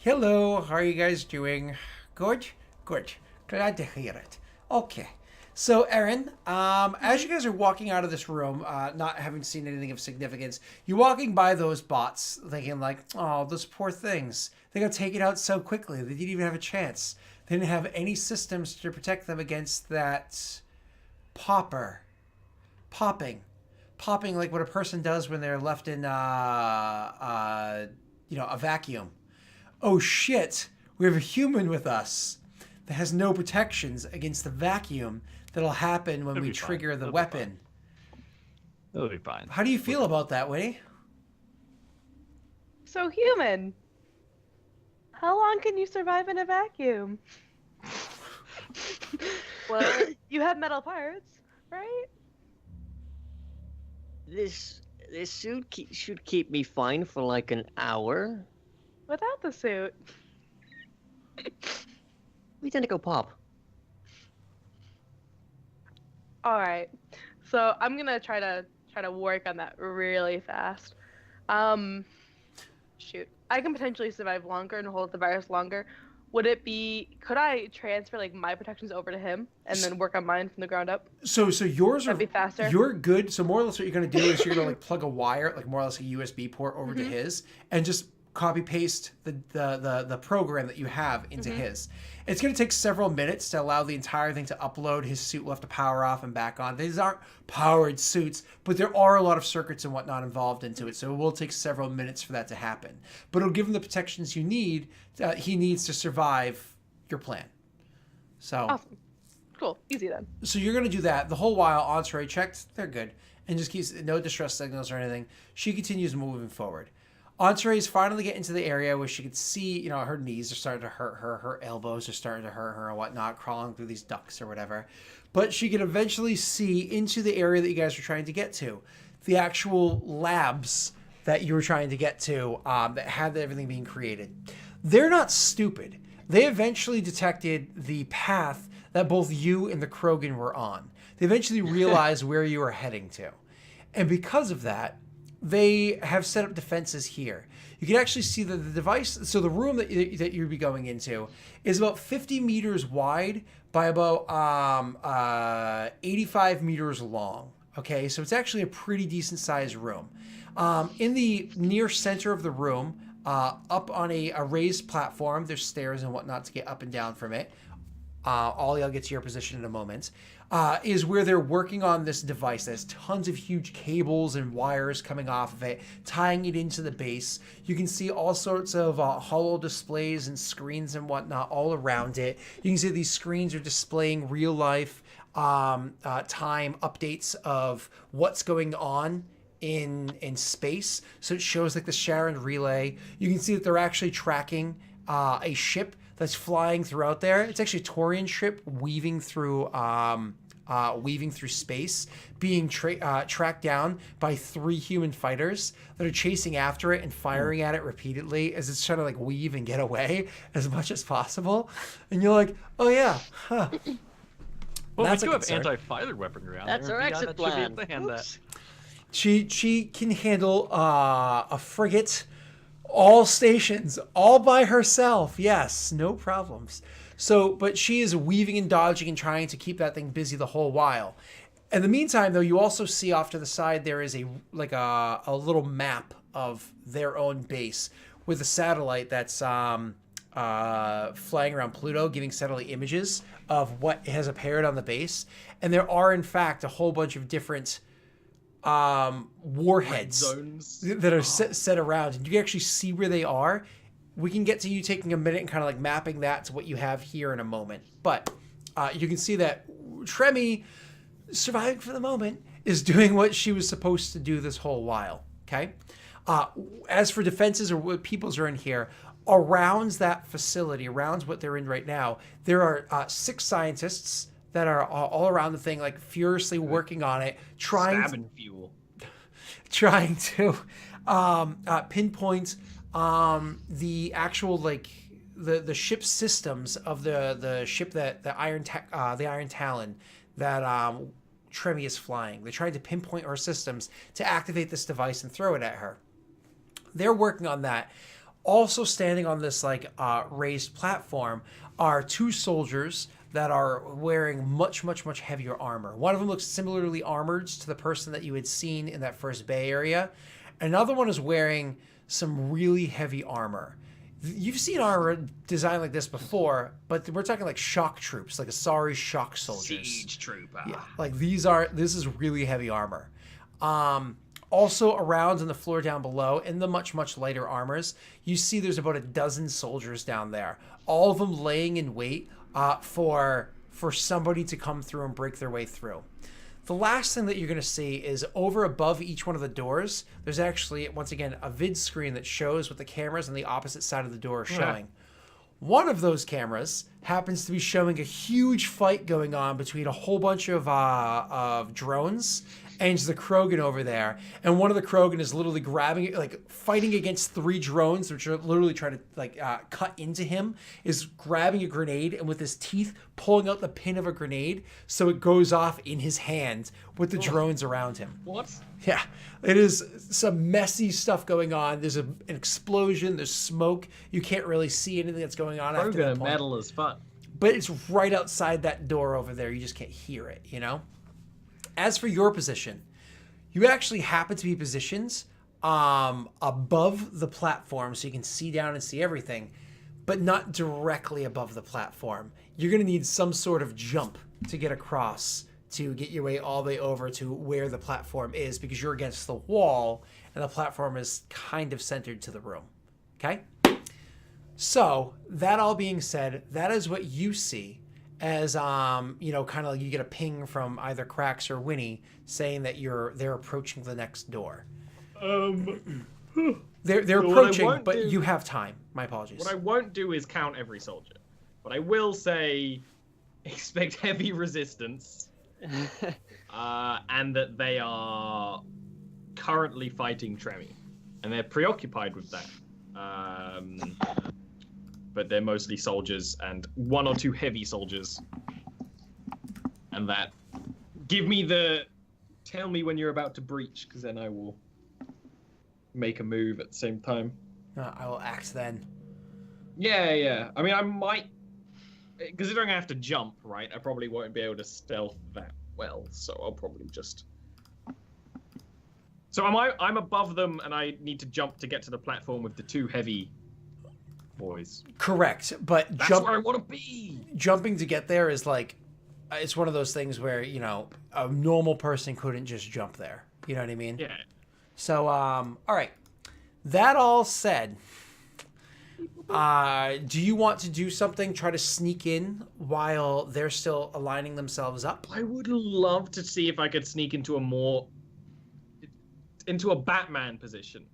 Hello, how are you guys doing? Good? Good. Glad to hear it. Okay. So, Erin, as you guys are walking out of this room, not having seen anything of significance, you're walking by those bots, thinking like, "Oh, those poor things. They got taken out so quickly. They didn't even have a chance. They didn't have any systems to protect them against that popper popping, popping like what a person does when they're left in, a vacuum. Oh shit, we have a human with us that has no protections against the vacuum that'll happen when It'll we be fine. trigger the It'll be fine. weapon." It'll be fine. How do you We're feel good. about that, Winnie? So human, how long can you survive in a vacuum? Well, You have metal parts, right? this this should keep me fine for like an hour. Without the suit. We tend to go pop. All right. So I'm gonna try to work on that really fast. Um, shoot. I can potentially survive longer and hold the virus longer. Could I transfer like my protections over to him and then work on mine from the ground up? So yours are That'd be faster. you're good. So more or less what you're gonna do is you're gonna like plug a wire, like more or less a USB port over to his, and just copy paste the program that you have into his. It's gonna take several minutes to allow the entire thing to upload. His suit will have to power off and back on. These aren't powered suits, but there are a lot of circuits and whatnot involved into it. So it will take several minutes for that to happen. But it'll give him the protections you need. He needs to survive your plan. So. Awesome. Cool. Easy then. So you're gonna do that the whole while. Entree checked, they're good, and just keeps no distress signals or anything. She continues moving forward. Entree's finally getting to the area where she could see, her knees are starting to hurt her, her elbows are starting to hurt her and whatnot, crawling through these ducts or whatever. But she can eventually see into the area that you guys are trying to get to, the actual labs that you were trying to get to, that had everything being created. They're not stupid. They eventually detected the path that both you and the Krogan were on. They eventually realized where you were heading to. And because of that, they have set up defenses here. You can actually see that the device, so the room that you'd be going into is about 50 meters wide by about 85 meters long. Okay, so it's actually a pretty decent sized room. In the near center of the room, up on a raised platform, there's stairs and whatnot to get up and down from it. Ollie, I'll get to your position in a moment, is where they're working on this device. There's tons of huge cables and wires coming off of it, tying it into the base. You can see all sorts of hollow displays and screens and whatnot all around it. You can see these screens are displaying real life time updates of what's going on in space. So it shows like the Sharon relay. You can see that they're actually tracking a ship that's flying throughout there. It's actually a Taurian ship weaving through space, being tracked down by 3 human fighters that are chasing after it and firing at it repeatedly as it's trying to like weave and get away as much as possible. And you're like, oh yeah, huh. Well, That's we a do have concern. anti-fighter weaponry around That's there. our Viana exit should be able plan. to hand that. Oops. She can handle a frigate, all stations, all by herself. Yes, no problems. So, but she is weaving and dodging and trying to keep that thing busy the whole while. In the meantime, though, you also see off to the side there is a little map of their own base with a satellite that's flying around Pluto, giving satellite images of what has appeared on the base. And there are, in fact, a whole bunch of different warheads Zones. that are set around, and you can actually see where they are. We can get to you taking a minute and kind of like mapping that to what you have here in a moment. But you can see that Tremi, surviving for the moment, is doing what she was supposed to do this whole while. Okay. As for defenses or what peoples are in here, around that facility, around what they're in right now, there are 6 scientists that are all around the thing, like furiously working on it, Stabbing fuel. trying to pinpoint the actual like the ship systems of the ship that the Iron Talon that Tremi is flying. They're trying to pinpoint her systems to activate this device and throw it at her. They're working on that. Also standing on this like raised platform are two soldiers that are wearing much heavier armor. One of them looks similarly armored to the person that you had seen in that first bay area. Another one is wearing some really heavy armor. You've seen armor designed like this before, but we're talking like shock troops, like Asari shock soldiers. Siege trooper. Yeah, like this is really heavy armor. Also around on the floor down below, in the much lighter armors, you see there's about a dozen soldiers down there, all of them laying in wait for somebody to come through and break their way through. The last thing that you're going to see is over above each one of the doors, there's actually, once again, a vid screen that shows what the cameras on the opposite side of the door are showing. One of those cameras happens to be showing a huge fight going on between a whole bunch of drones and the Krogan over there. And one of the Krogan is literally grabbing, like fighting against 3 drones, which are literally trying to like cut into him, is grabbing a grenade and with his teeth pulling out the pin of a grenade so it goes off in his hand with the drones around him. What? Yeah, it is some messy stuff going on. There's an explosion, there's smoke. You can't really see anything that's going on after that point. Metal as fuck. But it's right outside that door over there. You just can't hear it, you know? As for your position, you actually happen to be positioned above the platform so you can see down and see everything, but not directly above the platform. You're going to need some sort of jump to get across to get your way all the way over to where the platform is because you're against the wall and the platform is kind of centered to the room. Okay? So, that all being said, that is what you see as, kind of like you get a ping from either Krax or Winnie saying that they're approaching the next door. They're approaching, but you have time. My apologies. What I won't do is count every soldier. But I will say, expect heavy resistance. And that they are currently fighting Tremi. And they're preoccupied with that. But they're mostly soldiers and 1 or 2 heavy soldiers. And that... Tell me when you're about to breach, because then I will make a move at the same time. I will act then. Yeah. I mean, I might... Considering I have to jump, right, I probably won't be able to stealth that well, so I'll probably just... So I'm above them, and I need to jump to get to the platform with the 2 heavy boys. Correct, but that's where I want to be. Jumping to get there is like, it's one of those things where, a normal person couldn't just jump there. You know what I mean? Yeah. So, all right. That all said, do you want to do something, try to sneak in while they're still aligning themselves up? I would love to see if I could sneak into a Batman position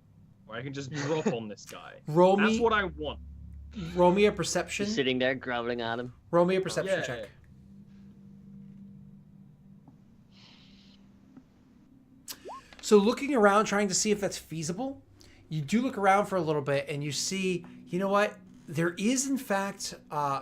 where I can just drop on this guy. That's what I want. Roll me a perception. Just sitting there growling at him. Roll me a perception check. So looking around, trying to see if that's feasible, you do look around for a little bit and you see, you know what? There is, in fact,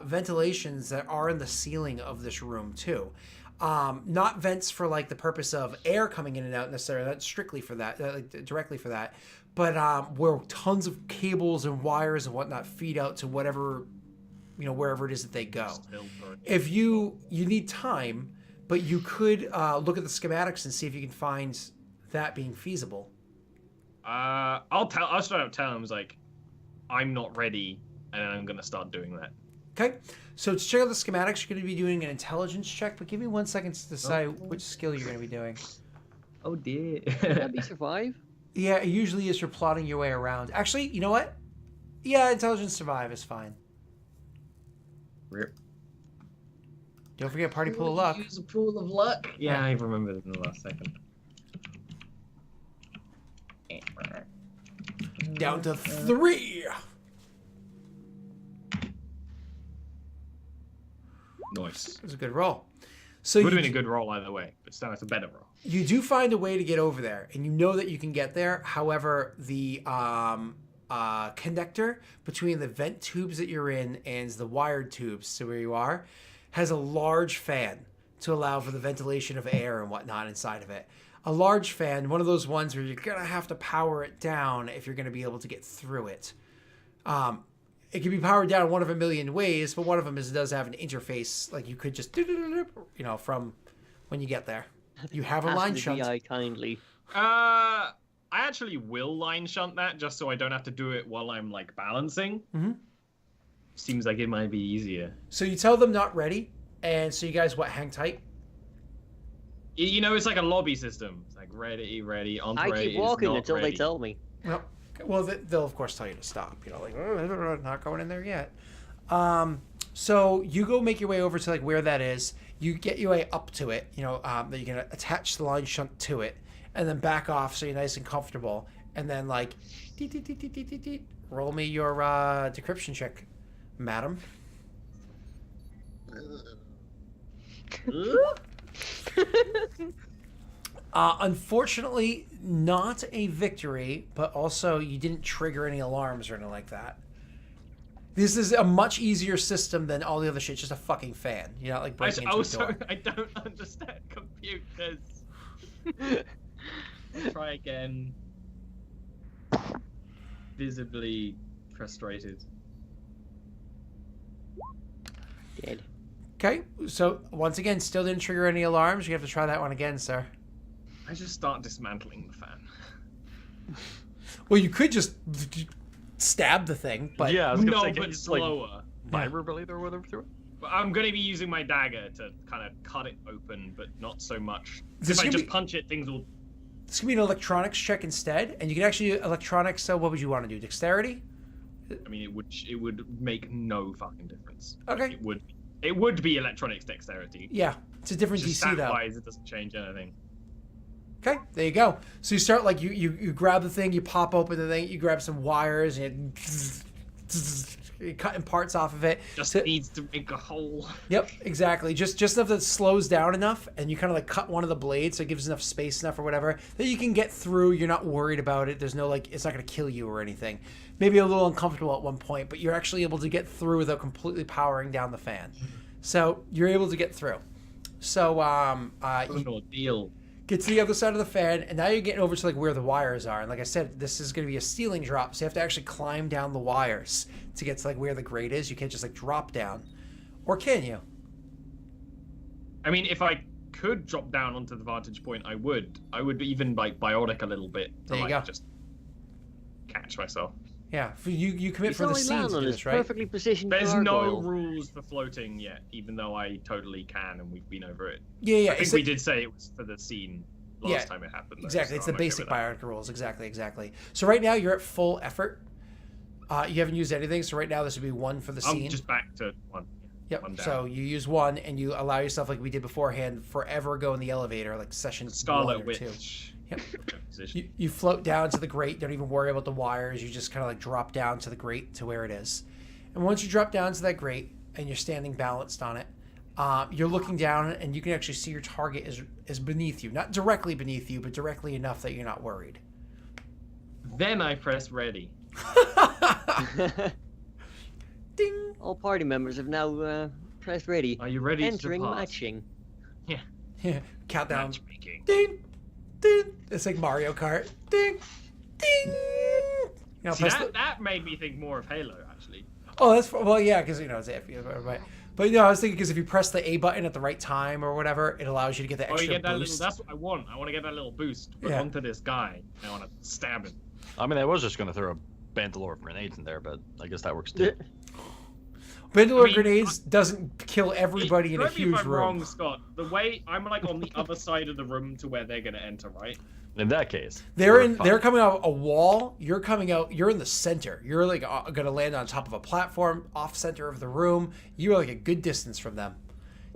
ventilations that are in the ceiling of this room, too. Not vents for, like, the purpose of air coming in and out necessarily. That's strictly for that, directly for that. But where tons of cables and wires and whatnot feed out to whatever, wherever it is that they go. If you need time, but you could look at the schematics and see if you can find that being feasible. I'll straight up tell him, like, I'm not ready, and I'm going to start doing that. Okay, so to check out the schematics, you're going to be doing an intelligence check, but give me 1 second to decide which skill you're going to be doing. Oh, dear. Would that be survive? Yeah, it usually is for plotting your way around. Actually, you know what? Yeah, intelligence survive is fine. Rip. Don't forget party pool of luck. Use a pool of luck. Yeah, I remembered it in the last second. Down to 3. Nice. It was a good roll. So would have been a good roll either way, but still it's a better roll. You do find a way to get over there, and you know that you can get there. However, the connector between the vent tubes that you're in and the wired tubes to where you are has a large fan to allow for the ventilation of air and whatnot inside of it. A large fan, one of those ones where you're going to have to power it down if you're going to be able to get through it. It can be powered down one of a million ways, but one of them does have an interface. Like you could just, from when you get there. You have a line shunt. VI kindly. I actually will line shunt that just so I don't have to do it while I'm like balancing. Mm-hmm. Seems like it might be easier. So you tell them not ready, and so you guys hang tight? You know, it's like a lobby system. It's like ready, entree I keep walking is not until ready. they tell me. Well, they'll of course tell you to stop. Like not going in there yet. So you go make your way over to like where that is. You get your way up to it. That you can attach the line shunt to it, and then back off so you're nice and comfortable. And then like, roll me your decryption check, madam. Unfortunately, not a victory, but also you didn't trigger any alarms or anything like that. This is a much easier system than all the other shit. It's just a fucking fan. You're not like breaking into a door. I don't understand computers. Try again. Visibly frustrated. Dead. Okay, so once again, still didn't trigger any alarms. You have to try that one again, sir. I just start dismantling the fan. Well, you could just stab the thing, but yeah, I was gonna No, say, but slower. Vibroblade or whatever through it. But I'm gonna be using my dagger to kind of cut it open, but not so much. This If I could just be- punch it, things will. this could be an electronics check instead, and you can actually do electronics. So, what would you want to do? Dexterity? I mean, it would make no fucking difference. Okay. It would be electronics dexterity. Yeah, it's a different Just DC though. stat-wise, it doesn't change anything. Okay, there you go. So you start like you grab the thing, you pop open the thing, you grab some wires, and you're cutting parts off of it. Just So- needs to make a hole. Yep, exactly. Just enough that it slows down enough, and you kind of like cut one of the blades, so it gives enough space enough or whatever that you can get through. You're not worried about it. There's no like, it's not going to kill you or anything. Maybe a little uncomfortable at one point, but you're actually able to get through without completely powering down the fan. So you're able to get through. So you Deal. get to the other side of the fan, and now you're getting over to like where the wires are. And like I said, this is going to be a ceiling drop, so you have to actually climb down the wires to get to like where the grate is. You can't just like drop down, or can you? I mean, if I could drop down onto the vantage point, I would. I would even like biotic a little bit to There you like go. just catch myself. Yeah, you commit He's for the only scene land to on do his this, right? perfectly positioned There's no gargoyle. rules for floating yet, even though I totally can, and we've been over it. Yeah. I think it's we did say it was for the scene last Yeah, time it happened. Though, exactly. so It's the I'm okay basic with that. biotic rules. Exactly. So right now you're at full effort. You haven't used anything, so right now this would be one for the I'm scene. just back to one. Yep. One down. So you use one, and you allow yourself, like we did beforehand, forever go in the elevator, like session 1 Scarlet or 2. Witch. Yep. Position. You float down to the grate. Don't even worry about the wires. You just kind of like drop down to the grate to where it is. And once you drop down to that grate and you're standing balanced on it, you're looking down and you can actually see your target is beneath you. Not directly beneath you, but directly enough that you're not worried. Then I press ready. Ding! All party members have now pressed ready. Are you ready Entering to depart? matching. Countdown. Matchmaking. Ding! Ding! It's like Mario Kart. Ding! Ding! Now See, press that made me think more of Halo, actually. Oh, that's well, yeah, because it's iffy, but I was thinking because if you press the A button at the right time or whatever, it allows you to get the Oh, extra you get that boost. little. That's what I want. I want to get that little boost. But Yeah. onto this guy. I want to stab him. I mean, I was just gonna throw a bandolier of grenades in there, but I guess that works too. Bandolier I mean, grenades doesn't kill everybody in a Correct me huge if I'm room. wrong, Scott. The way I'm like on the other side of the room to where they're gonna enter, right? In that case, They're fine. coming out a wall. You're coming out. You're in the center. You're like gonna land on top of a platform, off center of the room. You're like a good distance from them.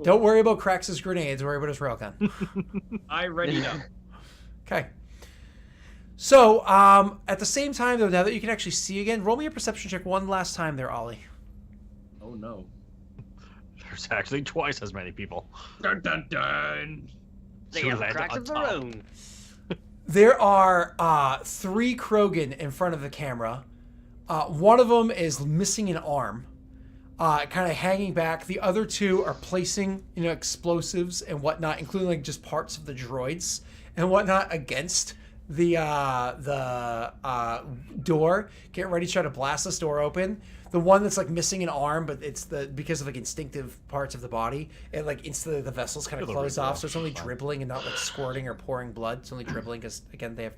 Don't worry about Krax's grenades. Worry about his railgun. I ready up. Okay. So, at the same time, though, now that you can actually see again, roll me a perception check one last time there, Ollie. Oh no. There's actually twice as many people. Dun dun dun. They Should have land cracks on of their top. own. There are 3 Krogan in front of the camera. One of them is missing an arm, kind of hanging back. The other 2 are placing, explosives and whatnot, including like just parts of the droids and whatnot against door, get ready to try to blast this door open. The one that's like missing an arm, but it's because of like instinctive parts of the body, it like instantly the vessels kind of It'll close regrow. off, so it's only dribbling and not like squirting or pouring blood. It's only dribbling because again they have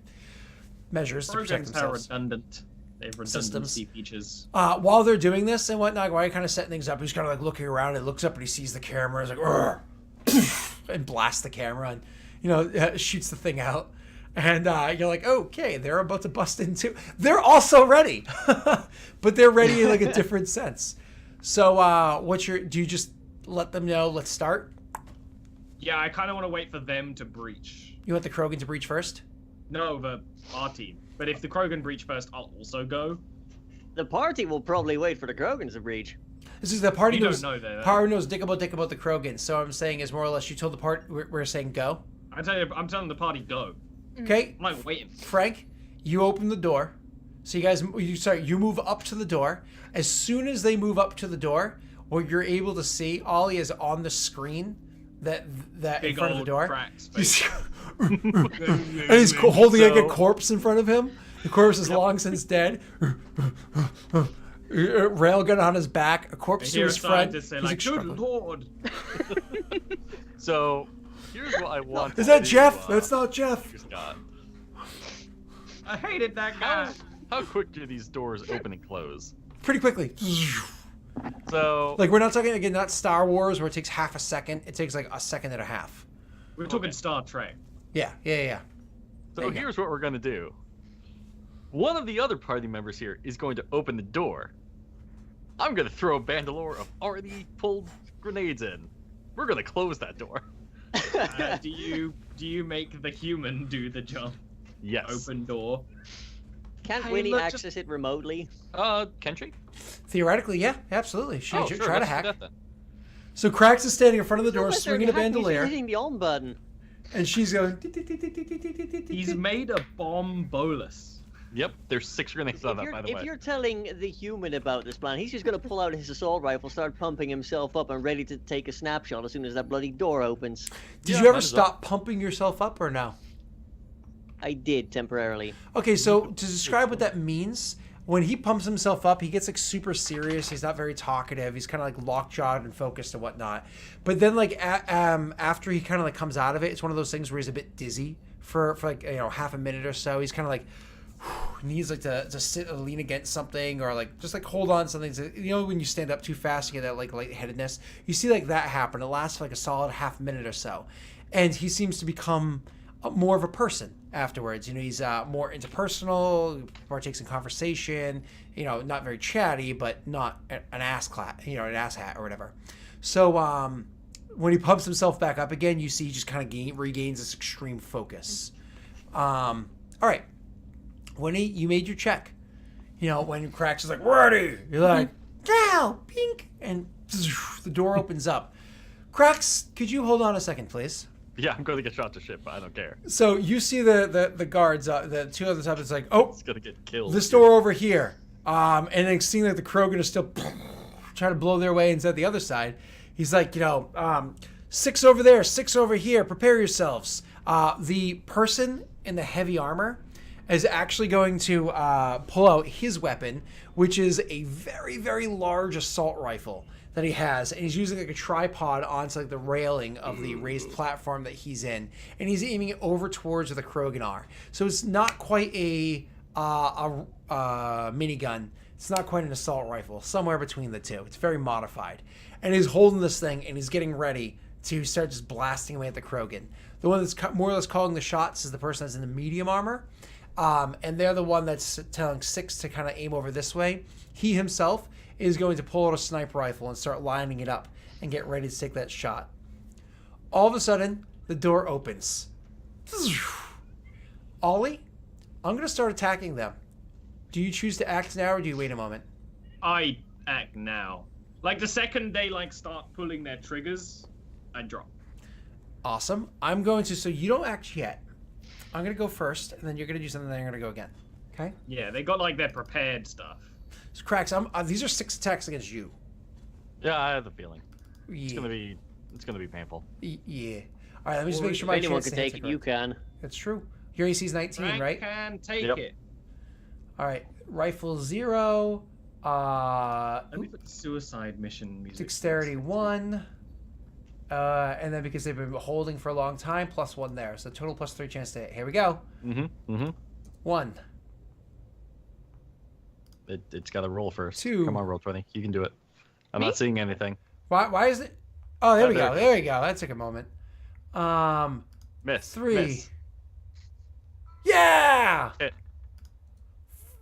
measures to protect Programs are themselves. redundant. They have redundancy Systems. features. While they're doing this and whatnot, while you're kind of setting things up, he's kind of like looking around and looks up and he sees the camera. He's like, "Urgh," and blasts the camera and, shoots the thing out. And you're like, okay, they're about to bust into. They're also ready, but they're ready in like a different sense. So, do you just let them know? Let's start. Yeah, I kind of want to wait for them to breach. You want the Krogan to breach first? No, our team. But if the Krogan breach first, I'll also go. The party will probably wait for the Krogans to breach. This is the party You knows. don't know that. Party knows dick about the Krogan. So I'm saying is more or less you told the part we're saying go. I'm telling the party go. Okay, I'm like waiting. Frank, you open the door. So you move up to the door. As soon as they move up to the door, what you're able to see, Ollie, is on the screen that in Big front of the old door. cracks. And he's holding like a corpse in front of him. The corpse is long since dead. Railgun on his back, a corpse to Hear a his friend. scientist say He's like, like, "Good struggling. lord." So here's what I want. Is to that do, Jeff? That's not Jeff. Scott. I hated that guy. How quick do these doors open and close? Pretty quickly. So Like, we're not talking, again, not Star Wars where it takes half a second. It takes like a second and a half. We're talking Star Trek. Yeah. There So you go. here's what we're gonna do. One of the other party members here is going to open the door. I'm gonna throw a bandolier of already pulled grenades in. We're gonna close that door. Do you make the human do the jump? Yes. Open door. Can't Hey, Winnie look, access it remotely? Can she? Theoretically, yeah, absolutely. She Oh, should sure, try to let's do hack. that then. So Krax is standing in front of the door, Not swinging a necessarily hacking, he's bandolier, hitting the on button. and she's going. He's made a bomb bolus. Yep, there's 6 grenades on that, by the If way. you're telling the human about this plan, he's just gonna pull out his assault rifle, start pumping himself up, and ready to take a snapshot as soon as that bloody door opens. Did Yeah, you ever might as well. stop pumping yourself up or no? I did temporarily. Okay, so to describe what that means, when he pumps himself up, he gets like super serious. He's not very talkative. He's kind of like lockjawed and focused and whatnot. But then like after he kind of like comes out of it, it's one of those things where he's a bit dizzy for like half a minute or so. He's kind of like needs like to sit or lean against something or like just like hold on to something. When you stand up too fast, you get that like lightheadedness. You see like that happen. It lasts for like a solid half minute or so, and he seems to become more of a person afterwards. He's more interpersonal, partakes in conversation, not very chatty, but not an ass an ass hat or whatever. So when he pumps himself back up again, you see he just kind of regains this extreme focus. All right. When you made your check, when Krax is like, ready, you're like, now, pink, and the door opens up. Krax, could you hold on a second, please? Yeah, I'm going to get shot to shit, but I don't care. So you see the guards, the two other top. It's like, oh, It's gonna get killed. this door over here, and then seeing that the Krogan is still trying to blow their way inside the other side. He's like, 6 over there, 6 over here. Prepare yourselves. The person in the heavy armor is actually going to pull out his weapon, which is a very, very large assault rifle that he has, and he's using like a tripod onto like the railing of the raised platform that he's in, and he's aiming it over towards where the Krogan are. So it's not quite a minigun. It's not quite an assault rifle. Somewhere between the two. It's very modified, and he's holding this thing, and he's getting ready to start just blasting away at the Krogan. The one that's more or less calling the shots is the person that's in the medium armor. And they're the one that's telling 6 to kind of aim over this way. He himself is going to pull out a sniper rifle and start lining it up and get ready to take that shot. All of a sudden, the door opens. Ollie, I'm going to start attacking them. Do you choose to act now or do you wait a moment? I act now. Like the second they start pulling their triggers, I drop. Awesome. I'm going to, so you don't act yet. I'm going to go first, and then you're going to do something, then you're going to go again. Okay? Yeah, they got their prepared stuff. So, Krax, these are 6 attacks against you. Yeah, I have the feeling. Yeah. It's gonna be painful. Yeah. All right, let me just Or make sure If my anyone chance can to hit take are it, you correct. can. That's true. Your AC is 19, Frank right? can take Yep. it. All right. Rifle 0. Let me put the suicide mission music. Dexterity 1. And then because they've been holding for a long time, +1 there. So total +3 chance to hit. Here we go. 1. It's got to roll first. 2. Come on, roll 20. You can do it. I'm Me? not seeing anything. Why is it? Oh, there Oh, we there go. it is. There we go. That took a moment. Miss. 3. Miss. Yeah! Hit.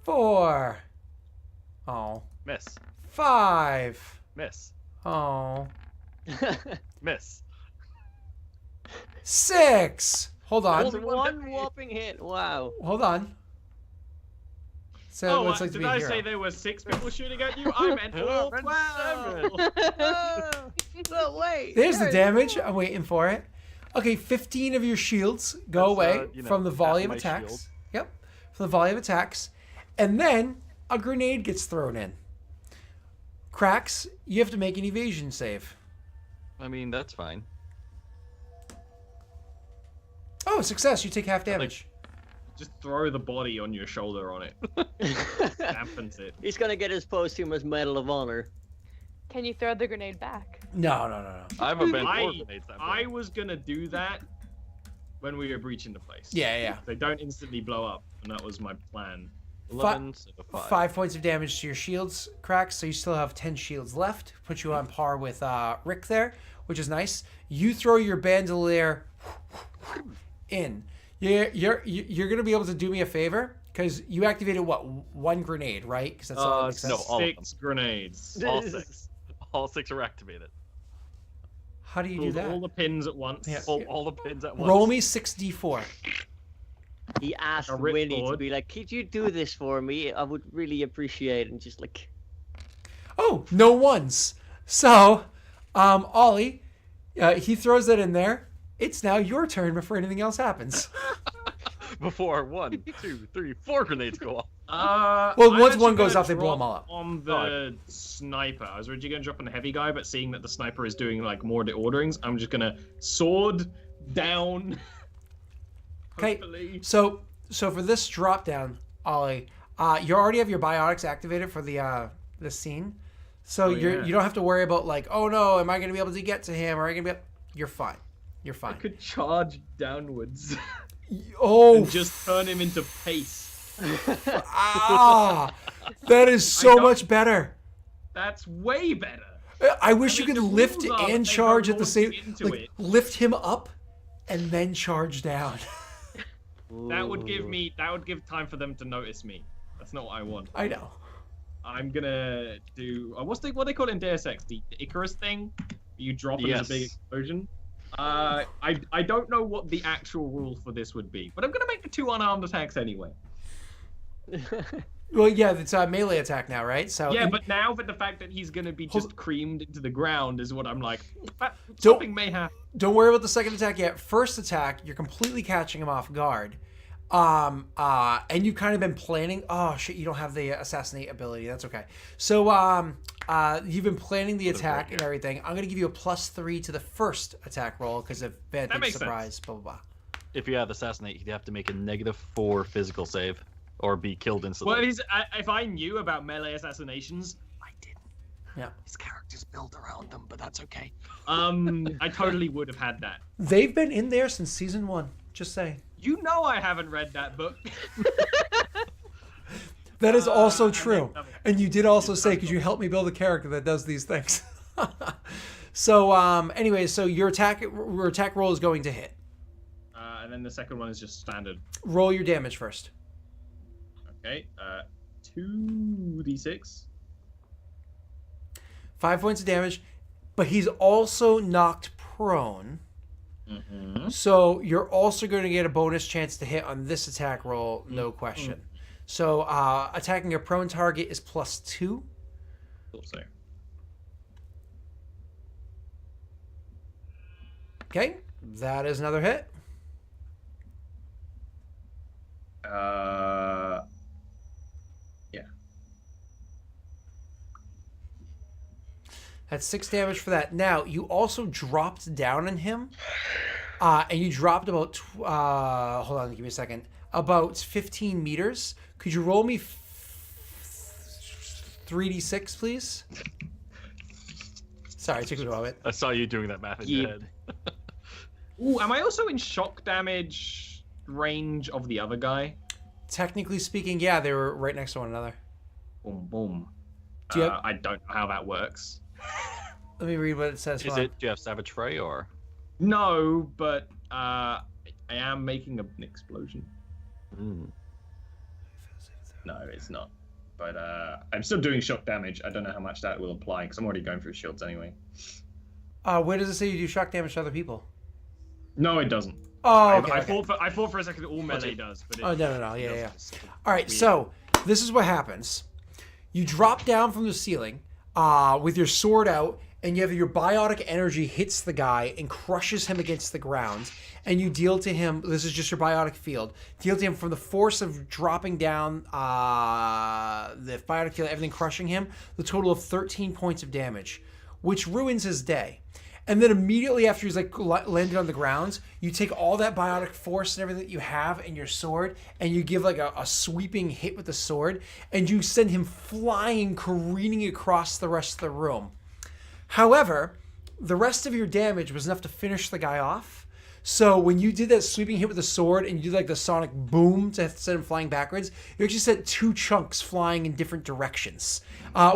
4. Oh. Miss. 5. Miss. Oh. Miss. 6. Hold on. That's one whopping hit. Wow. Hold on. So Oh, what's like to did be a I hero? say there were 6 people shooting at you? I meant all 12. No, wait. There's the damage. I'm waiting for it. Okay, 15 of your shields go That's, away you know, from the half volume my attacks. shield. Yep, from the volume attacks. And then a grenade gets thrown in. Cracks, you have to make an evasion save. I mean, that's fine. Oh, success. You take half damage. Just throw the body on your shoulder on it. Dampens it. He's gonna get his posthumous Medal of Honor. Can you throw the grenade back? No. I have a band I, grenades that I big. was gonna do that when we were breaching the place. Yeah. They don't instantly blow up, and that was my plan. 11, so 5. 5 points of damage to your shields, Cracks. So you still have 10 shields left. Put you on par with Rick there, which is nice. You throw your bandolier in. You're gonna be able to do me a favor because you activated what, 1 grenade, right? Because that's all. It no, says. all of 6 grenades. All 6. All 6 are activated. How do you do Pulled that? all the pins at once. Yeah. All the pins at once. Roll me 6d4. He asked A Winnie to ripcord. be like, "Could you do this for me? I would really appreciate it." And just like, Oh, no ones. So, Ollie, he throws that in there. It's now your turn before anything else happens. Before 1, 2, 3, 4 grenades go off. Well, I'm once actually one goes gonna off, they blow drop them all up. On the sniper. I was originally going to drop on the heavy guy, but seeing that the sniper is doing like more orderings, I'm just going to sword down. Okay. Hopefully. So for this drop down, Ollie, you already have your biotics activated for the scene. So yeah. you don't have to worry about like, oh no, am I going to be able to get to him? Or am I going to be? You're fine. You're I fine. could charge downwards Oh, and just turn him into paste. that is so don't- much better. That's way better. I wish you mean, could the lift rules are and they charge go at the same. launching into Like it. lift him up, and then charge down. That would give time for them to notice me. That's not what I want. I know. I'm gonna do what they call it in Deus Ex, the Icarus thing. You drop it as a big Yes. explosion. I don't know what the actual rule for this would be, but I'm gonna make the 2 unarmed attacks anyway. Well, yeah, it's a melee attack now, right? So Yeah, but now with the fact that he's gonna be just Hold- creamed into the ground is what I'm like. That, Don't- something may happen. don't worry about the second attack yet. First attack, you're completely catching him off guard. And you've kind of been planning. Oh shit, you don't have the assassinate ability. That's okay. So you've been planning the attack and everything. I'm gonna give you a +3 to the first attack roll because of advantage, makes surprise, blah blah blah. If you have assassinate, you'd have to make a -4 physical save or be killed instantly. Well, if I knew about melee assassinations, I didn't. Yeah. His character's built around them, but that's okay. I totally would have had that. They've been in there since season 1. Just saying. You know I haven't read that book. That is also and true. then- And you did also say, because you helped me build a character that does these things. So, anyway, so your attack roll is going to hit. And then the second one is just standard. Roll your damage first. Okay. 2d6. 5 points of damage, but he's also knocked prone. Mm-hmm. So you're also going to get a bonus chance to hit on this attack roll, no question. So attacking a prone target is +2. So. Okay, that is another hit. Yeah. That's 6 damage for that. Now, you also dropped down on him. and you dropped about, hold on, give me a second, about 15 meters. Could you roll me 3d6, please? Sorry, it took me a moment. I saw you doing that math in your head. Ooh, am I also in shock damage range of the other guy? Technically speaking, yeah, they were right next to one another. Boom, boom. Do you have- I don't know how that works. Let me read what it says. Is Hold on. it? Do you have Savage Fray or? No, but I am making an explosion. Mm. No, it's not. But I'm still doing shock damage. I don't know how much that will apply because I'm already going through shields anyway. Where does it say you do shock damage to other people? No, it doesn't. Oh, okay. I Okay. thought for a second that all melee does, but it, Oh, no. Yeah, it yeah. doesn't. All right, so this is what happens. You drop down from the ceiling with your sword out, and you have your biotic energy hits the guy and crushes him against the ground, and you deal to him, this is just your biotic field, deal to him from the force of dropping down, the biotic field, everything crushing him, the total of 13 points of damage, which ruins his day. And then immediately after he's like landed on the ground, you take all that biotic force and everything that you have in your sword, and you give like a sweeping hit with the sword, and you send him flying, careening across the rest of the room. However, the rest of your damage was enough to finish the guy off. So when you did that sweeping hit with the sword and you did like the sonic boom to send him flying backwards, you actually sent two chunks flying in different directions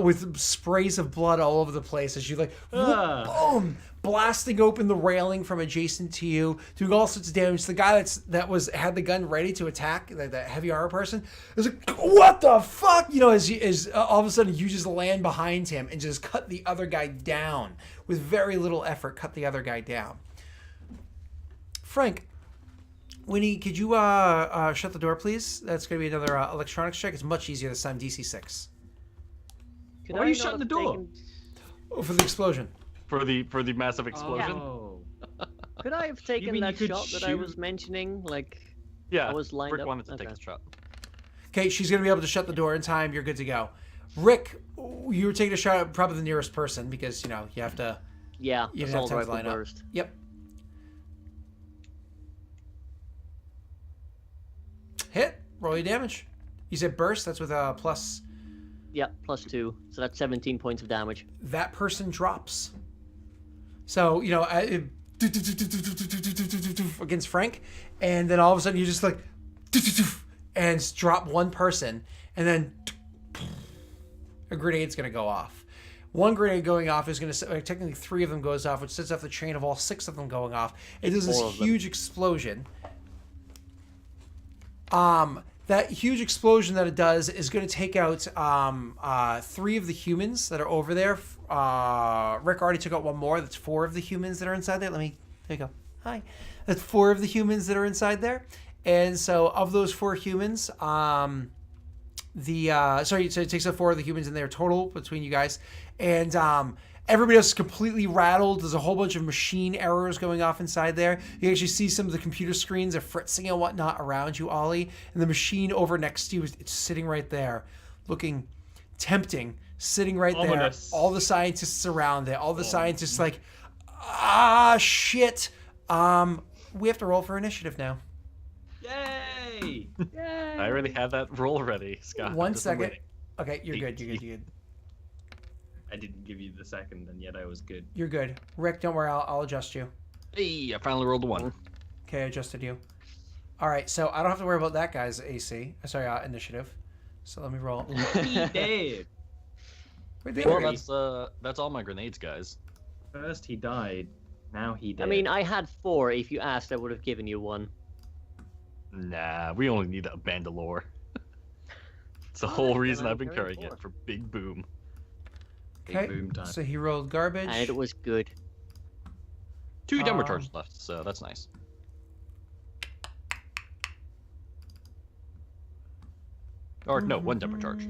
with sprays of blood all over the place as you like boom, blasting open the railing from adjacent to you, doing all sorts of damage. The guy that had the gun ready to attack, that heavy armor person, is like, what the fuck? You know, as all of a sudden you just land behind him and just cut the other guy down with very little effort. Cut the other guy down. Frank, Winnie, could you shut the door, please? That's going to be another electronics check. It's much easier this time, DC 6. Why are you shutting the door? Oh, for the explosion. For the massive explosion. Oh. Could I have taken mean that you could shot that I was shoot- mentioning? Like, Yeah. I was lined Rick up. wanted to take Okay. the shot. Okay, she's going to be able to shut the door in time. You're good to go. Rick, you were taking a shot at probably the nearest person because, you know, you have to... Yeah, You didn't have assault time to rifle line up. burst. Yep. Hit. Roll your damage. You said burst. That's with a plus. Yeah, +2. So that's 17 points of damage. That person drops. So, you know, against Frank, and then all of a sudden you just like and drop one person, and then a grenade's going to go off. One grenade going off is going to technically 3 of them goes off, which sets off the chain of all 6 of them going off. It does this 4 of them. huge explosion. That huge explosion that it does is going to take out 3 of the humans that are over there. Rick already took out one more. That's 4 of the humans that are inside there. There you go. Hi. That's 4 of the humans that are inside there. And so of those 4 humans, so it takes out 4 of the humans in there total between you guys. And everybody else is completely rattled. There's a whole bunch of machine errors going off inside there. You actually see some of the computer screens are fritzing and whatnot around you, Ollie. And the machine over next to you, it's sitting right there, looking tempting, sitting right Ominous. there. All the scientists around it. All the scientists like, shit. We have to roll for initiative now. Yay! I already had that roll ready, Scott. One Just second. waiting. Okay, you're good. You're good. I didn't give you the second, and yet I was good. You're good. Rick, don't worry. I'll adjust you. Hey, I finally rolled a 1. Okay, I adjusted you. All right, so I don't have to worry about that guy's AC. Sorry, initiative. So let me roll. He did. Where'd the Well, other guy- that's all my grenades, guys. First he died, now he did. I mean, I had 4. If you asked, I would have given you 1. Nah, we only need a Bandalore. It's the whole reason I've been carrying it for Big Boom. Okay, boom time. so he rolled garbage. And it was good. 2 Denver charges left, so that's nice. Or no, 1 Denver charge.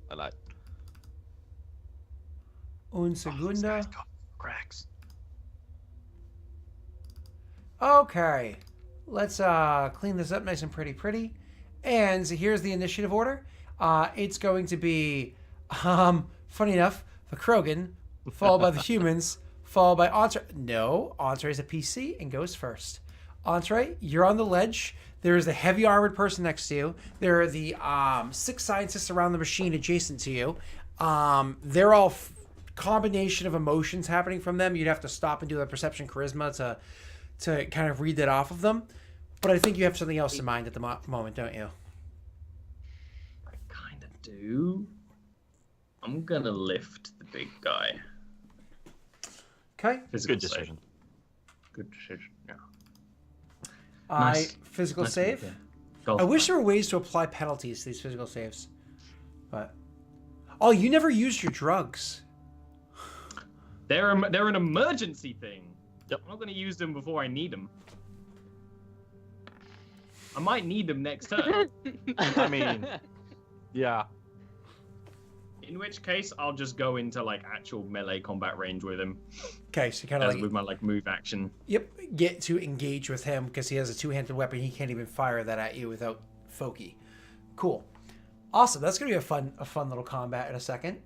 I lied. Un segunda. Cracks. Okay, let's clean this up nice and pretty. And here's the initiative order. It's going to be, funny enough, the Krogan, followed by the humans, followed by Entre. No, Entre is a PC and goes first. Entree, you're on the ledge. There is a heavy armored person next to you. There are the 6 scientists around the machine adjacent to you. They're all combination of emotions happening from them. You'd have to stop and do a perception charisma to kind of read that off of them. But I think you have something else in mind at the moment, don't you? I kind of do. I'm gonna lift the big guy. Okay. Physical Good save. decision. Good decision. Yeah. Physical Nice save. move, yeah. Golf I wish clap. there were ways to apply penalties to these physical saves. But oh, you never used your drugs. They're an emergency thing. Yep. I'm not gonna use them before I need them. I might need them next turn. I mean, yeah. In which case, I'll just go into like actual melee combat range with him, Okay, so you kind of as like with my like move action. yep, get to engage with him because he has a 2-handed weapon. He can't even fire that at you without Foki. Cool, awesome. That's gonna be a fun little combat in a second.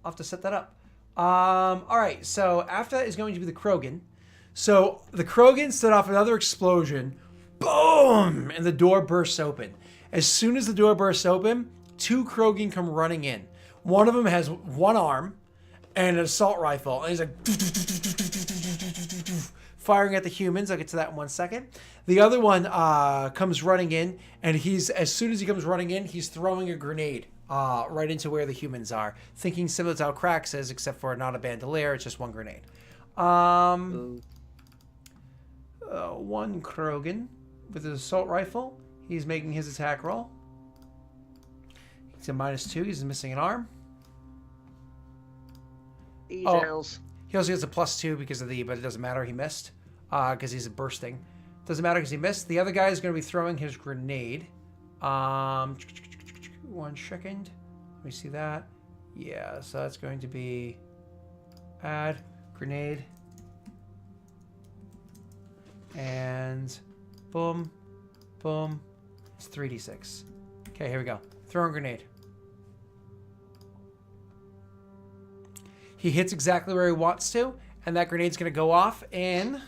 I'll have to set that up. All right, so after that is going to be the Krogan. So the Krogan set off another explosion. Boom! And the door bursts open. As soon as the door bursts open, 2 Krogan come running in. One of them has 1 arm and an assault rifle, and he's like firing at the humans. I'll get to that in 1 second. The other one comes running in, and as soon as he comes running in, he's throwing a grenade right into where the humans are, thinking similar to how Crax is, except for not a bandolier, it's just 1 grenade. 1 Krogan with his assault rifle. He's making his attack roll. He's a -2. He's missing an arm. Details. He also gets a +2 because of but it doesn't matter. He missed because he's bursting. Doesn't matter because he missed. The other guy is going to be throwing his grenade. 1 second. Let me see that. Yeah, so that's going to be add grenade. And boom, boom. It's 3d6. Okay, here we go. Throwing grenade. He hits exactly where he wants to, and that grenade's going to go off in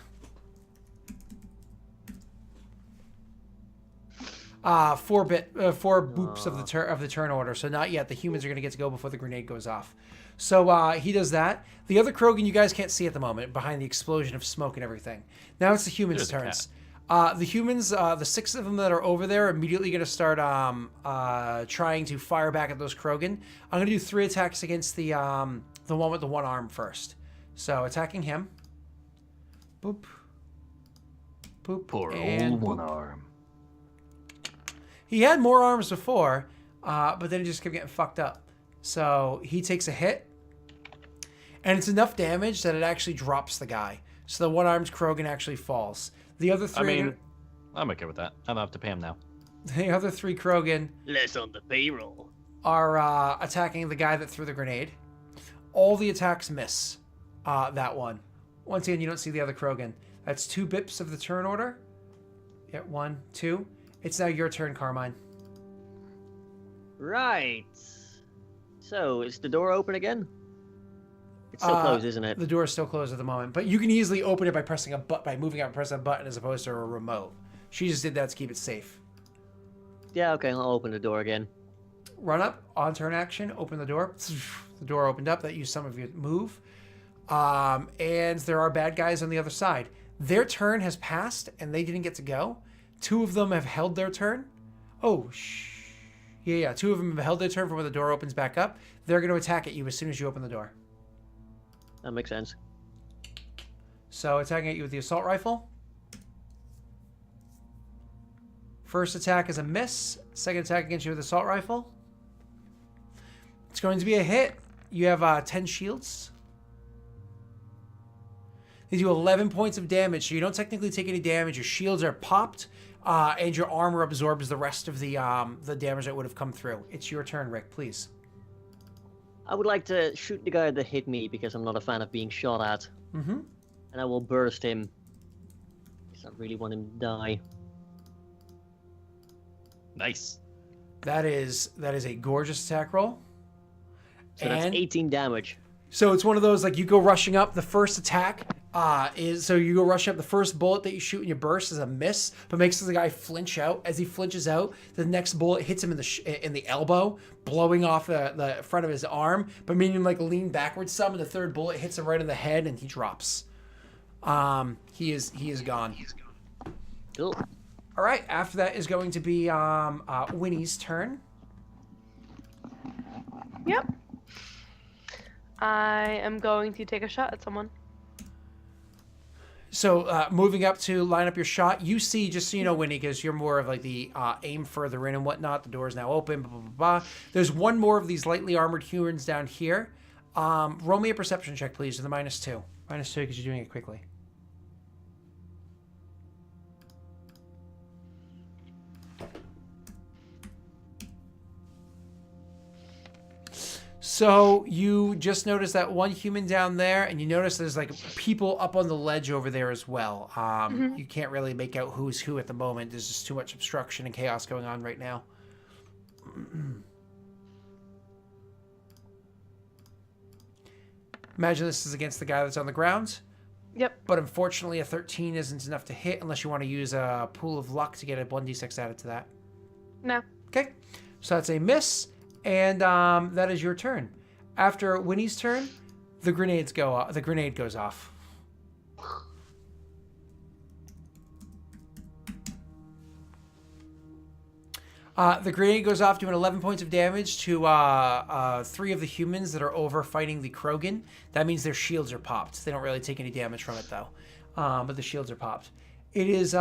4 boops of the turn order. So not yet. The humans are going to get to go before the grenade goes off. So he does that. The other Krogan you guys can't see at the moment behind the explosion of smoke and everything. Now it's the humans' There's a turns. The humans, the 6 of them that are over there, are immediately going to start trying to fire back at those Krogan. I'm going to do 3 attacks against the one with the 1 arm first. So attacking him. Boop. Boop. Poor and old boop. 1 arm. He had more arms before, but then he just kept getting fucked up. So he takes a hit, and it's enough damage that it actually drops the guy. So the 1-armed Krogan actually falls. The other 3... I mean, I'm okay with that. I don't have to pay him now. The other 3 Krogan Less on the payroll. are attacking the guy that threw the grenade. All the attacks miss that one. Once again, you don't see the other Krogan. That's 2 bips of the turn order. Yeah, 1, 2. It's now your turn, Carmine. Right. So, is the door open again? It's still closed, isn't it? The door is still closed at the moment, but you can easily open it by by moving out and pressing a button as opposed to a remote. She just did that to keep it safe. Yeah, okay, I'll open the door again. Run up, on turn action, open the door. The door opened up. That used some of your move. And there are bad guys on the other side. Their turn has passed, and they didn't get to go. 2 of them have held their turn. Oh, yeah. 2 of them have held their turn for when the door opens back up. They're going to attack at you as soon as you open the door. That makes sense. So attacking at you with the assault rifle. First attack is a miss. Second attack against you with the assault rifle. It's going to be a hit. You have 10 shields. They do 11 points of damage, so you don't technically take any damage. Your shields are popped, and your armor absorbs the rest of the damage that would have come through. It's your turn, Rick, please. I would like to shoot the guy that hit me because I'm not a fan of being shot at. Mm-hmm. And I will burst him. Because I really want him to die. Nice. That is a gorgeous attack roll. So that's 18 damage. So it's one of those, like, you go rushing up. The first attack is so you go rushing up. The first bullet that you shoot in your burst is a miss, but makes the guy flinch out. As he flinches out, the next bullet hits him in the elbow, blowing off the front of his arm, but making him like lean backwards some. And the third bullet hits him right in the head, and he drops. He is gone. Cool. All right. After that is going to be Winnie's turn. Yep. I am going to take a shot at someone. So moving up to line up your shot, you see, just so you know, Winnie, because you're more of like the aim further in and whatnot. The door is now open. Blah, blah, blah, blah. There's one more of these lightly armored humans down here. Roll me a perception check, please, with a -2. -2 because you're doing it quickly. So you just notice that one human down there, and you notice there's like people up on the ledge over there as well. You can't really make out who's who at the moment. There's just too much obstruction and chaos going on right now. Imagine this is against the guy that's on the ground. Yep. But unfortunately, a 13 isn't enough to hit unless you want to use a pool of luck to get a 1d6 added to that. No. Okay. So that's a miss. And that is your turn. After Winnie's turn, the grenades go off. The grenade goes off. The grenade goes off, doing 11 points of damage to 3 of the humans that are over fighting the Krogan. That means their shields are popped. They don't really take any damage from it, though. But the shields are popped. It is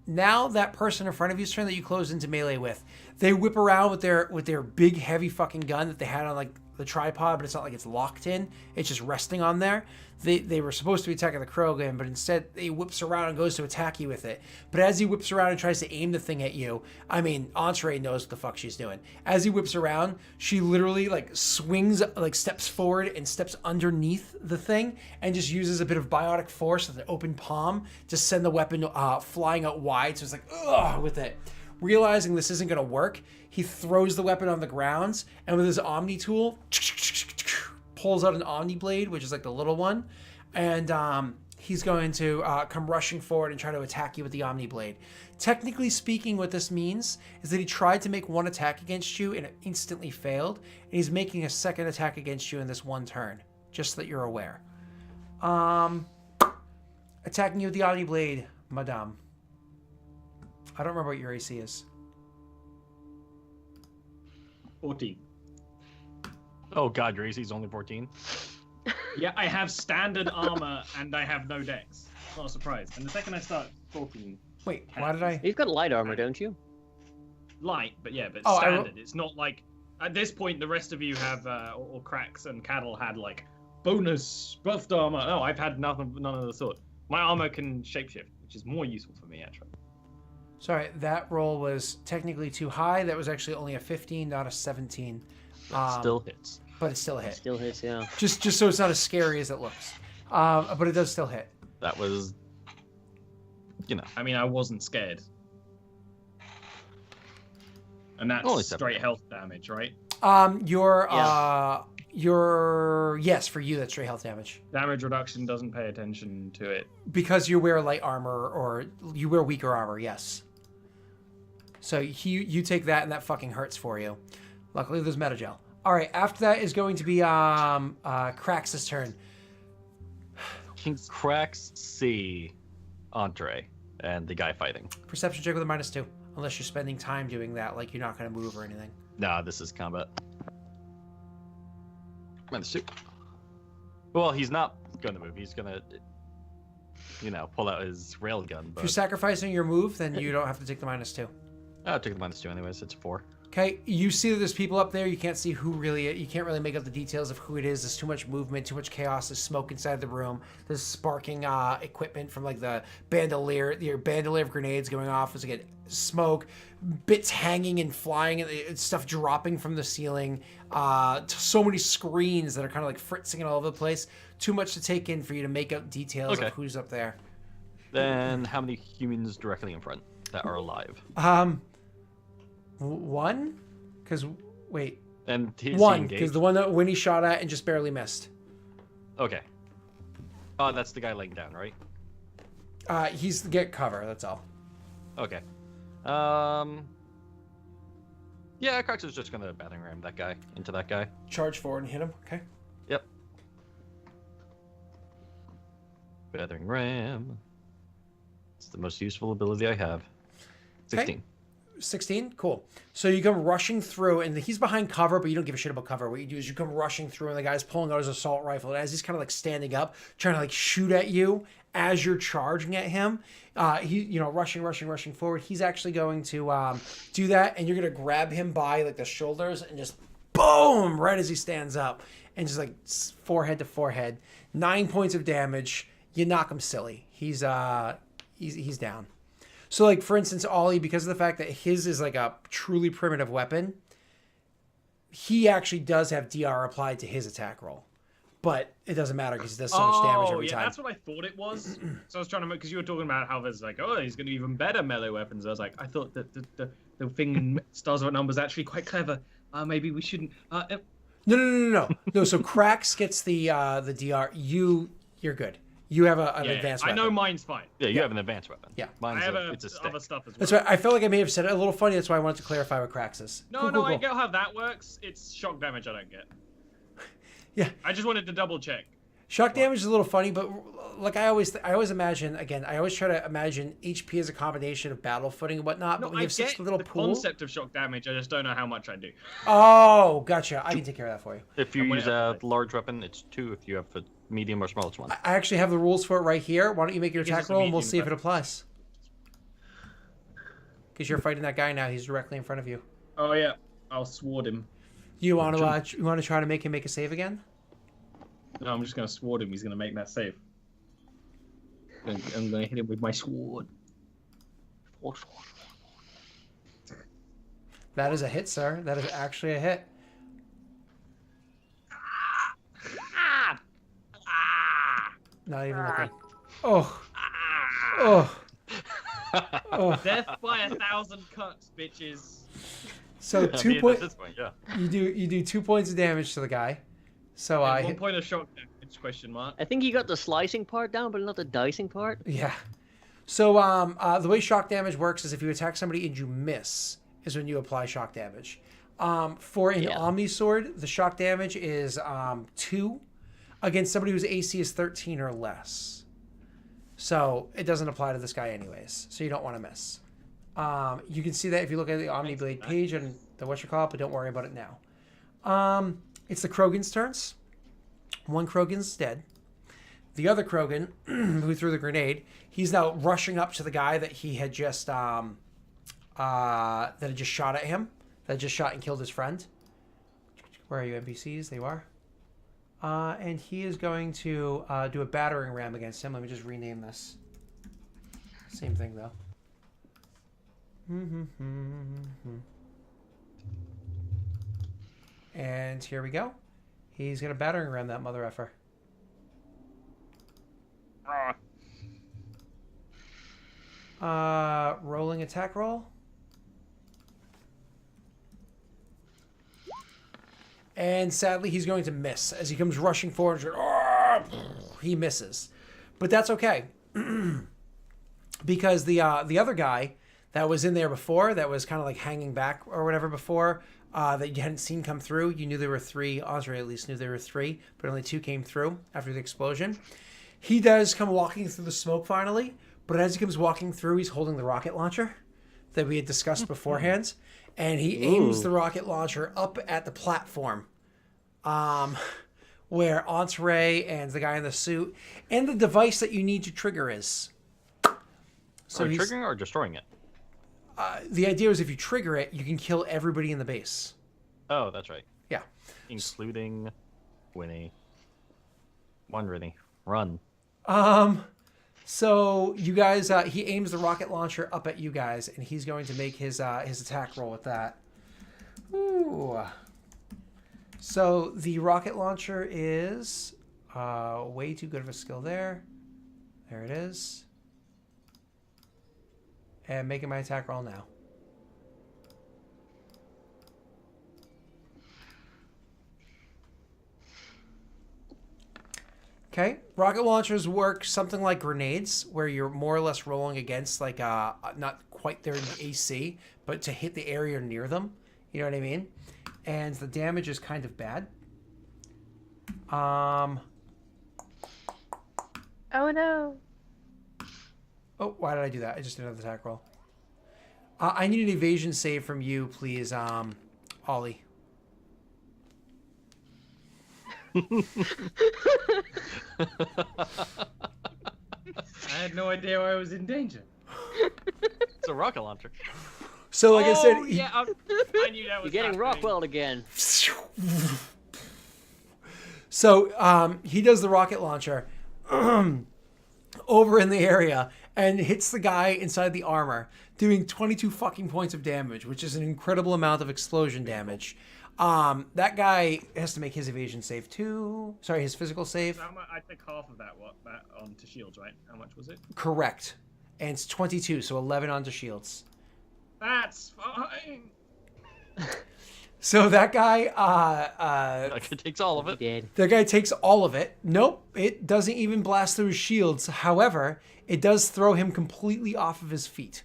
now that person in front of you's turn that you close into melee with. They whip around with their big, heavy fucking gun that they had on like the tripod, but it's not like it's locked in. It's just resting on there. They were supposed to be attacking the Krogan, but instead he whips around and goes to attack you with it. But as he whips around and tries to aim the thing at you, I mean, Entree knows what the fuck she's doing. As he whips around, she literally like swings, like steps forward and steps underneath the thing and just uses a bit of biotic force with an open palm to send the weapon flying out wide. So it's like, ugh, with it. Realizing this isn't going to work, he throws the weapon on the ground and with his Omni tool, pulls out an Omni blade, which is like the little one, and he's going to come rushing forward and try to attack you with the Omni blade. Technically speaking, what this means is that he tried to make one attack against you and it instantly failed, and he's making a second attack against you in this one turn, just so that you're aware. Attacking you with the Omni blade, madame. I don't remember what your AC is. 14. Oh god, your AC is only 14? Yeah, I have standard armor and I have no dex. Not a surprise. And the second I start 14. Wait, why did I? You've got light armor, don't you? Light, but yeah, but Oh, standard. It's not like at this point the rest of you have or Cracks and Cattle had like bonus buffed armor. No, I've had none of the sort. My armor can shapeshift, which is more useful for me actually. Sorry, that roll was technically too high. That was actually only a 15, not a 17. Still hits. But it still hit. Still hits, yeah. Just so it's not as scary as it looks. But it does still hit. That was, you know. I mean, I wasn't scared. And that's Only 7. straight health damage, right? Yes, for you that's straight health damage. Damage reduction doesn't pay attention to it. Because you wear light armor or you wear weaker armor, yes. So you take that and that fucking hurts for you. Luckily there's Metagel. Alright, after that is going to be Crax's turn. Can Cracks see Entree and the guy fighting? Perception check with a -2. Unless you're spending time doing that, like you're not going to move or anything. Nah, this is combat. -2. Well, he's not going to move. He's going to, pull out his railgun. If But... you're sacrificing your move, then you don't have to take the -2. I'll take the -2 anyways. It's 4. Okay, you see that there's people up there. You can't see you can't really make out the details of who it is. There's too much movement, too much chaos. There's smoke inside the room. There's sparking equipment from like the bandolier of grenades going off. There's like smoke, bits hanging and flying, and stuff dropping from the ceiling. So many screens that are kind of like fritzing all over the place. Too much to take in for you to make out details of who's up there. Then how many humans directly in front that are alive? One? Because, wait. And he's one, because the one that Winnie shot at and just barely missed. Okay. Oh, that's the guy laying down, right? He's get cover. That's all. Okay. Yeah, Cox is just gonna battering ram that guy into that guy. Charge forward and hit him. Okay. Yep. Battering ram. It's the most useful ability I have. 16. Okay. 16? Cool. So you come rushing through, and he's behind cover, but you don't give a shit about cover. What you do is you come rushing through, and the guy's pulling out his assault rifle, and as he's kind of like standing up, trying to like shoot at you as you're charging at him, rushing forward. He's actually going to do that, and you're going to grab him by like the shoulders and just boom, right as he stands up, and just like forehead to forehead. 9 points of damage. You knock him silly. He's down. So, like, for instance, Ollie, because of the fact that his is like a truly primitive weapon, he actually does have DR applied to his attack roll. But it doesn't matter because he does so much damage every time. That's what I thought it was. So I was trying to, because you were talking about how there's like, oh, he's going to even better melee weapons. I was like, I thought that the thing in Stars of Unknown was actually quite clever. Maybe we shouldn't. No. So Krax gets the DR. You're good. You have an advanced weapon. I know mine's fine. Yeah, you have an advanced weapon. Yeah. Mine's I have it's a stick. other stuff as well. That's right. I felt like I may have said it a little funny. That's why I wanted to clarify what Krax is. No, I get how that works. It's shock damage I don't get. Yeah. I just wanted to double check. Shock damage is a little funny, but like I always imagine, again, I always try to imagine HP as a combination of battle footing and whatnot, but when you have such a little pool... concept of shock damage, I just don't know how much I do. Oh, gotcha. I can take care of that for you. If you use a large weapon, it's 2. If you have a medium or small, it's 1. I actually have the rules for it right here. Why don't you make your attack roll and we'll see if it applies. Because you're fighting that guy now. He's directly in front of you. Oh, yeah. I'll sword him. You want to try to make him make a save again? No, I'm just going to sword him. He's going to make that save. I'm going to hit him with my sword. That is a hit, sir. That is actually a hit. Not even looking. Oh. Death by 1,000 cuts, bitches. So 2 points. Yeah. You do 2 points of damage to the guy. So I 1 point of shock damage? Question mark. I think you got the slicing part down, but not the dicing part. Yeah. So the way shock damage works is if you attack somebody and you miss, is when you apply shock damage. For an Omni Sword, the shock damage is 2 against somebody whose AC is 13 or less. So it doesn't apply to this guy anyways. So you don't want to miss. You can see that if you look at the Omni Blade page and the whatchamacallit, but don't worry about it now. It's the Krogan's turns. One Krogan's dead. The other Krogan, who threw the grenade, he's now rushing up to the guy that he had just shot at him. That just shot and killed his friend. Where are you, NPCs? There you are. And he is going to do a battering ram against him. Let me just rename this. Same thing, though. And here we go. He's going to battering ram that mother effer. Rolling attack roll. And sadly, he's going to miss. As he comes rushing forward, he misses. But that's okay. Because the other guy that was in there before, that was kind of like hanging back or whatever before, that you hadn't seen come through, you knew there were 3, Osray at least knew there were 3, but only 2 came through after the explosion. He does come walking through the smoke finally, but as he comes walking through, he's holding the rocket launcher that we had discussed beforehand, and he aims the rocket launcher up at the platform where Entree and the guy in the suit and the device that you need to trigger is. So triggering or destroying it? The idea is if you trigger it, you can kill everybody in the base. Oh, that's right. Yeah. Including Winnie. Winnie. Run. So you guys, he aims the rocket launcher up at you guys, and he's going to make his attack roll with that. Ooh. So the rocket launcher is way too good of a skill there. There it is. And making my attack roll now. Okay. Rocket launchers work something like grenades, where you're more or less rolling against like not quite their AC, but to hit the area near them. You know what I mean? And the damage is kind of bad. Oh no. Oh, why did I do that? I just did another attack roll. I need an evasion save from you, please, Ollie. I had no idea I was in danger. It's a rocket launcher. So, like I said, Oh, yeah, I knew that was You're getting happening. Rockwell again. So he does the rocket launcher over in the area and hits the guy inside the armor, doing 22 fucking points of damage, which is an incredible amount of explosion damage. That guy has to make his evasion save too. Sorry, his physical save. So I take half of that onto shields, right? How much was it? Correct. And it's 22, so 11 onto shields. That's fine. So that guy, Like, it takes all of it. Dead. the guy takes all of it. Nope, it doesn't even blast through his shields. However, it does throw him completely off of his feet.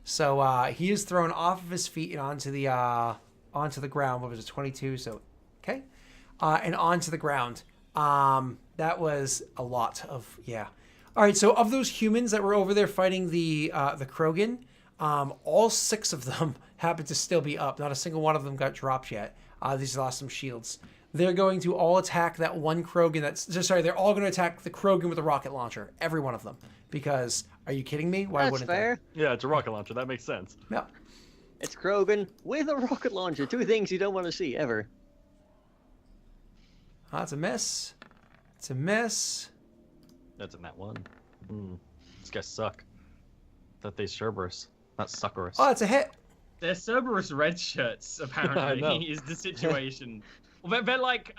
So he is thrown off of his feet and onto the ground. What was it, 22? So, okay, and onto the ground. That was a lot of, yeah. All right, so of those humans that were over there fighting the Krogan, all 6 of them happen to still be up. Not a single one of them got dropped yet. These lost some shields. They're going to all attack that one Krogan they're all going to attack the Krogan with a rocket launcher. Every one of them. Because, are you kidding me? Why That's wouldn't fair. Yeah, it's a rocket launcher. That makes sense. they? Yeah. It's Krogan with a rocket launcher. 2 things you don't want to see ever. That's a miss. It's a miss. That's in that one. These guys suck. Thought they Cerberus, not Suckerus. Oh, it's a hit. They're Cerberus red shirts, I know. apparently, is the situation. Well, they're like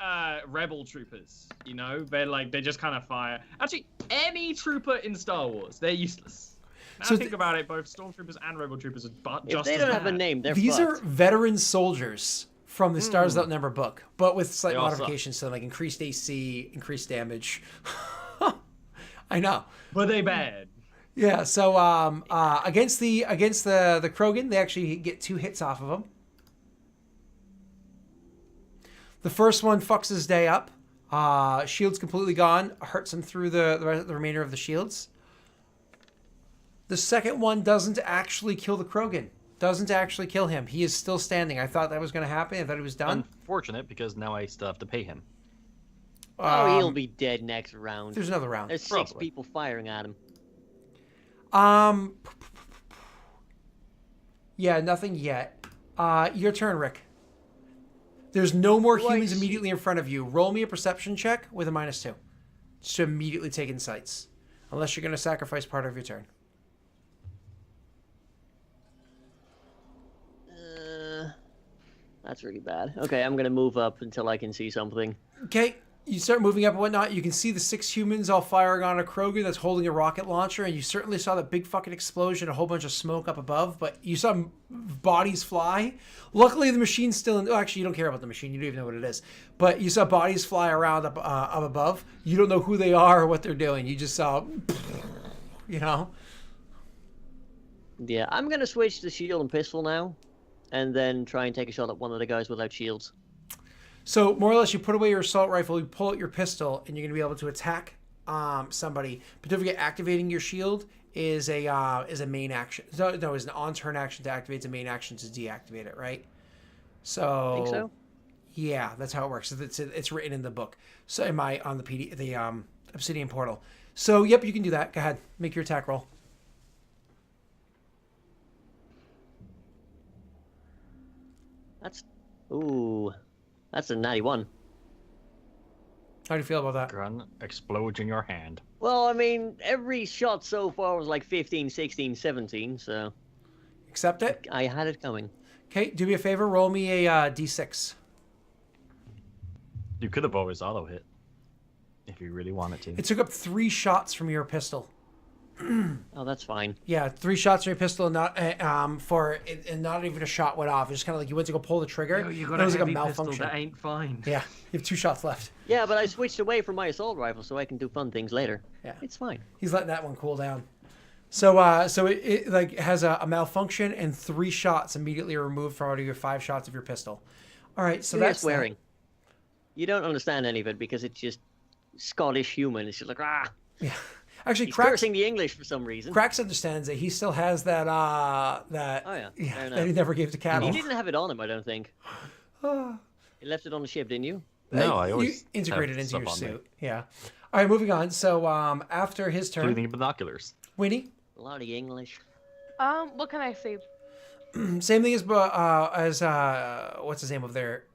rebel troopers, you know? They just kind of fire. Actually, any trooper in Star Wars, they're useless. Now So think about it, both stormtroopers and rebel troopers are If just they as don't have a bad. name, they're These fucked. are veteran soldiers from the Stars Without Number book, but with slight They all suck. modifications, so like increased AC, increased damage. I know. But they bad. Yeah. So against the Krogan, they actually get 2 hits off of him. The first one fucks his day up. Shield's completely gone. Hurts him through the remainder of the shields. The second one doesn't actually kill the Krogan. Doesn't actually kill him. He is still standing. I thought that was going to happen. I thought he was done. Unfortunate, because now I still have to pay him. Oh, he'll be dead next round. There's another round. There's 6 Probably. people firing at him. Yeah, nothing yet. Your turn, Rick. There's no more Do I humans see- immediately in front of you. Roll me a perception check with a -2. Just to immediately take insights. Unless you're going to sacrifice part of your turn. That's really bad. Okay, I'm gonna move up until I can see something. Okay, you start moving up and whatnot. You can see the 6 humans all firing on a Krogan that's holding a rocket launcher, and you certainly saw that big fucking explosion, a whole bunch of smoke up above, but you saw bodies fly. Luckily, the machine's still in... Oh, actually, you don't care about the machine. You don't even know what it is. But you saw bodies fly around up above. You don't know who they are or what they're doing. You just saw... You know? Yeah, I'm gonna switch to shield and pistol now, and then try and take a shot at one of the guys without shields. So more or less, you put away your assault rifle, you pull out your pistol, and you're gonna be able to attack somebody. But don't forget, activating your shield is a main action. No, is an on-turn action to activate. It's a main action to deactivate it, right? So. Think so? Yeah, that's how it works. It's written in the book. So am I on the Obsidian portal? So yep, you can do that. Go ahead, make your attack roll. That's a 91. How do you feel about that? Gun explodes in your hand. Well, I mean, every shot so far was like 15, 16, 17, so Accept it. I had it coming. Okay, do me a favor. Roll me a d6. You could have always auto hit if you really wanted to. It took up 3 shots from your pistol. Oh, that's fine. Yeah, 3 shots from your pistol, and not and not even a shot went off. It's just kind of like you went to go pull the trigger. Yo, you and got it a was like a heavy pistol malfunction. that ain't fine. Yeah, you have 2 shots left. Yeah, but I switched away from my assault rifle so I can do fun things later. Yeah. It's fine. He's letting that one cool down. So so it like has a malfunction, and 3 shots immediately are removed from out of your 5 shots of your pistol. All right, so You're that's swearing. You don't understand any of it because it's just Scottish human. It's just like, Yeah. Actually, He's Cracks cursing the English for some reason. Cracks understands that he still has that that Oh, yeah. Fair that he enough. never gave to Cattle. He didn't have it on him, I don't think. Ah. You left it on the ship, didn't you? No, I You always integrated have into stuff your on me, suit. Yeah. All right, moving on. So after his turn, including binoculars. Winnie, Bloody English. What can I see? same thing as what's his name over there,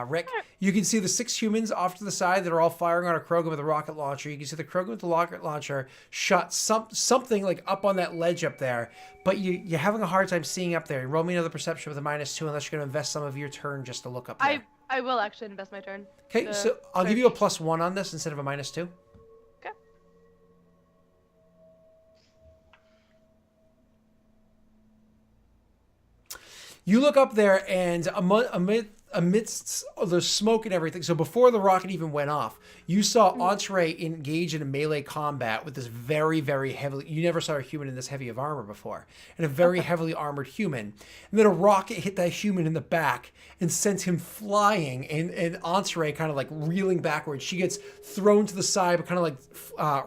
Rick. You can see the 6 humans off to the side that are all firing on a Krogan with a rocket launcher. You can see the Krogan with the rocket launcher shot something like up on that ledge up there, but you're having a hard time seeing up there. Roll me another perception with a -2 unless you're going to invest some of your turn just to look up there. I will actually invest my turn. Okay, to so I'll give you a search. +1 on this instead of a -2. Okay. You look up there, and amidst the smoke and everything, so before the rocket even went off, you saw Entree engage in a melee combat with this very, very heavily... You never saw a human in this heavy of armor before. And a very heavily armored human. And then a rocket hit that human in the back and sent him flying, and Entree kind of like reeling backwards. She gets thrown to the side, but kind of like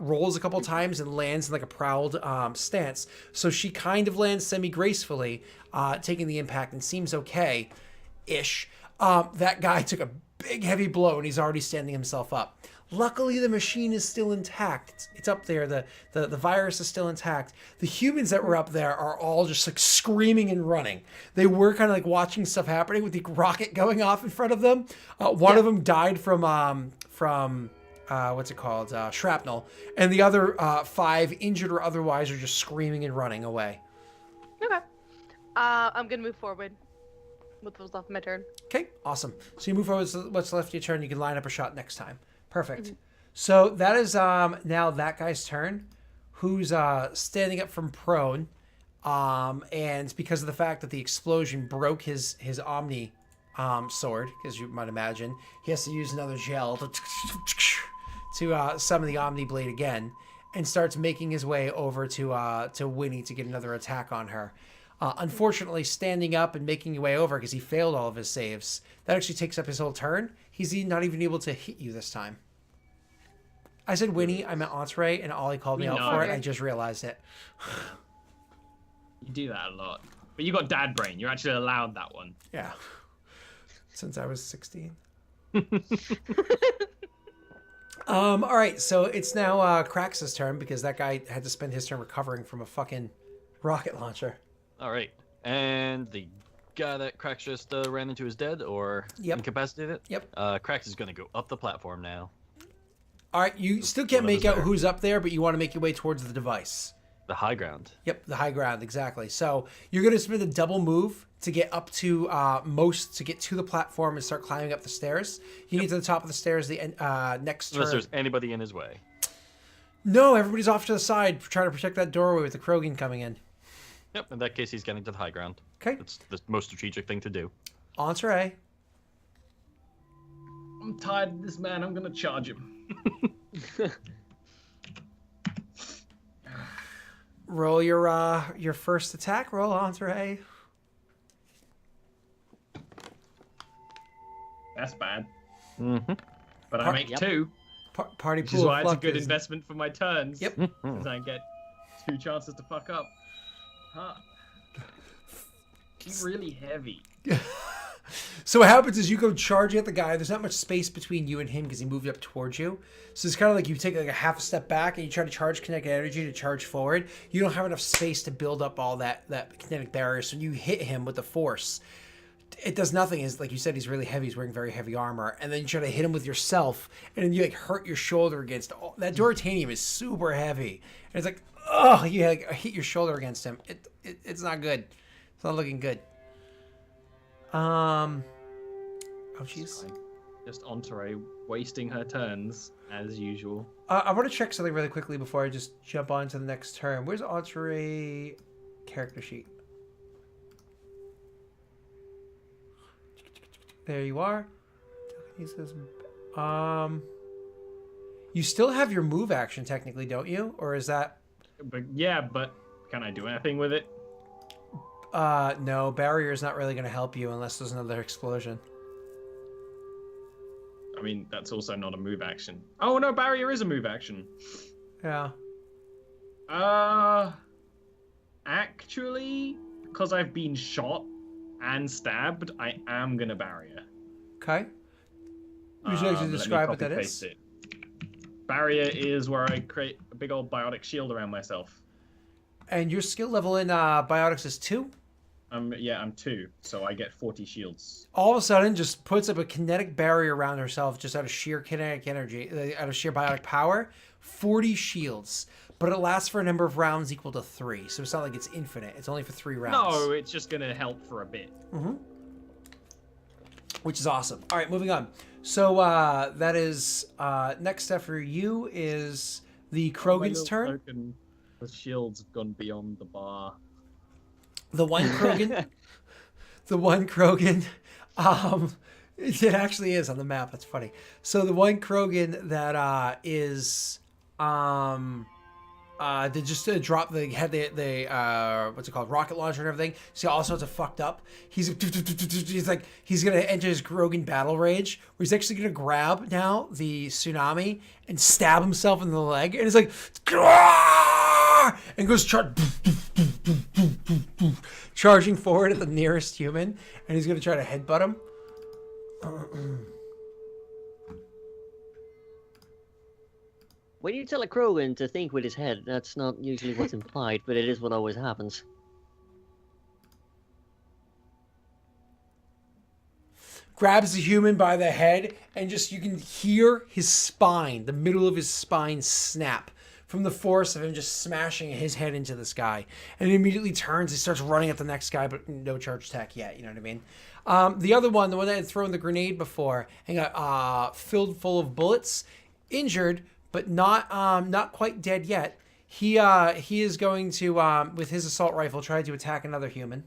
rolls a couple times and lands in like a proud stance. So she kind of lands semi-gracefully, taking the impact, and seems okay-ish. That guy took a big heavy blow, and he's already standing himself up. Luckily, the machine is still intact. It's up there. The virus is still intact. The humans that were up there are all just like screaming and running. They were kind of like watching stuff happening with the rocket going off in front of them. One of them died from what's it called? Shrapnel. And the other 5, injured or otherwise, are just screaming and running away. Okay. I'm gonna move forward with what's left of my turn. Okay, awesome. So you move forward with what's left of your turn. You can line up a shot next time. Perfect. So that is now that guy's turn, who's standing up from prone, and because of the fact that the explosion broke his Omni sword, as you might imagine, he has to use another gel to summon the Omni blade again, and starts making his way over to Winnie to get another attack on her. Unfortunately, standing up and making your way over because he failed all of his saves, that actually takes up his whole turn. He's not even able to hit you this time. I said Winnie, I meant Entree, and Ollie called me out for it. I just realized it. You do that a lot. But you got dad brain. You're actually allowed that one. Yeah. Since I was 16. All right, so it's now Krax's turn because that guy had to spend his turn recovering from a fucking rocket launcher. All right, and the guy that Krax just ran into is dead or incapacitated? Yep. Krax is going to go up the platform now. All right, you still can't One of make us out there. who's up there, but you want to make your way towards the device. The high ground. Yep, the high ground, exactly. So you're going to spend a double move to get up to to get to the platform and start climbing up the stairs. You need to the top of the stairs the next turn. Unless there's anybody in his way. No, everybody's off to the side trying to protect that doorway with the Krogan coming in. Yep, in that case, he's getting to the high ground. Okay. That's the most strategic thing to do. Entree. I'm tired of this man. I'm gonna charge him. Roll your first attack. Roll, Entree. That's bad. Mm-hmm. But I make 2, Party which pool is of why it's a luck good is- investment for my turns. Yep. Because I get 2 chances to fuck up. Huh. He's really heavy. So what happens is you go charging at the guy. There's not much space between you and him because he moved up towards you. So it's kind of like you take like a half a step back and you try to charge kinetic energy to charge forward. You don't have enough space to build up all that kinetic barrier. So you hit him with the force. It does nothing. Is like you said, he's really heavy. He's wearing very heavy armor, and then you try to hit him with yourself, and then you like hurt your shoulder against that Duratanium is super heavy, and it's like, oh, you like hit your shoulder against him. It's not good. It's not looking good. Oh jeez. Just Entourage wasting her turns as usual. I want to check something really quickly before I just jump on to the next turn. Where's Entourage character sheet? There you are. He says, you still have your move action technically, don't you? Or is that? But yeah, but can I do anything with it? No. Barrier is not really going to help you unless there's another explosion. I mean, that's also not a move action. Oh no, barrier is a move action. Yeah. Actually, because I've been shot and stabbed, I am gonna barrier. Okay. You should actually Let me describe what that copy-paste is. it. Barrier is where I create a big old biotic shield around myself. And your skill level in biotics is 2. Yeah, I'm 2, so I get 40 shields. All of a sudden, just puts up a kinetic barrier around herself just out of sheer kinetic energy, out of sheer biotic power. 40 shields. But it lasts for a number of rounds equal to 3. So it's not like it's infinite. It's only for 3 rounds. No, it's just gonna help for a bit. Mm-hmm. Which is awesome. All right, moving on. So that is next step for you is the Krogan's turn. Token, the shields have gone beyond the bar. The one Krogan. The one Krogan. It actually is on the map. That's funny. So the one Krogan that is they just drop the had the what's it called, rocket launcher and everything. See, all sorts of fucked up. He's like he's gonna enter his Krogan battle rage, where he's actually gonna grab now the tsunami and stab himself in the leg, and it's like and goes charging forward at the nearest human, and he's gonna try to headbutt him. When you tell a Krogan to think with his head, that's not usually what's implied, but it is what always happens. Grabs the human by the head, and just you can hear his spine, the middle of his spine snap from the force of him just smashing his head into the sky. And he immediately turns, he starts running at the next guy, but no charge attack yet, you know what I mean? The other one, the one that had thrown the grenade before and got filled full of bullets, injured, but not quite dead yet. He is going to, with his assault rifle, try to attack another human.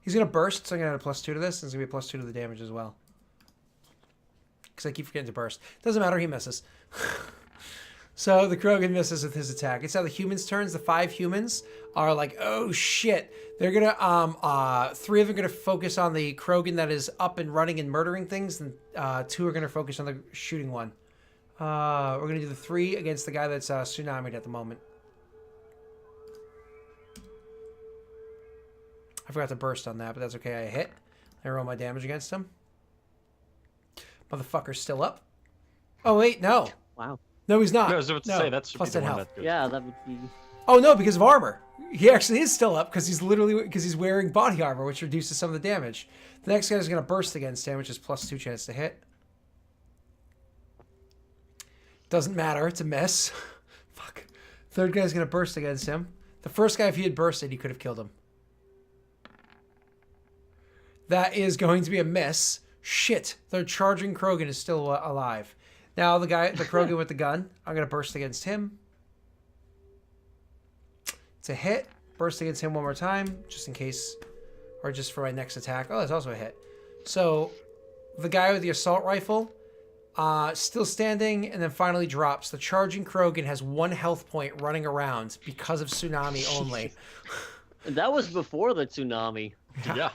He's going to burst, so I'm going to add a +2 to this. There's going to be a +2 to the damage as well. Because I keep forgetting to burst. Doesn't matter, he misses. So the Krogan misses with his attack. It's now the humans' turns. The 5 humans are like, oh shit. They're going to, 3 of them are going to focus on the Krogan that is up and running and murdering things. And 2 are going to focus on the shooting one. We're going to do the 3 against the guy that's tsunami'd at the moment. I forgot to burst on that, but that's okay. I hit. I roll my damage against him. Motherfucker's still up. Oh, wait, no. Wow. No, he's not. No, I was about to say, that should plus be the 10 one health. that goes. Yeah, that would be... Oh, no, because of armor. He actually is still up because he's wearing body armor, which reduces some of the damage. The next guy's going to burst against him, which is +2 chance to hit. Doesn't matter. It's a miss. Fuck. Third guy's going to burst against him. The first guy, if he had bursted, he could have killed him. That is going to be a miss. Shit. Their charging Krogan is still alive. Now the Krogan with the gun, I'm going to burst against him. It's a hit. Burst against him one more time, just in case, or just for my next attack. Oh, that's also a hit. So the guy with the assault rifle, still standing, and then finally drops. The charging Krogan has 1 health point running around because of tsunami only. That was before the tsunami. Yeah.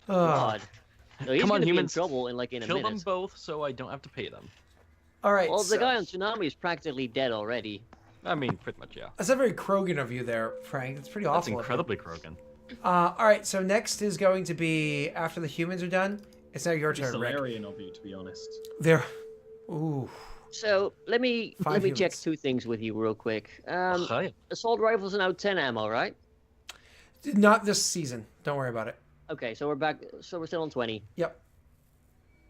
God. No, he's Come on, gonna be in humans. trouble in a Kill minute. them both so I don't have to pay them. All right. Well, so, the guy on tsunami is practically dead already. I mean, pretty much, yeah. that's not very Krogan of you there, Frank. That's pretty That's awful. incredibly Krogan. All right. So next is going to be after the humans are done. It's now your It's turn, Rick. Solarian of you, to be honest. There. Ooh. So let me 5 check humans. 2 things with you real quick. Hi. Assault rifles are now 10 ammo, right? Not this season. Don't worry about it. Okay, so we're back. So we're still on 20. Yep.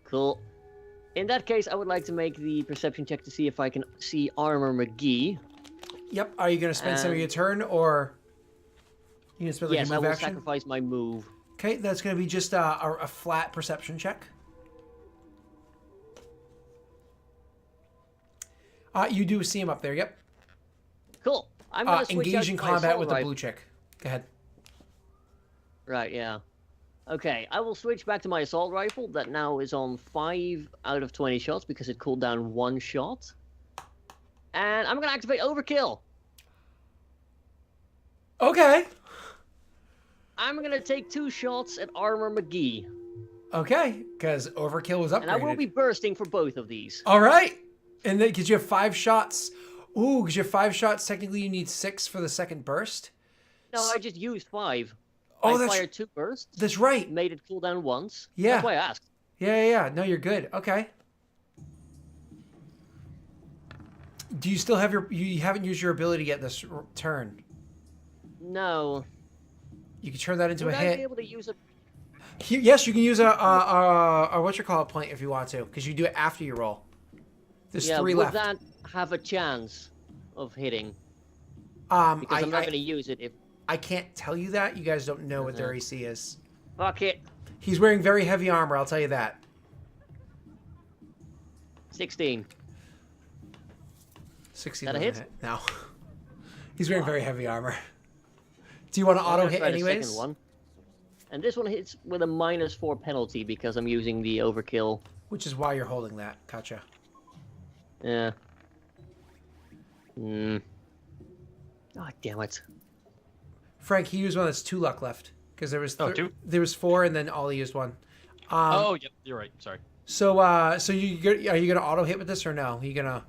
Cool. In that case, I would like to make the perception check to see if I can see Armor McGee. Yep. Are you going to spend some of your turn, or You can spend like Yes, a I move will action. sacrifice my move. Okay, that's going to be just a flat perception check. You do see him up there. Yep. Cool. I'm gonna switch Engage out in to my combat assault with the rifle. blue chick. Go ahead. Right, yeah. Okay, I will switch back to my assault rifle that now is on 5 out of 20 shots because it cooled down 1 shot. And I'm gonna activate overkill. Okay. I'm gonna take 2 shots at Armor McGee. Okay, because overkill was upgraded. And I will be bursting for both of these. All right. And then, because you have 5 shots. Ooh, because you have 5 shots, technically you need 6 for the second burst. No, I just used 5. Oh, I that's fired 2 bursts. that's right. Made it cool down once. Yeah. That's why I asked. Yeah. No, you're good. Okay. Do you still have you haven't used your ability yet this turn? No. You can turn that into Would a I hit. be able to use a... Yes, you can use a what you call it point if you want to, because you do it after you roll. There's Yeah, 3 would left. that have a chance of hitting? Because Because I'm not going to use it if... I can't tell you that. You guys don't know what their Uh-huh. AC is. Fuck it. He's wearing very heavy armor, I'll tell you that. 16. 16 That a doesn't hit? No. He's wearing very heavy armor. Do you want to I'm auto gonna hit try the anyways? second one. And this one hits with a -4 penalty because I'm using the overkill. Which is why you're holding that. Gotcha. Yeah. Oh, damn it. Frank, he used one that's 2 luck left. Because there was 2? there was 4 and then Ollie used 1. Oh, yep, you're right. Sorry. So are you gonna auto hit with this or no? Are you gonna?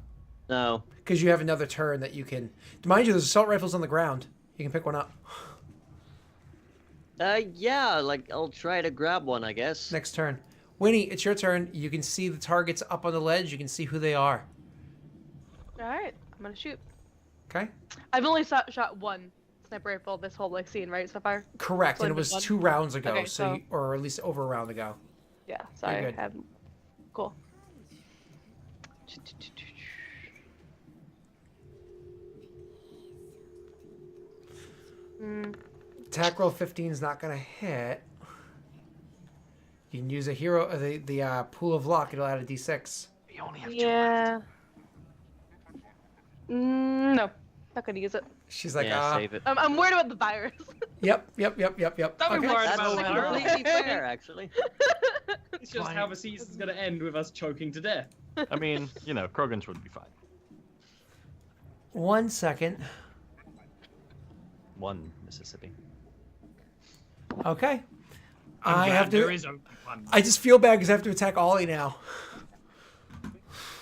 No. Because you have another turn that you can. Mind you, there's assault rifles on the ground. You can pick one up Yeah, like, I'll try to grab one, I guess. next turn. Winnie, it's your turn. You can see the targets up on the ledge. You can see who they are. All right, I'm gonna shoot. Okay. I've only shot 1 sniper rifle this whole like scene, right? So far. Correct, So and it just was one? 2 rounds ago, Okay, so so- or at least over a round ago. Yeah. So You're I good. have. Cool. Attack roll 15 is not gonna hit. You can use a hero, the pool of luck. It'll add a d6. You only have 2 Yeah. No, not gonna use it. She's like, Yeah, save it. I'm worried about the virus. Yep. Don't be Okay. worried That's about that. completely fair, actually. It's just how the season's gonna end with us choking to death. I mean, you know, Krogans would be fine. 1 second. 1 Mississippi. Okay. I'm I glad have to. There is only one. I just feel bad because I have to attack Ollie now.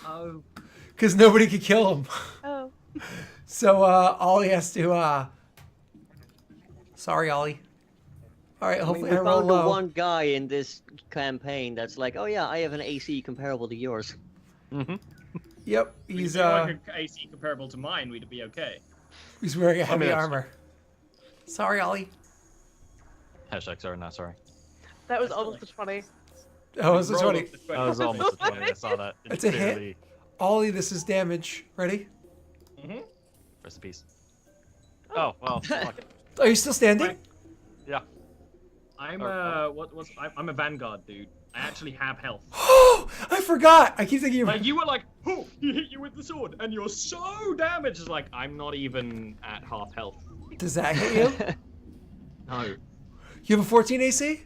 Oh. Because nobody could kill him. Oh. So Ollie has to. Sorry, Ollie. All right. I mean, Hopefully we I roll found the low. one guy in this campaign that's like, oh yeah, I have an AC comparable to yours. Mm-hmm. Yep. He's He's like an AC comparable to mine, we'd be okay. he's wearing a heavy that's- armor. Sorry, Ollie. Hashtag sorry, not sorry. That was almost as funny. That was a Roll 20. up the That 20. was almost a 20. I saw that. That's a hit. Clearly- Ollie, this is damage. Ready? Mhm. Rest in peace. Oh, well, fuck it. Are you still standing? Right. Yeah. I'm I'm a vanguard dude. I actually have health. Oh, I forgot. I keep thinking. Like you were like, oh, he hit you with the sword, and you're so damaged. It's like I'm not even at half health. Does that hit you? No. You have a 14 AC?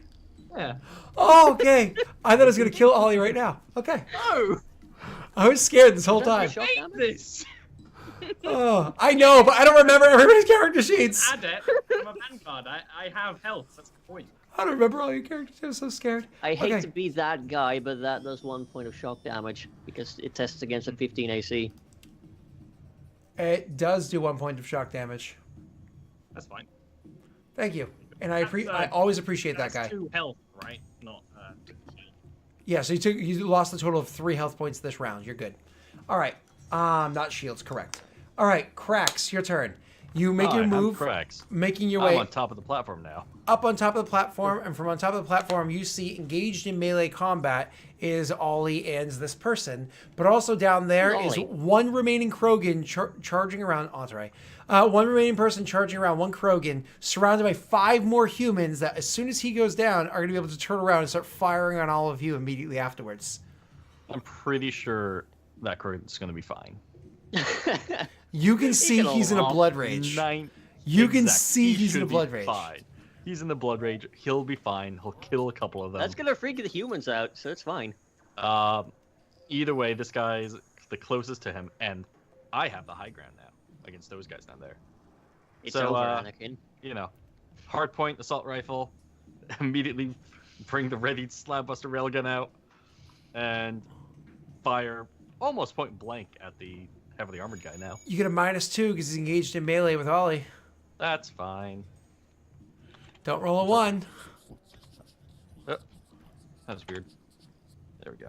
Yeah. Oh, okay. I thought I was gonna kill Ollie right now. Okay. No. I was scared this whole That's time. a shock Hate damage? this. Oh, I know, but I don't remember everybody's character sheets. Adept. I'm a vanguard. I have health. That's the point. I don't remember all your characters. I'm so scared. I hate Okay. to be that guy, but that does 1 point of shock damage because it tests against a 15 AC. It does do 1 point of shock damage. That's fine. Thank you. And I That's, I always appreciate that That's guy. 2 health, right? Not. Yeah, so you lost a total of 3 health points this round. You're good. All right. Not shields, correct. All right, Cracks, your turn. You make your I'm move, Cracks. making your I'm way on top of the platform now. up on top of the platform, and from on top of the platform, you see engaged in melee combat is Ollie and this person, but also down there is Ollie. one remaining Krogan charging around. Entourage. One remaining person charging around, one Krogan, surrounded by 5 more humans that, as soon as he goes down, are going to be able to turn around and start firing on all of you immediately afterwards. I'm pretty sure that Krogan's going to be fine. You can see can he's in a hold blood rage. You can see He he's in a should be blood rage. Fine. He's in the blood rage. He'll be fine. He'll kill a couple of them. That's gonna freak the humans out, so it's fine. Either way, this guy's the closest to him, and I have the high ground now against those guys down there. It's So, over, Anakin. You know, hardpoint assault rifle, immediately bring the ready slab buster railgun out, and fire almost point blank at the heavily armored guy now. You get a -2 because he's engaged in melee with Ollie. That's fine. Don't roll a 1. Oh, that's weird. There we go.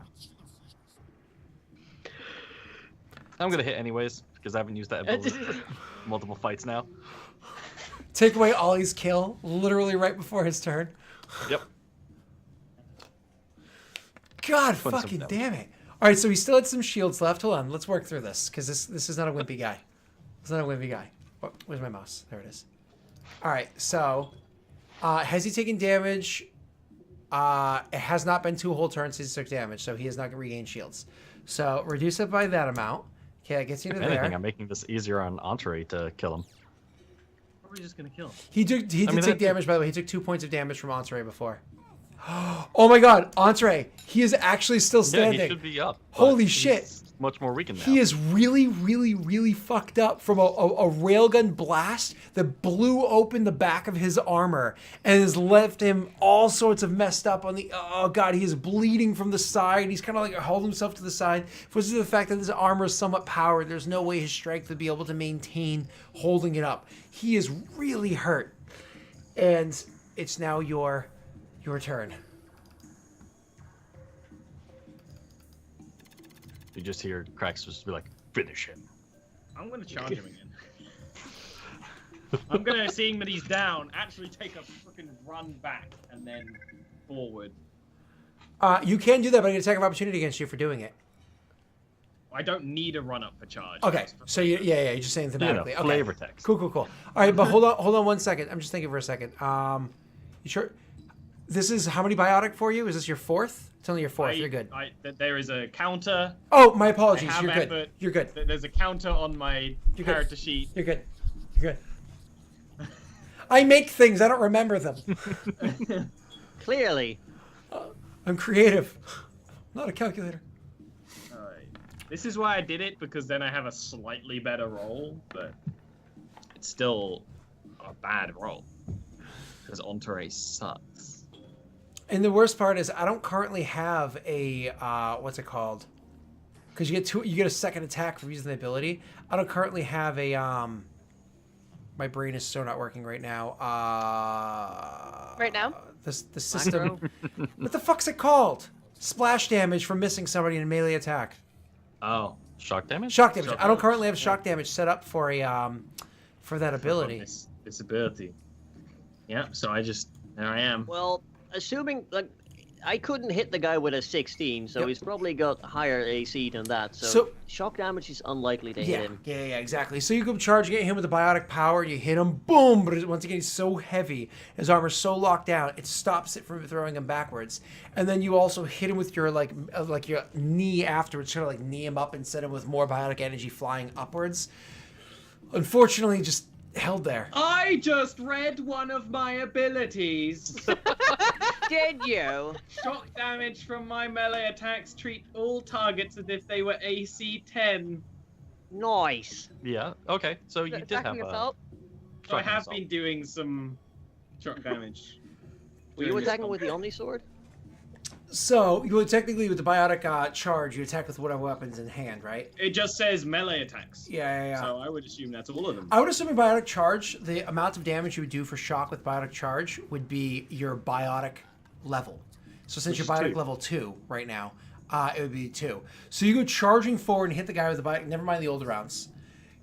I'm gonna hit anyways because I haven't used that ability for multiple fights now. Take away Ollie's kill, literally right before his turn. Yep. God Put some fucking down. damn it. All right, so he still had some shields left. Hold on, let's work through this because this is not a wimpy guy. It's not a wimpy guy. Oh, where's my mouse? There it is. All right, so has he taken damage? It has not been 2 whole turns since he took damage, so he has not regained shields. So reduce it by that amount. Okay, that gets you If to anything, there. I'm making this easier on Entree to kill him. Probably just gonna kill him. He did take that's- damage, by the way. He took 2 points of damage from Entree before. Oh my god, Entree! He is actually still Yeah, standing. he should be up. but Holy he's shit. Much more weakened now. He is really, really, really fucked up from a railgun blast that blew open the back of his armor and has left him all sorts of messed up on the. Oh god, he is bleeding from the side. He's kind of like held himself to the side. For the fact that his armor is somewhat powered, there's no way his strength would be able to maintain holding it up. He is really hurt, and it's now your turn. You just hear Cracks just be like, finish him. I'm gonna charge him again. I'm gonna, seeing that he's down, actually take a freaking run back and then forward. You can do that, but I get attack of opportunity against you for doing it. I don't need a run up for charge. Okay, Just for so you're just saying thematically. Okay. Flavor text. Cool. All right, but hold on 1 second. I'm just thinking for a second. You sure? This is how many biotic for you? Is this your 4th? It's only your 4th. You're good. There is a counter. Oh, my apologies. I have You're good. effort. You're good. There's a counter on my You're good. character sheet. You're good. You're good. I make things. I don't remember them. Clearly. I'm creative. Not a calculator. Alright. This is why I did it, because then I have a slightly better roll, but it's still a bad roll. Because Entourage sucks. And the worst part is I don't currently have a what's it called? Because you get a second attack for using the ability. I don't currently have a my brain is so not working right now. Right now? The system. What the fuck's it called? Splash damage from missing somebody in a melee attack. Oh. Shock damage? Shock damage. Shock I don't damage. currently have shock damage set up for a for that ability. This ability. Yeah, so there I am. Well, assuming like I couldn't hit the guy with a 16, so Yep. he's probably got higher AC than that. So, So- shock damage is unlikely to Yeah, hit him. yeah, exactly. So you go charge, get him with the biotic power, you hit him, boom! But once again, he's so heavy, his armor's so locked down, it stops it from throwing him backwards. And then you also hit him with your like your knee afterwards, try to like knee him up and set him with more biotic energy flying upwards. Unfortunately, just held there. I just read one of my abilities. Did you? Shock damage from my melee attacks treat all targets as if they were AC 10. Nice. Yeah, okay. So you did have Attacking a... assault? So I shocking have assault. been doing some shock damage. Were you during this attacking with the combat. Omni Sword? So you would technically with the biotic charge, you attack with whatever weapons in hand, right? It just says melee attacks. Yeah. So I would assume that's all of them. I would assume in biotic charge, the amount of damage you would do for shock with biotic charge would be your biotic level. So since Which you're is biotic 2. level 2 right now, it would be 2. So you go charging forward and hit the guy with the biotic. Never mind the older rounds.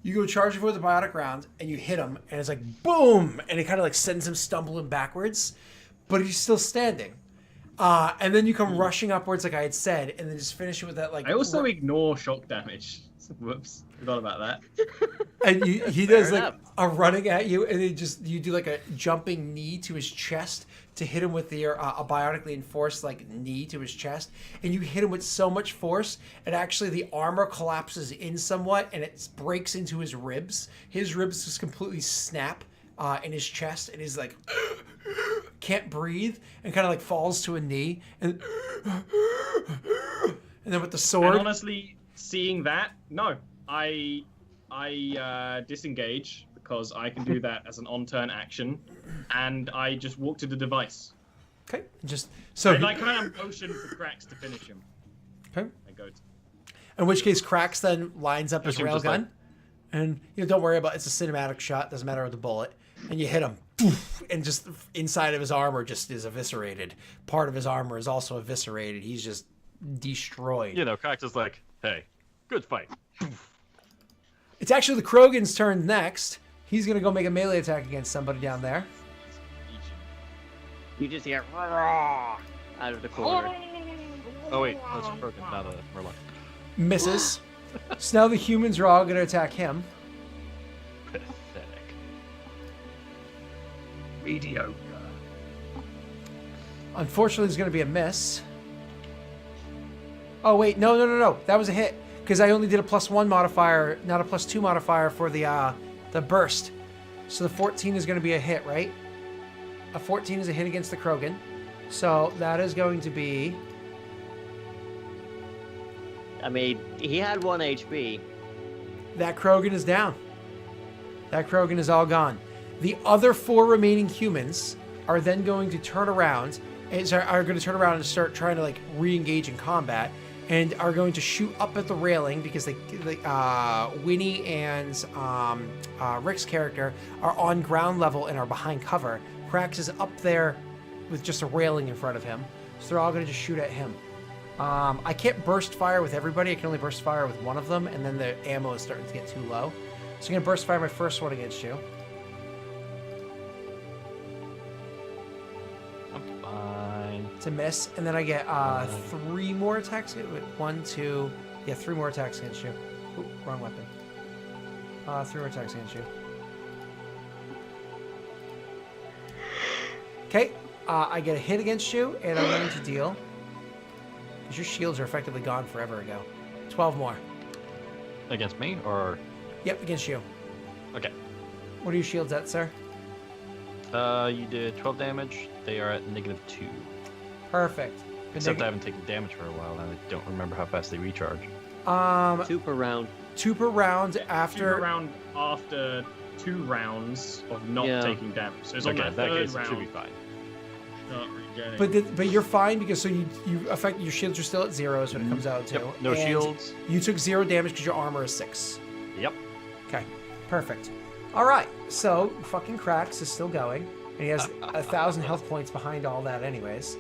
You go charging for the biotic round, and you hit him, and it's like boom, and it kind of like sends him stumbling backwards, but he's still standing. And then you come rushing upwards, like I had said, and then just finish it with that like. I also ignore shock damage. Whoops, forgot about that. And he does Fair like enough. a running at you, and you do like a jumping knee to his chest to hit him with a biotically enforced like knee to his chest, and you hit him with so much force, and actually the armor collapses in somewhat, and it breaks into his ribs. His ribs just completely snap in his chest, and he's like can't breathe, and kind of like falls to a knee, and then with the sword. And honestly, seeing that, no, I disengage because I can do that as an on-turn action, and I just walk to the device. Okay, just so. I kind of motion for Cracks to finish him. Okay. I go to. In which case, Cracks then lines up his Just railgun, like- and don't worry about it's a cinematic shot. Doesn't matter with the bullet, and you hit him, poof, and just inside of his armor just is eviscerated. Part of his armor is also eviscerated. He's just destroyed. Cracks is like, hey, good fight. It's actually the Krogan's turn next. He's gonna go make a melee attack against somebody down there. You just hear "Roar" out of the corner. Oh wait, that's broken, not a Murloc. Misses. So now the humans are all gonna attack him. Pathetic. Mediocre. Unfortunately, there's gonna be a miss. Oh wait, no. That was a hit because I only did a +1 modifier, not a +2 modifier for the burst. So the 14 is going to be a hit, right? A 14 is a hit against the Krogan. So that is going to be. I mean, he had 1 HP. That Krogan is down. That Krogan is all gone. The other 4 remaining humans are then going to turn around and start trying to like re-engage in combat, and are going to shoot up at the railing because Winnie and Rick's character are on ground level and are behind cover. Krax is up there with just a railing in front of him, so they're all going to just shoot at him. I can't burst fire with everybody. I can only burst fire with one of them, and then the ammo is starting to get too low. So I'm going to burst fire my first one against you. I'm fine. It's a miss, and then I get 3 more attacks. 1, 2, 3 more attacks against you. Ooh, wrong weapon. 3 more attacks against you. Okay, I get a hit against you, and I'm going to deal. Because your shields are effectively gone forever ago. 12 more. Against me, or? Yep, against you. Okay. What are your shields at, sir? You did 12 damage. They are at -2. Perfect. Except I haven't taken damage for a while, and I don't remember how fast they recharge. 2 per round. 2 per round after. 2 per round after 2 rounds of not taking damage. So it's on Okay, that in that third case, round. it should be fine. Not regenerating. But you're fine because so you affect your shields are still at 0 is what it comes out to. Yep, no And shields. You took 0 damage because your armor is 6. Yep. Okay, perfect. All right, so fucking Krax is still going, and he has 1,000 health points behind all that, anyways.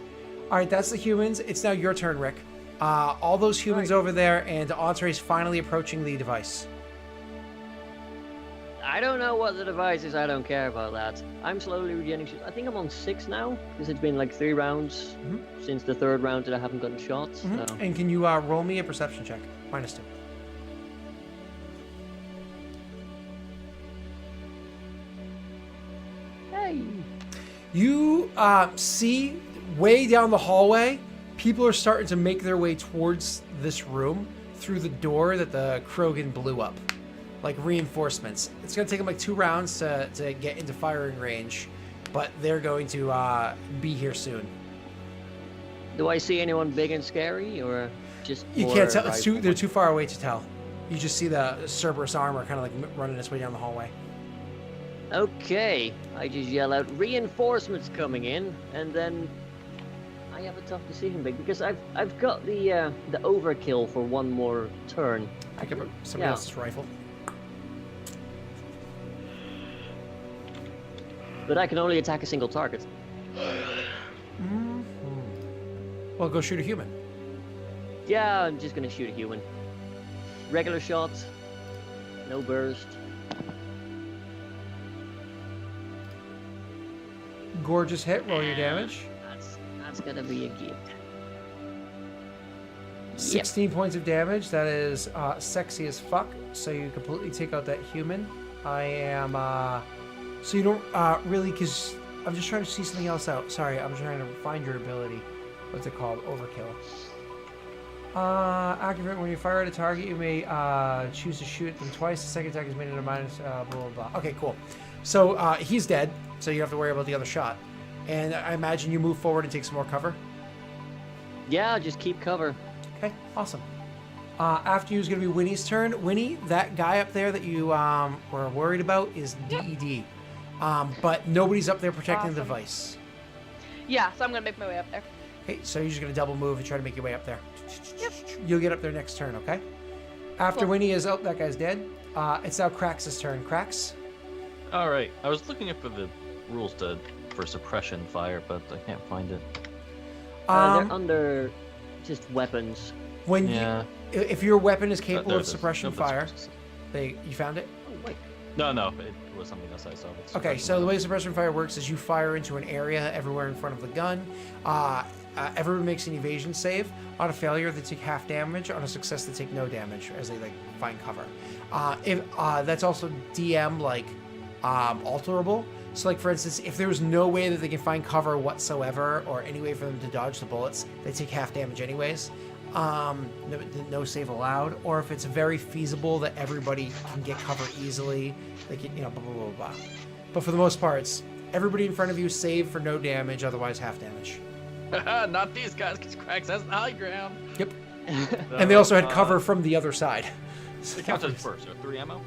All right, that's the humans. It's now your turn, Rick. All those humans over there, and Entree's finally approaching the device. I don't know what the device is. I don't care about that. I'm slowly regenerating. I think I'm on 6 now because it's been like 3 rounds since the 3rd round that I haven't gotten shot. So. And can you roll me a perception check? -2. Hey. You see way down the hallway, people are starting to make their way towards this room through the door that the Krogan blew up. Like reinforcements. It's going to take them like 2 rounds to get into firing range, but they're going to be here soon. Do I see anyone big and scary, or just You more can't tell. rifle? They're too far away to tell. You just see the Cerberus armor kind of like running its way down the hallway. Okay, I just yell out reinforcements coming in, and then I have a tough decision because I've got the overkill for 1 more turn. I could put somebody else's rifle. But I can only attack a single target. Well, go shoot a human. Yeah, I'm just gonna shoot a human. Regular shot. No burst. Gorgeous hit. Roll your damage. That's gonna be a gift. 16 points of damage. That is sexy as fuck. So you completely take out that human. I am. So you don't really, because I'm just trying to see something else out. Sorry, I'm trying to find your ability. What's it called? Overkill. Accurate. When you fire at a target, you may choose to shoot them twice. The second attack is made at a minus. Blah blah blah. Okay, cool. So he's dead. So you don't have to worry about the other shot. And I imagine you move forward and take some more cover. Yeah, just keep cover. Okay, awesome. After you is going to be Winnie's turn. Winnie, that guy up there that you were worried about is DED. But nobody's up there protecting the device. Yeah, so I'm gonna make my way up there. Okay, so you're just going to double move and try to make your way up there. Yep. You'll get up there next turn, okay? After Cool. Winnie is... Oh, that guy's dead. It's now Krax's turn. Krax? All right. I was looking up for the rules for suppression fire, but I can't find it. They're under just weapons. When Yeah. if your weapon is capable There of it is. suppression No, that's- fire, you found it? Oh, wait. No, it was something else I saw. but Okay, suppression so the fire. way suppression fire works is you fire into an area everywhere in front of the gun. Everyone makes an evasion save. On a failure, they take half damage. On a success, they take no damage as they find cover. That's also DM alterable. So for instance, if there's no way that they can find cover whatsoever or any way for them to dodge the bullets, they take half damage anyways. No save allowed. Or if it's very feasible that everybody can get cover easily, they can, blah, blah, blah, blah. But for the most part, it's everybody in front of you save for no damage, otherwise half damage. Not these guys, because Cracks has the high ground. Yep. So, And they also had cover from the other side. It counts as first, so 3 ammo?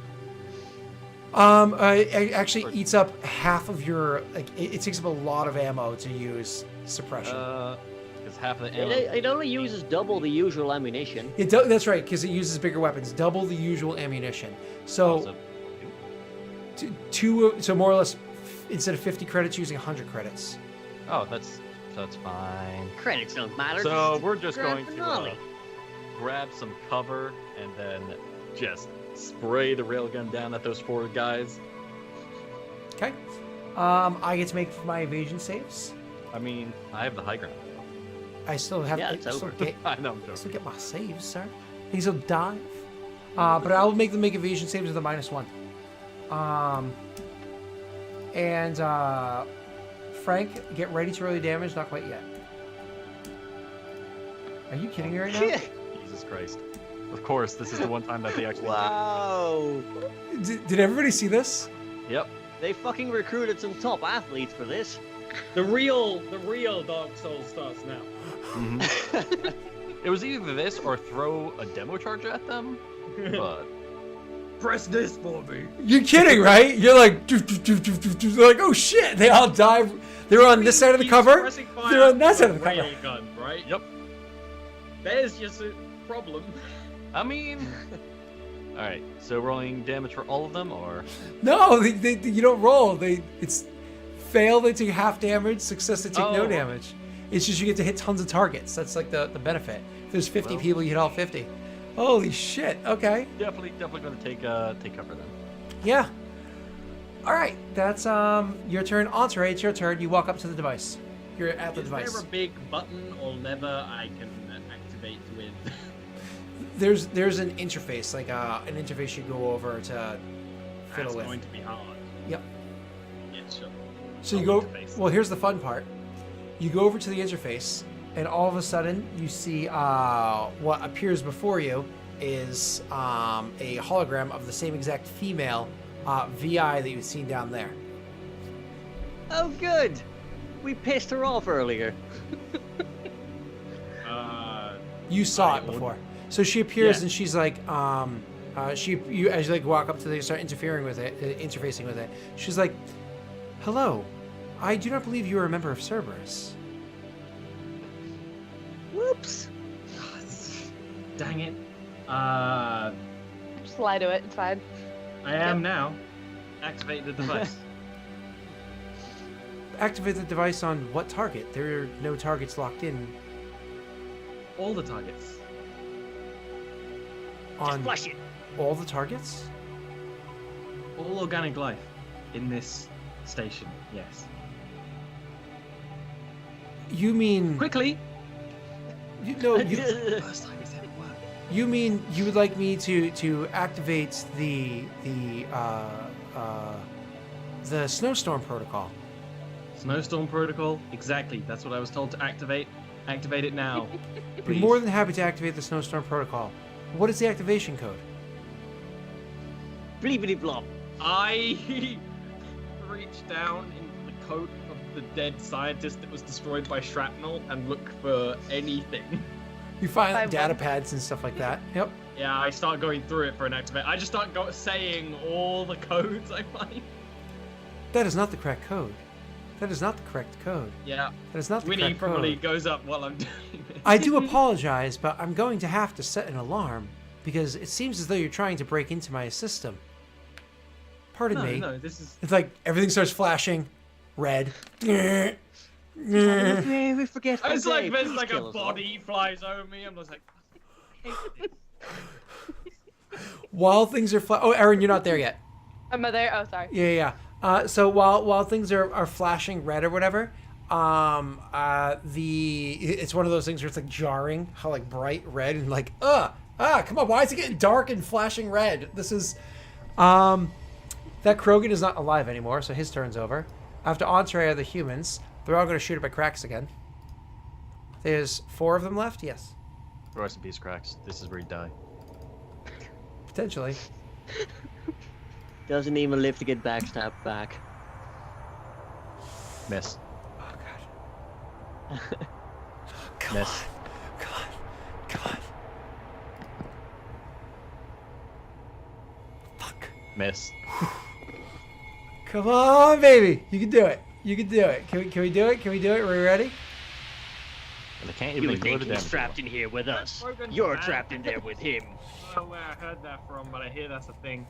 It actually eats up half of your, it takes up a lot of ammo to use suppression. Because half of the ammo. It only uses double the usual ammunition. That's right, because it uses bigger weapons, double the usual ammunition. So, so more or less, instead of 50 credits, using 100 credits. Oh, that's fine. Credits don't matter. So we're just grab going to finale. grab some cover and then just spray the railgun down at those 4 guys. Okay. I get to make my evasion saves. I mean, I have the high ground. I still have Yeah, to it's over. I know, I'm joking. still get my saves, sir. He's will dive. But I will make them make evasion saves with a -1. Frank, get ready to roll your damage. Not quite yet. Are you kidding me right now? Jesus Christ. Of course, this is the one time that they actually Wow. Did everybody see this? Yep. They fucking recruited some top athletes for this. The real Dark Souls starts now. Mhm. It was either this or throw a demo charger at them, but Press this for me. You're kidding, right? You're like, they're like, oh shit! They all dive. They're on this side of the cover. They're on that side of the cover. Railgun, right? yep. There's just a problem. I mean, all right. So rolling damage for all of them, or No, you don't roll. It's fail. They take half damage. Success. They take no Oh. damage. It's just you get to hit tons of targets. That's like the benefit. If there's 50 Well. people, you hit all 50. Holy shit. Okay. definitely going to take cover then. Yeah. All right. That's your turn. Entourage, it's your turn. You walk up to the device. You're at the Is device. there a big button or lever I can activate with? There's an interface, like an interface you go over to fiddle That's with. going to be hard. Yep. Yeah, sure. So you Oh, go. interface. Well, here's the fun part. You go over to the interface, and all of a sudden you see what appears before you is a hologram of the same exact female VI that you've seen down there. Oh, good. We pissed her off earlier. You saw I it would- before. So she appears Yeah. and she's like, as you walk up to it, start interfering with it, interfacing with it. She's like, "Hello, I do not believe you are a member of Cerberus." Whoops. Dang it. Just lie to it. It's fine. I am now. Activate the device. Activate the device on what target? There are no targets locked in All the targets. Just on flush it. all the targets. All organic life in this station. Yes. You mean Quickly. First time he said it worked. You mean you would like me to activate the snowstorm protocol? Snowstorm protocol. Exactly. That's what I was told to activate. Activate it now. Be Please. more than happy to activate the snowstorm protocol. What is the activation code? Bleepity blop. I reach down into the coat of the dead scientist that was destroyed by shrapnel and look for anything. You find Five data one. pads and stuff like that. Yep. Yeah, I start going through it for an activate. I just start saying all the codes I find. That is not the correct code. That is not the correct code. Yeah, That is not the Winnie correct probably code. goes up while I'm doing it. I do apologize, but I'm going to have to set an alarm because it seems as though you're trying to break into my system. Pardon me. No, this is. It's like everything starts flashing red. We forget. It's like Dave, there's please like a kill us all. body flies over me. I'm just like. I hate this. While things are oh, Erin, you're not there yet. Am I there? Oh, sorry. Yeah. So while things are flashing red or whatever, it's one of those things where it's like jarring, how like bright red and like come on, why is it getting dark and flashing red? This is that Krogan is not alive anymore, so his turn's over. After Entree are the humans. They're all going to shoot it by cracks again. There's 4 of them left. Yes, Rest in peace, Cracks. This is where you die. potentially. Doesn't even live to get backstabbed back. Miss. Oh god. Come Miss. on. Come on. Fuck. Miss. Come on, baby. You can do it. You can do it. Can we do it? Can we do it? Are we ready? They can't You even would ignore think the he's damage. trapped in here with us. Krogan's You're bad. trapped in there with him. I don't know where I heard that from, but I hear that's a thing.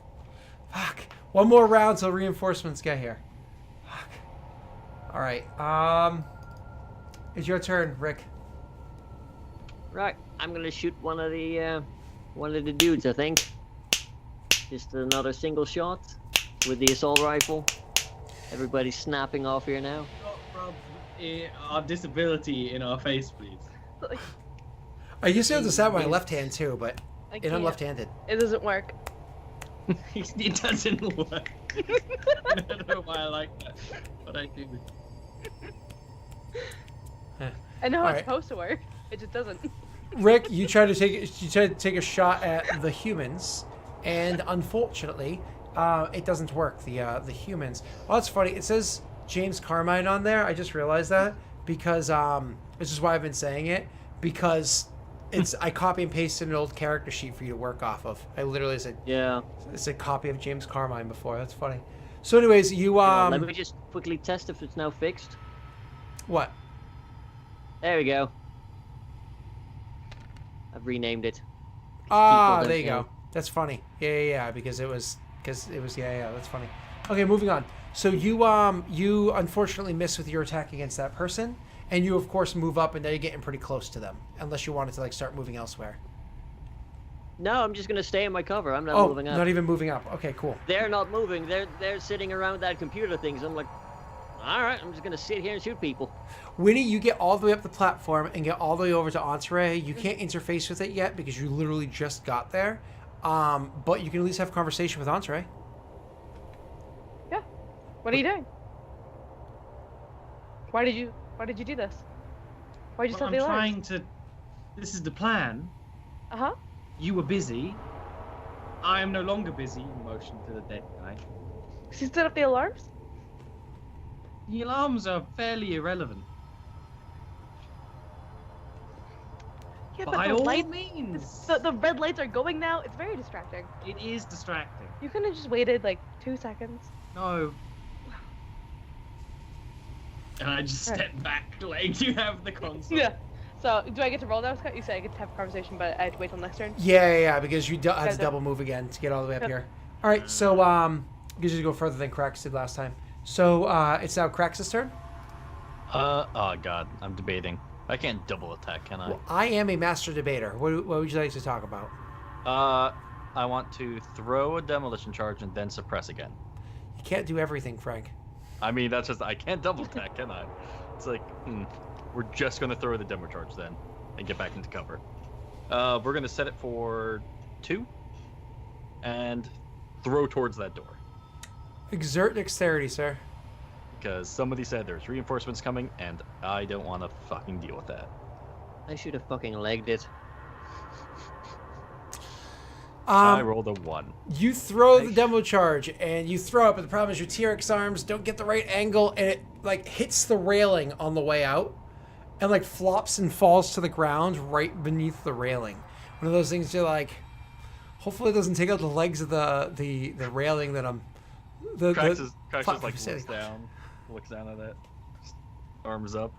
Fuck. One more round till reinforcements get here. Fuck. All right. It's your turn, Rick. Right, I'm gonna shoot one of the dudes. I think. Just another single shot with the assault rifle. Everybody's snapping off here now. Rub our disability in our face, please. I used to have this out with my left hand too, but I I'm can't. left-handed. It doesn't work. It doesn't work. I don't know why I like that, but I do. I know how Alright. it's supposed to work. It just doesn't. Rick, you try to take a shot at the humans, and unfortunately, it doesn't work. The humans. Oh, that's funny. It says James Carmine on there. I just realized that because this is why I've been saying it because I copy and pasted an old character sheet for you to work off of. I literally said Yeah. it's a copy of James Carmine before. That's funny. So, anyways, you Let me just quickly test if it's now fixed. what? There we go. I've renamed it. Ah, People there you don't go. That's funny. Yeah, because it was yeah, that's funny. Okay, moving on. So you unfortunately miss with your attack against that person, and you of course move up, and now you're getting pretty close to them, unless you wanted to like start moving elsewhere. No, I'm just gonna stay in my cover. I'm not Oh, moving up. not even moving up. Okay, cool. They're not moving. They're sitting around that computer thing. So I'm like, all right, I'm just gonna sit here and shoot people. Winnie, you get all the way up the platform and get all the way over to Entree. You can't interface with it yet because you literally just got there. But you can at least have a conversation with Entree. Yeah. What are you doing? Why did you do this? Why did you Well, set the I'm alarm? trying to. This is the plan. Uh huh. You were busy. I am no longer busy. Motion to the dead guy. You set up the alarms? The alarms are fairly irrelevant. Yeah, By the all light, means. the red lights are going now. It's very distracting. It is distracting. You could have just waited like 2 seconds. No. And I just Right. step back, like you have the console. Yeah. So, do I get to roll now, Scott? You said I get to have a conversation, but I have to wait till next turn? Yeah, because you had to Gotta- double move again to get all the way up Yep. here. All right, so you just go further than Krax did last time. So it's now Krax's turn. Oh god, I'm debating. I can't double attack, can I? Well, I am a master debater. What would you like to talk about? I want to throw a demolition charge and then suppress again. You can't do everything, Frank. I mean, that's just I can't double attack, can I? It's like, we're just gonna throw the demo charge then, and get back into cover. We're gonna set it for 2, and throw towards that door. Exert dexterity, sir. Because somebody said there's reinforcements coming, and I don't want to fucking deal with that. I should have fucking legged it. I rolled a 1. You throw the demo charge, and you throw it, but the problem is your T-Rex arms don't get the right angle, and it like hits the railing on the way out, and like flops and falls to the ground right beneath the railing. One of those things you're like, hopefully it doesn't take out the legs of the railing that I'm. Cracks is platform like sitting. looks down at it, just arms up.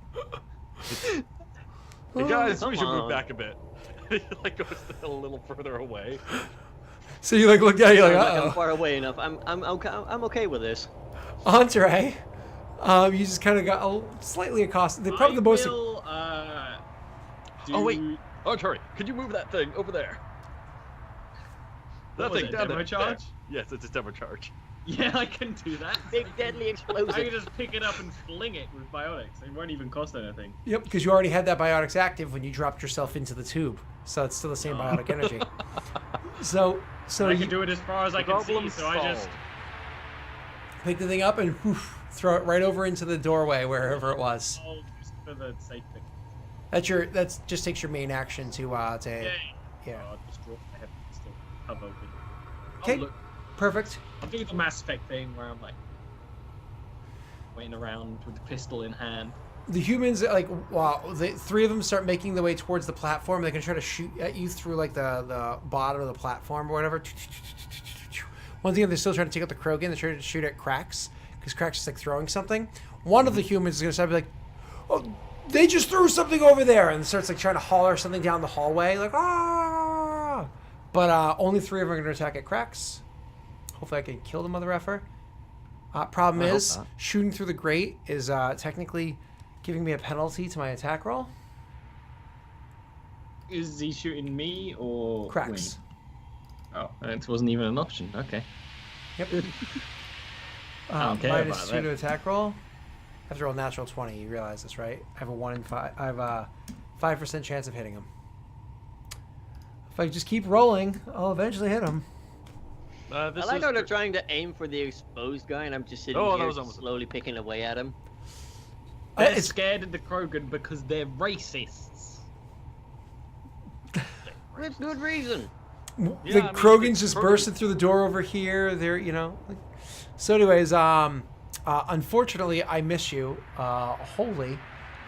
Hey guys, we should move back a bit. He like goes a little further away. So you like look down, you're like, I'm uh-oh. far away enough. I'm okay with this. Entree. You just kind of got slightly accosted. They're probably the most. Will, Oh wait, oh sorry. Could you move that thing over there? That What was thing it, down demo there. charge? There. Yes, it's a demo charge. Yeah, I can do that. Big deadly I explosive. can just pick it up and fling it with biotics. It won't even cost anything. Yep, because you already had that biotics active when you dropped yourself into the tube, so it's still the same biotic energy. So I you can do it as far as I can see, Problem so I just... solved. pick the thing up and whoosh, throw it right over into the doorway wherever it was. Oh, just for the sake of it. That's just takes your main action to Yeah. yeah. Oh, I'll just draw my head and still have open. Okay. Oh, look, Perfect. I'll do the Mass Effect thing where I'm like waiting around with the pistol in hand. The humans the 3 of them start making their way towards the platform. They can try to shoot at you through like the bottom of the platform or whatever. One thing, they're still trying to take out the Krogan. They're trying to shoot at Cracks because Cracks is like throwing something. One of the humans is gonna start be like, "Oh, they just threw something over there," and starts like trying to holler something down the hallway, like ah. But only 3 of them are gonna attack at Cracks. Hopefully, I can kill the mother effer. Problem I hope is, not. shooting through the grate is technically giving me a penalty to my attack roll. Is he shooting me or Cracks. Wing? Oh, it wasn't even an option. Okay. Yep. I don't care minus about 2 that. to attack roll. I have to roll natural 20. You realize this, right? I have a 1 in 5. I have a 5% chance of hitting him. If I just keep rolling, I'll eventually hit him. I This like is how they're trying to aim for the exposed guy, and I'm just sitting Oh, that here was almost a- slowly picking away at him. They're It's- scared of the Krogan because they're racists. With good reason. The I mean, Krogans the just Krogan- bursted through the door over here. They're, So, anyways, unfortunately, I miss you wholly,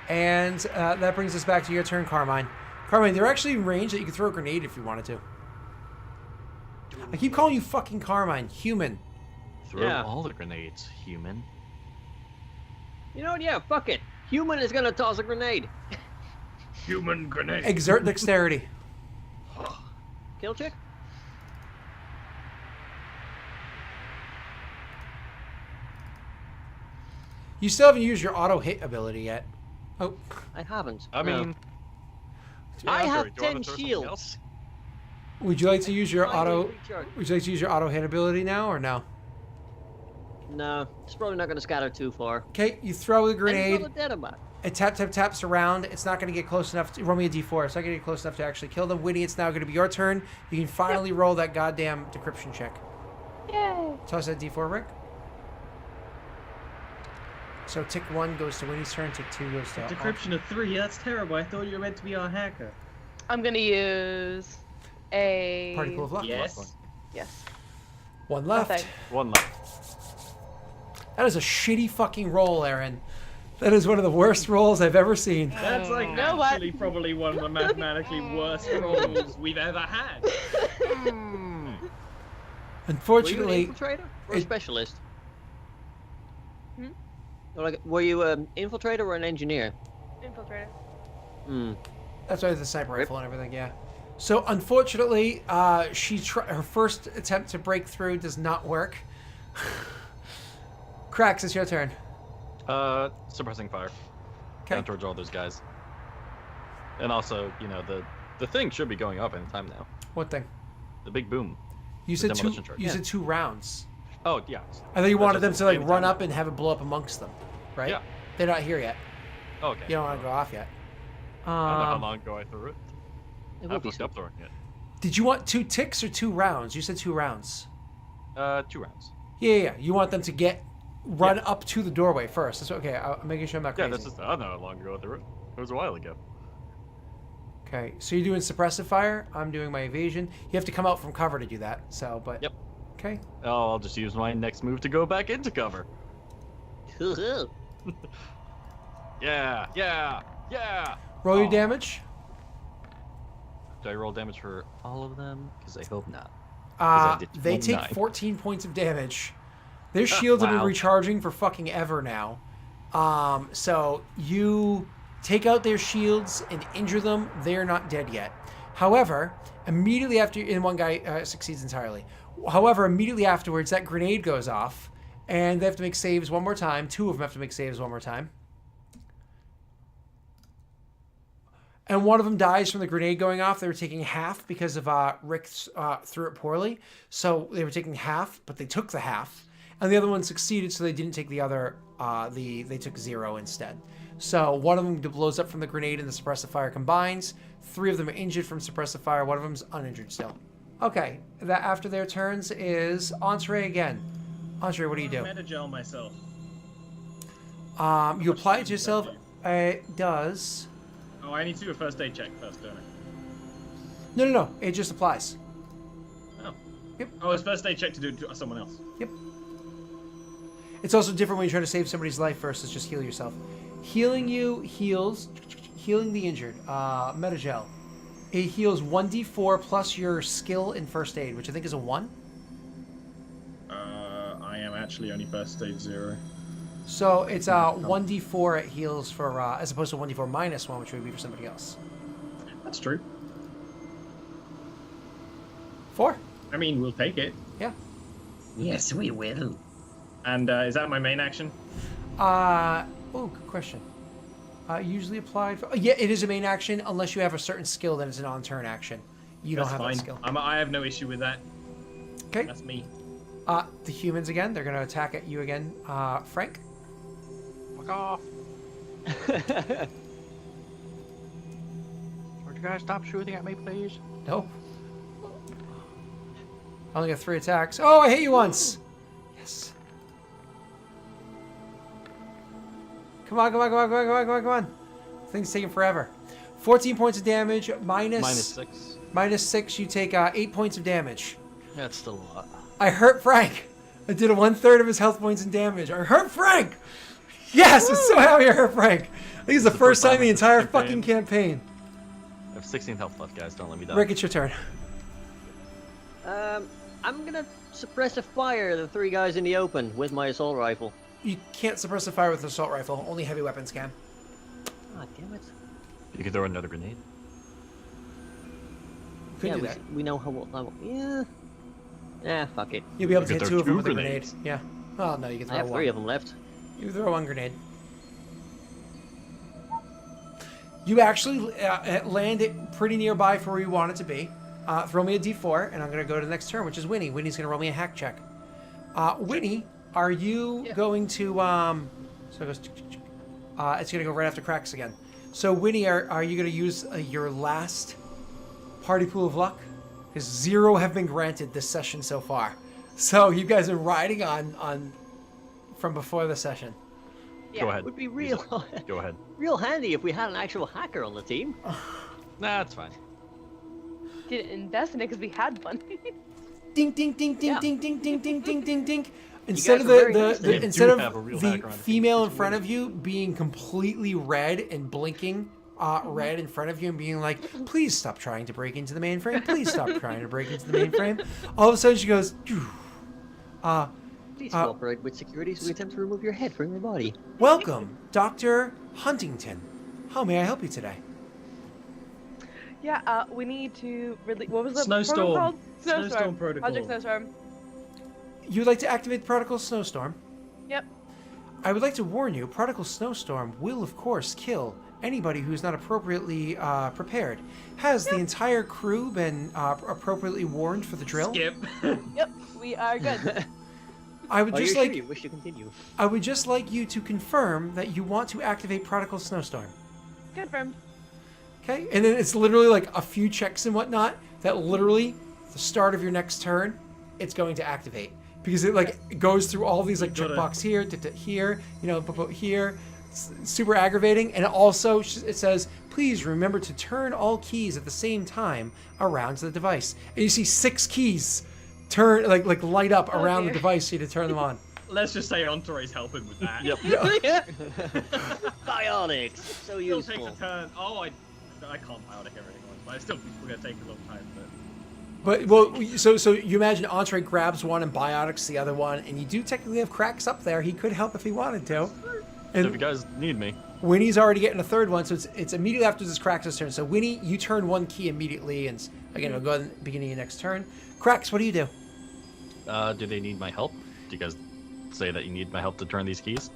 and that brings us back to your turn, Carmine. Carmine, they're actually in range that you could throw a grenade if you wanted to. I keep calling you fucking Carmine, human. throw Yeah. all the grenades, human. You know what? Yeah, fuck it. Human is gonna toss a grenade. Human grenade. Exert dexterity. Kill check? You still haven't used your auto hit ability yet. Oh, I haven't. I no. mean, I yeah, have sure. Do you wanna 10 throw something shields. else? would you like to use your I auto? will recharge. Would you like to use your auto hit ability now or no? No, it's probably not gonna scatter too far. Okay, you throw the And grenade. it's not a dead amount. It taps around. It's not going to get close enough. Roll me a d4. It's not going to get close enough to actually kill them. Winnie, it's now going to be your turn. You can finally roll that goddamn decryption check. Yay! Toss that d4, Rick. So tick 1 goes to Winnie's turn. Tick 2 goes to... Decryption of 3. That's terrible. I thought you were meant to be our hacker. I'm gonna use a Particle of luck. Yes. Yes. 1 left. Nothing. One left. That is a shitty fucking roll, Aaron. That is one of the worst rolls I've ever seen. That's like know what? actually probably one of the mathematically worst rolls we've ever had. Were you Unfortunately, an infiltrator or a it- specialist? Hmm? Or like, were you an infiltrator or an engineer? Infiltrator. Hmm. that's why the sniper rifle and everything, yeah. So unfortunately, her first attempt to break through does not work. Cracks, it's your turn. Suppressing fire. Okay. Down towards all those guys. And also, the thing should be going up any time now. What thing? The big boom. You The said two. demolition charge. You said 2 rounds. Oh yeah. I thought you wanted them just to like anytime run now. up and have it blow up amongst them, right? Yeah. They're not here yet. Oh, okay. You don't want to go off yet. I don't know how long ago I threw it. It I will be fucked up throwing it. Did you want 2 ticks or 2 rounds? You said 2 rounds. 2 rounds. Yeah. You want them to run up to the doorway first. That's okay. I'm making sure I'm not Yeah, crazy. that's just I don't know how long ago I threw it. It was a while ago. Okay, so you're doing suppressive fire. I'm doing my evasion. You have to come out from cover to do that. So, but Yep. Okay. Oh, I'll just use my next move to go back into cover. Yeah. Roll your Oh. damage. Do I roll damage for all of them? Because I hope not. I did They 1 take 9. 14 points of damage. Their shields have been Wow. recharging for fucking ever now. So you take out their shields and injure them. They're not dead yet. However, immediately after, and one guy succeeds entirely. However, immediately afterwards, that grenade goes off, and they have to make saves one more time. 2 of them have to make saves one more time. And one of them dies from the grenade going off. They were taking half because of Rick threw it poorly. So they were taking half, but they took the half. And the other one succeeded, so they didn't take the other. They took 0 instead. So one of them blows up from the grenade and the suppressive fire combines. 3 of them are injured from suppressive fire. One of them's uninjured still. Okay, that after their turns is Entree again. Entree, what do you do? Metagel myself. You apply it to yourself. It does. Oh, I need to do a first aid check first, don't I? No. It just applies. Oh. Yep. Oh, it's first aid check to do to someone else. Yep. It's also different when you try to save somebody's life versus just heal yourself. Healing you heals. Healing the injured. Metagel. It heals 1d4 plus your skill in first aid, which I think is a 1. I am actually only first aid 0. So it's 1d4 it heals for, as opposed to 1d4 minus 1, which would be for somebody else. That's true. 4. I mean, we'll take it. Yeah. Yes, we will. And is that my main action? Good question. Usually applied for... yeah, it is a main action. Unless you have a certain skill, then it's an on-turn action. You don't That's have fine. that skill. I have no issue with that. Okay. That's me. The humans again. They're going to attack at you again. Frank? Fuck off. Would you guys stop shooting at me, please? Nope. I only got 3 attacks. Oh, I hit you once! Yes. Come on. Thing's taking forever. 14 points of damage. Minus 6. Minus 6, you take 8 points of damage. That's still a lot. I hurt Frank. I did 1/3 of his health points in damage. I hurt Frank! Yes! I'm so happy I hurt Frank. I think it's the first time in the entire fucking campaign. I have 16 health left, guys. Don't let me die. Rick, it's your turn. I'm gonna suppress a fire the 3 guys in the open with my assault rifle. You can't suppress a fire with an assault rifle. Only heavy weapons can. Ah, damn it. You could throw another grenade. Could yeah, do that. we know how well. Yeah. Yeah, fuck it. You'll be able You to could hit 2 throw of them 2 with a grenade. grenades. Yeah. Oh, no, you can I throw have 1. 3 of them left. You throw 1 grenade. You actually land it pretty nearby for where you want it to be. Throw me a d4, and I'm going to go to the next turn, which is Winnie. Winnie's going to roll me a hack check. Winnie, are you going to... so it goes... it's going to go right after Cracks again. So, Winnie, are you going to use your last party pool of luck? Because 0 have been granted this session so far. So, you guys are riding on from before the session. Yeah. Go ahead. It would be Use real, it. Go ahead. real handy if we had an actual hacker on the team. Nah, it's fine. Didn't invest in it because we had one. Ding, ding, ding, ding, Yeah. ding, ding, ding, ding, ding, ding, ding. Instead of guys are very the nice. You instead do of have a real the hacker on the team. female in It's front weird. of you being completely red and blinking red in front of you and being like, please stop trying to break into the mainframe. Please stop trying to break into the mainframe. All of a sudden she goes, Please cooperate with security so we attempt to remove your head from your body. welcome, Dr. Huntington. How may I help you today? Yeah, we need to really. What was the Snowstorm. program called? Snowstorm protocol. Project Snowstorm. You would like to activate Prodigal Snowstorm? Yep. I would like to warn you, Prodigal Snowstorm will, of course, kill anybody who's not appropriately prepared. Has the entire crew been appropriately warned for the drill? Skip. Yep, we are good. I would Are just you like sure you wish to continue? I would just like you to confirm that you want to activate Prodigal Snowstorm. Confirmed. Okay? And then it's literally like a few checks and whatnot that literally the start of your next turn, it's going to activate. Because it like goes through all these like checkbox here, here, here. It's super aggravating. And also it says, please remember to turn all keys at the same time around the device. And you see 6 keys turn like light up around the device for you to turn them on. Let's just say Entourage helping with that. Yep. Bionics, so Still useful. takes a turn. Oh, I can't biotic everything once, but I still think we're gonna take a long time. But well, so you imagine Entree grabs one and biotics the other one, and you do technically have Cracks up there. He could help if he wanted to. So And if you guys need me, Winnie's already getting a third one, so it's immediately after this Cracks' turn. So Winnie, you turn 1 key immediately, and again, it'll go at the beginning of your next turn. Cracks, what do you do? do they need my help? Do you guys say that you need my help to turn these keys?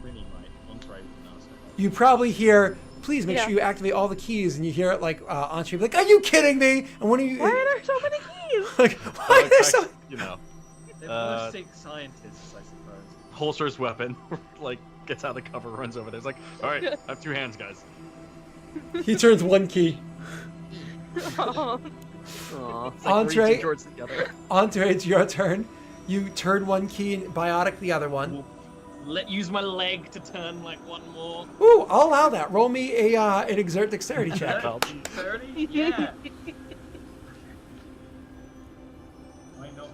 Winnie might. Entourage would ask. You probably hear, please make Yeah. sure you activate all the keys, and you hear it like Entree be like, are you kidding me? And when are you Why are there so many keys? like, why are there so? You know, They're both sick scientists, I suppose. holsters weapon, like gets out of the cover, runs over there. It's like, all right, I have 2 hands, guys. He turns 1 key. Oh, Aw. It's like Entree. reaching towards the other. Entree, it's your turn. You turn 1 key and biotic the other one. Use my leg to turn like one more. Ooh, I'll allow that. Roll me an exert dexterity check. 30? Yeah. Why not?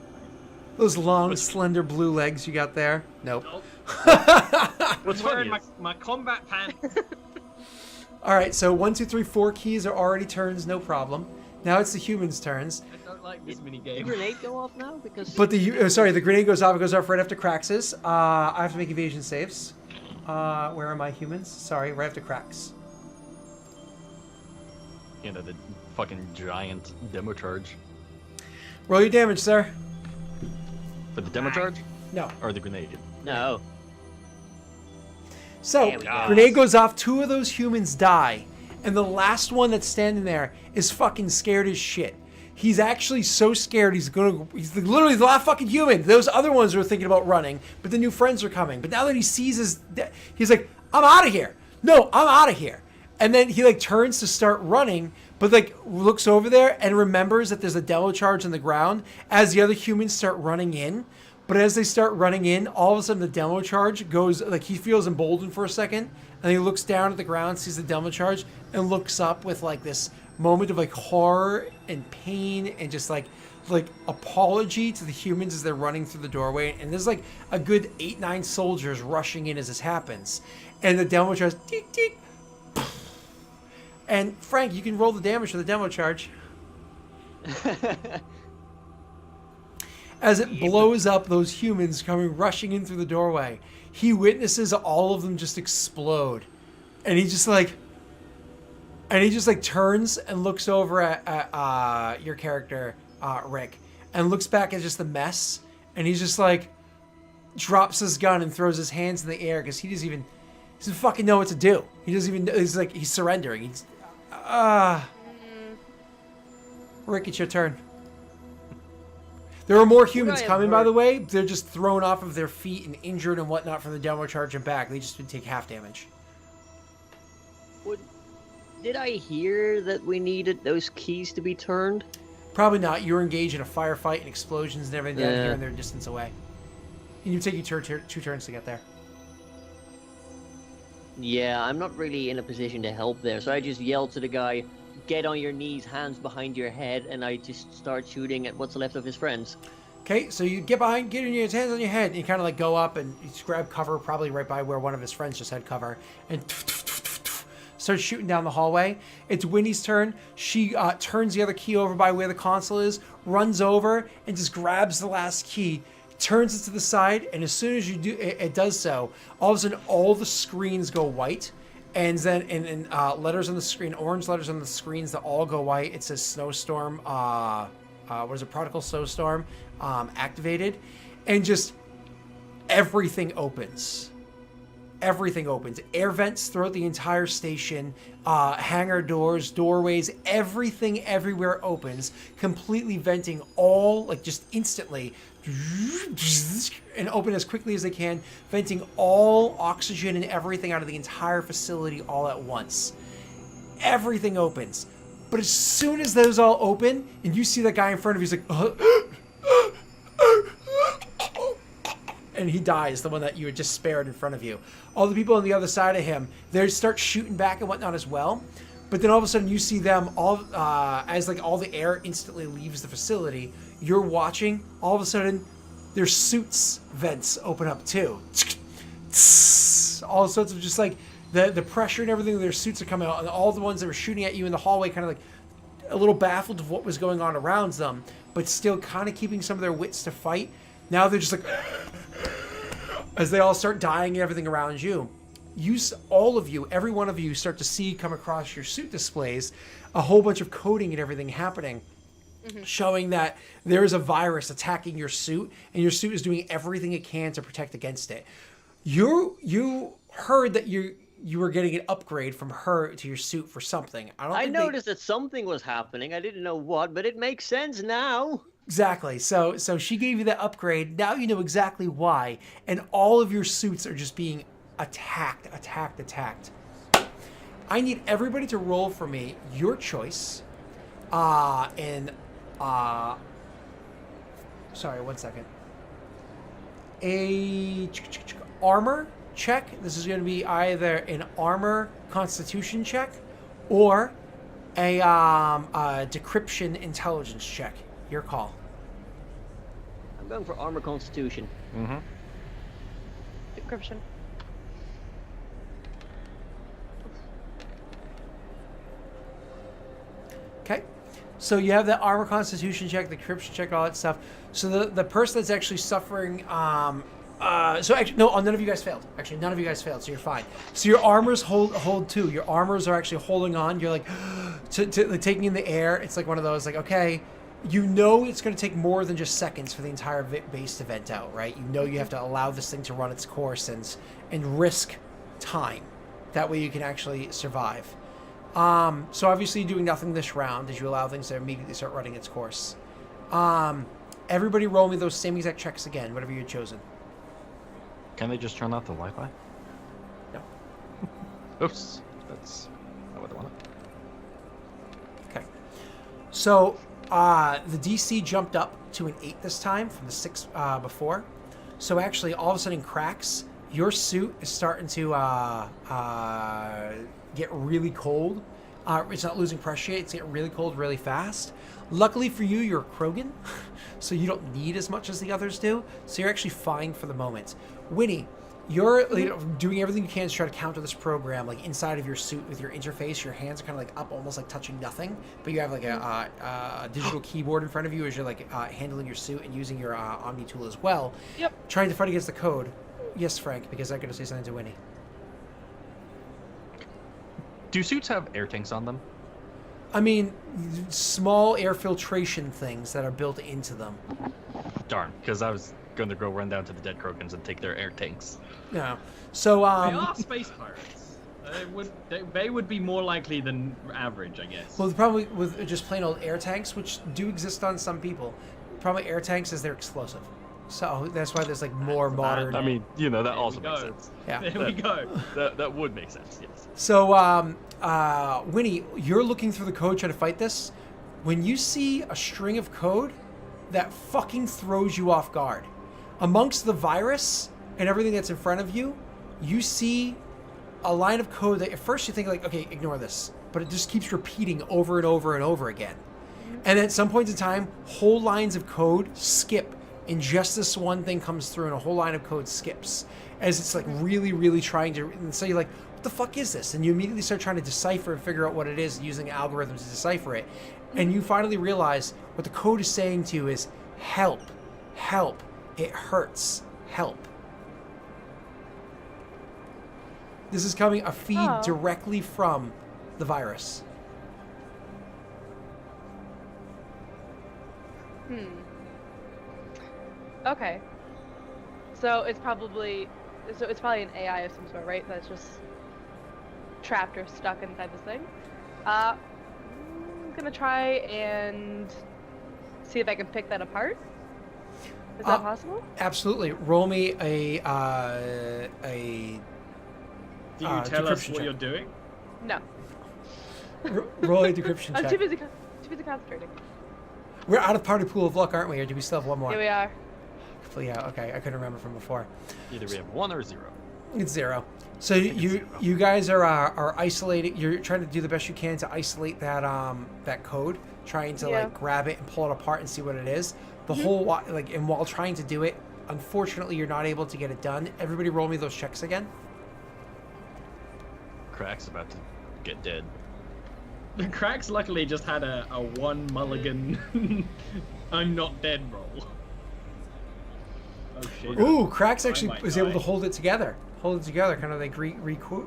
Those long, slender blue legs you got there. Nope. Nope. What's I'm wearing funny my combat pants. All right, so 1, 2, 3, 4 keys are already turns, no problem. Now it's the humans' turns. I don't like this mini Did game. the grenade go off now? Because But the grenade goes off. It goes off right after Crax's. I have to make evasion saves. Where are my humans? Sorry, right after Cracks. you know, the fucking giant demo charge. Roll your damage, sir. For the demo charge? No. Or the grenade? no. So, There we go. grenade goes off. 2 of those humans die. And the last one that's standing there is fucking scared as shit. He's actually so scared he's literally the last fucking human. Those other ones were thinking about running, but the new friends are coming. But now that he sees he's like, I'm out of here. No, I'm out of here. And then he like turns to start running, but like looks over there and remembers that there's a demo charge on the ground as the other humans start running in. But as they start running in, all of a sudden the demo charge goes, like he feels emboldened for a second, and he looks down at the ground, sees the demo charge, and looks up with like this moment of like horror and pain and just like apology to the humans as they're running through the doorway. And there's like a good 8-9 soldiers rushing in as this happens. And the demo charge, tick, tick. And Frank, you can roll the damage for the demo charge. As it blows up those humans coming rushing in through the doorway, he witnesses all of them just explode. And he just turns and looks over at your character, Rick, and looks back at just the mess. And he's just like, drops his gun and throws his hands in the air because he doesn't fucking know what to do. He doesn't even, he's surrendering. He's, Rick, it's your turn. There are more humans coming, by the way. They're just thrown off of their feet and injured and whatnot from the demo charge and back. They just would take half damage. Did I hear that we needed those keys to be turned? Probably not. You were engaged in a firefight and explosions and everything down Yeah. here, and they're a distance away. And you take you 2 turns to get there. Yeah, I'm not really in a position to help there, so I just yelled to the guy, get on your knees, hands behind your head, and I just start shooting at what's left of his friends. Okay, so you get in your hands on your head, and you kind of like go up and you just grab cover, probably right by where one of his friends just had cover, and starts shooting down the hallway. It's Winnie's turn. She turns the other key over by where the console is, runs over, and just grabs the last key, turns it to the side, and as soon as you do, it does so, all of a sudden all the screens go white. And then in letters on the screen, orange letters on the screens that all go white, it says snowstorm, Prodigal Snowstorm, activated. And just everything opens. everything opens. Air vents throughout the entire station, hangar doors, doorways, everything everywhere opens, completely venting all, like just instantly, and open as quickly as they can, venting all oxygen and everything out of the entire facility all at once. Everything opens. But as soon as those all open, and you see that guy in front of you, he's like, and he dies, the one that you had just spared in front of you. All the people on the other side of him, they start shooting back and whatnot as well. But then all of a sudden you see them all, as like all the air instantly leaves the facility, you're watching, all of a sudden their suits vents open up too. All sorts of just like the pressure and everything, their suits are coming out, and all the ones that were shooting at you in the hallway kind of like a little baffled of what was going on around them, but still kind of keeping some of their wits to fight. Now they're just like, as they all start dying and everything around you. All of you, every one of you start to see come across your suit displays a whole bunch of coding and everything happening, showing that there is a virus attacking your suit, and your suit is doing everything it can to protect against it. You heard that you were getting an upgrade from her to your suit for something. I noticed that something was happening. I didn't know what, but it makes sense now. Exactly. So she gave you that upgrade. Now you know exactly why. And all of your suits are just being attacked. I need everybody to roll for me your choice. Sorry, 1 second. A armor check. This is going to be either an armor constitution check or a decryption intelligence check. Your call. I'm going for armor constitution. Mm-hmm. Decryption. Okay. So you have that armor constitution check, the decryption check, all that stuff. So the person that's actually suffering, so actually, no, none of you guys failed. Actually, none of you guys failed, so you're fine. So your armors hold too. Your armors are actually holding on. You're like, like taking in the air. It's like one of those, like, okay, you know it's going to take more than just seconds for the entire base to vent out, right? You know you have to allow this thing to run its course and risk time. That way you can actually survive. So obviously you're doing nothing this round as you allow things to immediately start running its course. Everybody roll me those same exact checks again, whatever you've chosen. Can they just turn off the Wi-Fi? No. Oops. That's not what I wanted. Okay. So the DC jumped up to an 8 this time from the 6 before. So actually, all of a sudden, cracks. Your suit is starting to get really cold. It's not losing pressure yet. It's getting really cold really fast. Luckily for you, you're a Krogan, so you don't need as much as the others do. So you're actually fine for the moment. Winnie, you're doing everything you can to try to counter this program, like inside of your suit with your interface. Your hands are kind of like up, almost like touching nothing, but you have like a digital keyboard in front of you as you're like handling your suit and using your Omni tool as well. Yep. Trying to fight against the code. Yes, Frank, because I'm going to say something to Winnie. Do suits have air tanks on them? I mean, small air filtration things that are built into them. Darn, because I was going to go run down to the dead Krogans and take their air tanks. No. So, They are space pirates. They would be more likely than average, I guess. well, the problem with just plain old air tanks, which do exist on some people, the problem with air tanks is they're explosive. So that's why there's like more modern. I mean, you know, that There also we makes go. sense. Yeah. There we go. That would make sense, yes. So, Winnie, you're looking through the code trying to fight this. When you see a string of code, that fucking throws you off guard. Amongst the virus and everything that's in front of you, you see a line of code that at first you think like, okay, ignore this, but it just keeps repeating over and over and over again. And at some point in time, whole lines of code skip, and just this one thing comes through and a whole line of code skips as it's like really, really trying to, and so you're like, what the fuck is this? And you immediately start trying to decipher and figure out what it is using algorithms to decipher it. And you finally realize what the code is saying to you is, help, help, it hurts, help. This is coming a feed directly from the virus. Okay. So it's probably So it's probably an AI of some sort, right? That's just trapped or stuck inside this thing. I'm gonna try and see if I can pick that apart. Is that possible? Absolutely. Roll me a Do you tell us decryption what check. you're doing? No. Roll a decryption I'm check. too busy concentrating. We're out of party pool of luck, aren't we? Or do we still have one more? Here we are. Yeah. Okay. I couldn't remember from before. Either we have 1 or 0. It's 0. So you guys are isolating. You're trying to do the best you can to isolate that code, trying to like grab it and pull it apart and see what it is. The whole and while trying to do it, unfortunately, you're not able to get it done. Everybody, roll me those checks again. Crack's about to get dead. The Cracks luckily just had a 1 mulligan I'm not dead roll. Oh shit. Ooh, Cracks actually might was able die. to hold it together. Kind of like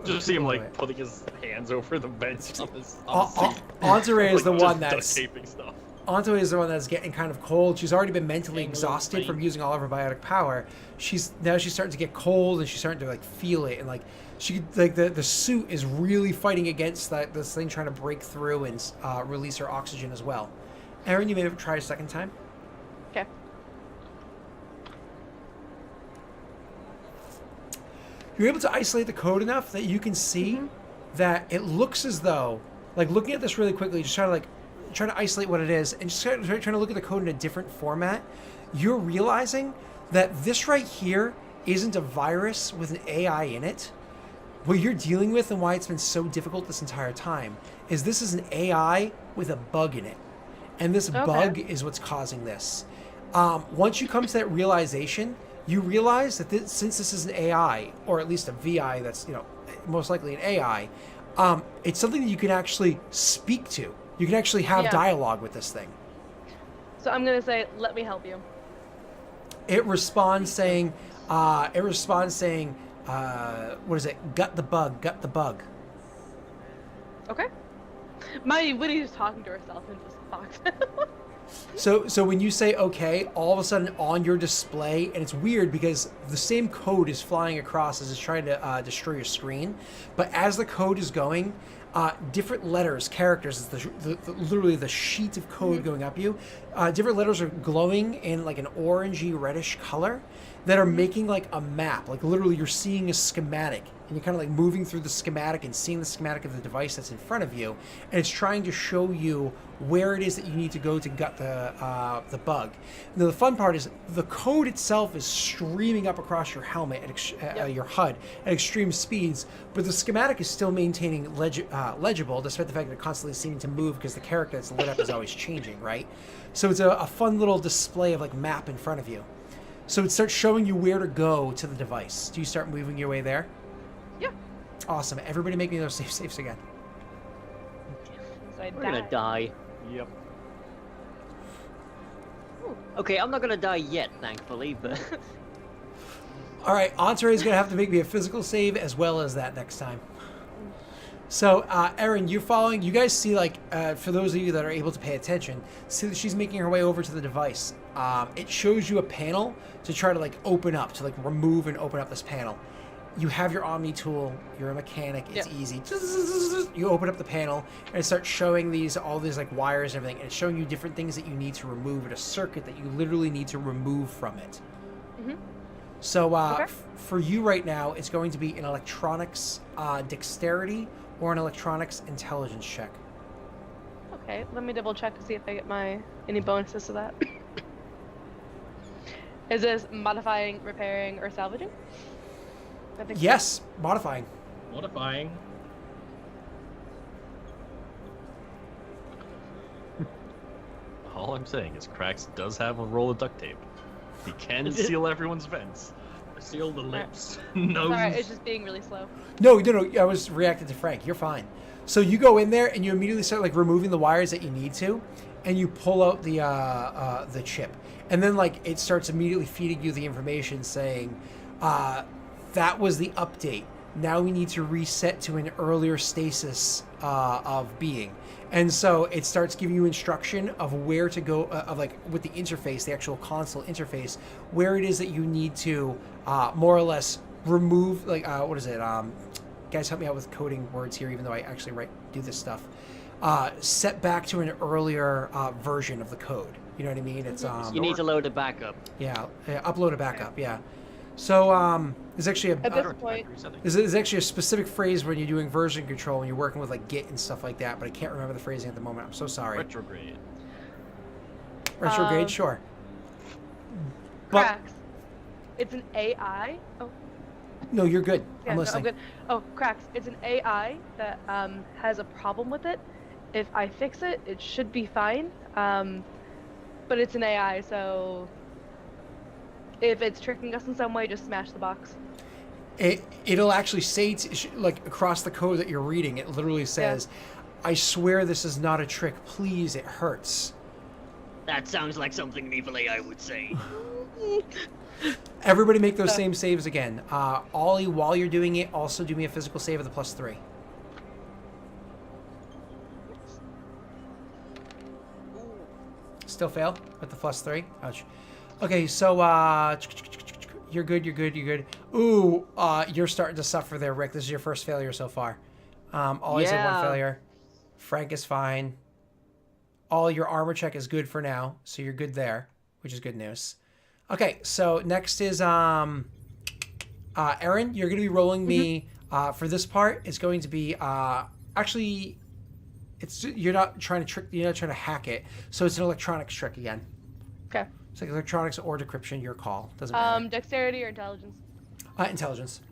Just see him like putting his hands over the bench on his. Entourage is the just one duct that's taping stuff. Anto is the one that's getting kind of cold. She's already been mentally Getting a little exhausted faint. from using all of her biotic power. She's starting to get cold and she's starting to like feel it, and like she like the suit is really fighting against this thing trying to break through and release her oxygen as well. Aaron, you may have tried a second time. Okay. You're able to isolate the code enough that you can see that it looks as though, like looking at this really quickly, just trying to isolate what it is, and just trying to look at the code in a different format, you're realizing that this right here isn't a virus with an AI in it. What you're dealing with and why it's been so difficult this entire time is this is an AI with a bug in it. And this bug is what's causing this. Once you come to that realization, you realize that since this is an AI, or at least a VI that's, most likely an AI, it's something that you can actually speak to. You can actually have dialogue with this thing. So I'm gonna say, let me help you. It responds saying, what is it? Gut the bug. Okay. My Winnie's talking to herself and just talks. So when you say okay, all of a sudden on your display, and it's weird because the same code is flying across as it's trying to destroy your screen, but as the code is going, different letters, characters, literally the sheet of code going up you, different letters are glowing in like an orangey reddish color that are making like a map. Like literally you're seeing a schematic and you're kind of like moving through the schematic and seeing the schematic of the device that's in front of you, and it's trying to show you where it is that you need to go to gut the bug. Now the fun part is the code itself is streaming up across your helmet at your HUD at extreme speeds, but the schematic is still maintaining legible, despite the fact that it's constantly seeming to move because the character that's lit up is always changing, right? So it's a fun little display of like map in front of you. So it starts showing you where to go to the device. Do you start moving your way there? Yeah. Awesome. Everybody make me those safes again. So I We're gonna die. Yep. Okay, I'm not gonna die yet, thankfully, but All right, Entourage is going to have to make me a physical save as well as that next time. So, Erin, you're following. You guys see, like, for those of you that are able to pay attention, see that she's making her way over to the device. It shows you a panel to try to, like, open up, to, like, remove and open up this panel. You have your Omni tool. You're a mechanic. It's easy. You open up the panel, and it starts showing all these, like, wires and everything. And it's showing you different things that you need to remove and a circuit that you literally need to remove from it. Mm-hmm. So, for you right now, it's going to be an electronics dexterity or an electronics intelligence check. Okay, let me double check to see if I get any bonuses to that. Is this modifying, repairing, or salvaging? I think so. Yes, modifying. Modifying. All I'm saying is Krax does have a roll of duct tape. He can seal everyone's vents. Seal the lips. Sorry, Nose. it's just being really slow. No, I was reacting to Frank. You're fine. So you go in there and you immediately start like removing the wires that you need to, and you pull out the chip, and then like it starts immediately feeding you the information saying, that was the update. Now we need to reset to an earlier stasis of being. And so it starts giving you instruction of where to go, of like with the interface, the actual console interface, where it is that you need to more or less remove like what is it? Guys, help me out with coding words here, even though I actually do this stuff. Set back to an earlier version of the code. You know what I mean? It's You need to load a backup. yeah, upload a backup. Yeah. So there's actually At this point, there's actually a specific phrase when you're doing version control when you're working with like Git and stuff like that, but I can't remember the phrasing at the moment. I'm so sorry. Retrograde. Retrograde, sure. But Cracks. It's an AI. Oh, no, you're good. yeah, I'm no, listening. good. Oh, Cracks. It's an AI that has a problem with it. If I fix it, it should be fine. But it's an AI, so if it's tricking us in some way, just smash the box. It'll actually say like across the code that you're reading, it literally says, "I swear this is not a trick. Please, it hurts." That sounds like something an evil AI would say. Everybody make those same saves again. Ollie, while you're doing it, also do me a physical save of the +3. Still fail with the +3. Ouch. Okay, so you're good. Ooh, you're starting to suffer there, Rick. This is your first failure so far. Ollie's had one failure. Frank is fine. All your armor check is good for now, so you're good there, which is good news. Okay, so next is Aaron. You're going to be rolling me for this part. It's going to be actually, you're not trying to hack it, so it's an electronics trick again. Okay. It's like electronics or decryption. Your call. Doesn't matter. Dexterity or intelligence? Intelligence.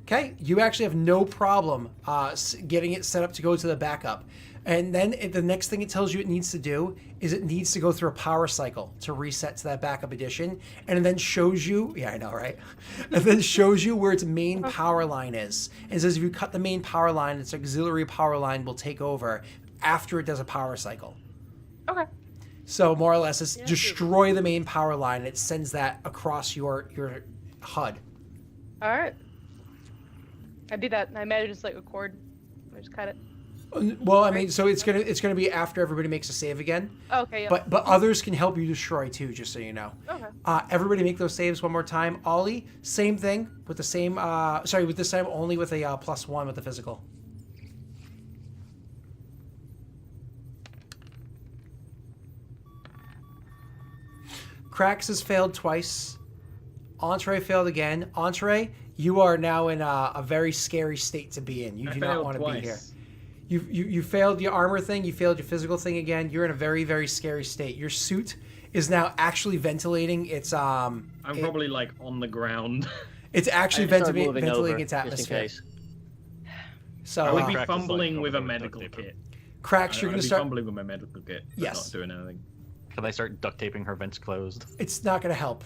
Okay, you actually have no problem getting it set up to go to the backup. And then the next thing it tells you it needs to do is it needs to go through a power cycle to reset to that backup edition. And it then shows you, yeah, I know, right? And then shows you where its main power line is. And it says if you cut the main power line, its auxiliary power line will take over after it does a power cycle. Okay. So more or less, it's destroy the main power line and it sends that across your HUD. All right. I do that. I imagine it's like a cord. I just cut it. Well, I mean, so it's gonna be after everybody makes a save again. Okay. Yeah. But others can help you destroy too, just so you know. Okay. Everybody make those saves one more time. Ollie, same thing with the same. With this time only with a +1 with the physical. Cracks has failed twice. Entree failed again. Entree, you are now in a very scary state to be in. You do not want to be here. You failed your armor thing. You failed your physical thing again. You're in a very, very scary state. Your suit is now actually ventilating. It's I'm probably like on the ground. It's actually ventilating its Just in atmosphere. case. So I would be Crack is fumbling like with a over medical duct tape. kit. Cracks, you're I'd gonna be start. fumbling with my medical kit. But Yes. Not doing anything. Can I start duct taping her vents closed? It's not gonna help.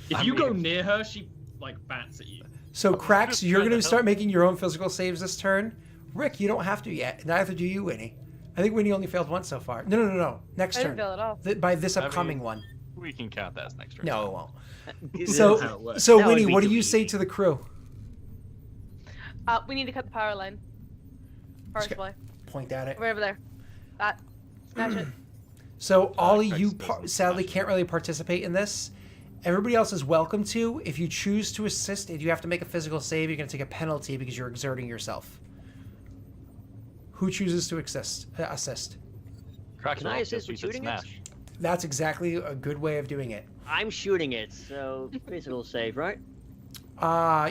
If you go near her, she like bats at you. So Cracks, just you're trying gonna to start help. making your own physical saves this turn. Rick, you don't have to yet. Neither do you, Winnie. I think Winnie only failed once so far. No. Next I turn. didn't fail at all. By this I mean- upcoming one. We can count that as an extra. No, it won't. That's how it works. So That would Winnie, be what do too you say easy. to the crew? We need to cut the power line. Power Just supply. Point at it. Right over there. That. Smash it. So Ollie, Cracks you doesn't sadly smash can't really participate in this. Everybody else is welcome to. If you choose to assist, if you have to make a physical save, you're going to take a penalty because you're exerting yourself. Who chooses to assist? Cracks Can are I all assist just with we said shooting it? smash. That's exactly a good way of doing it. I'm shooting it, so physical save, right?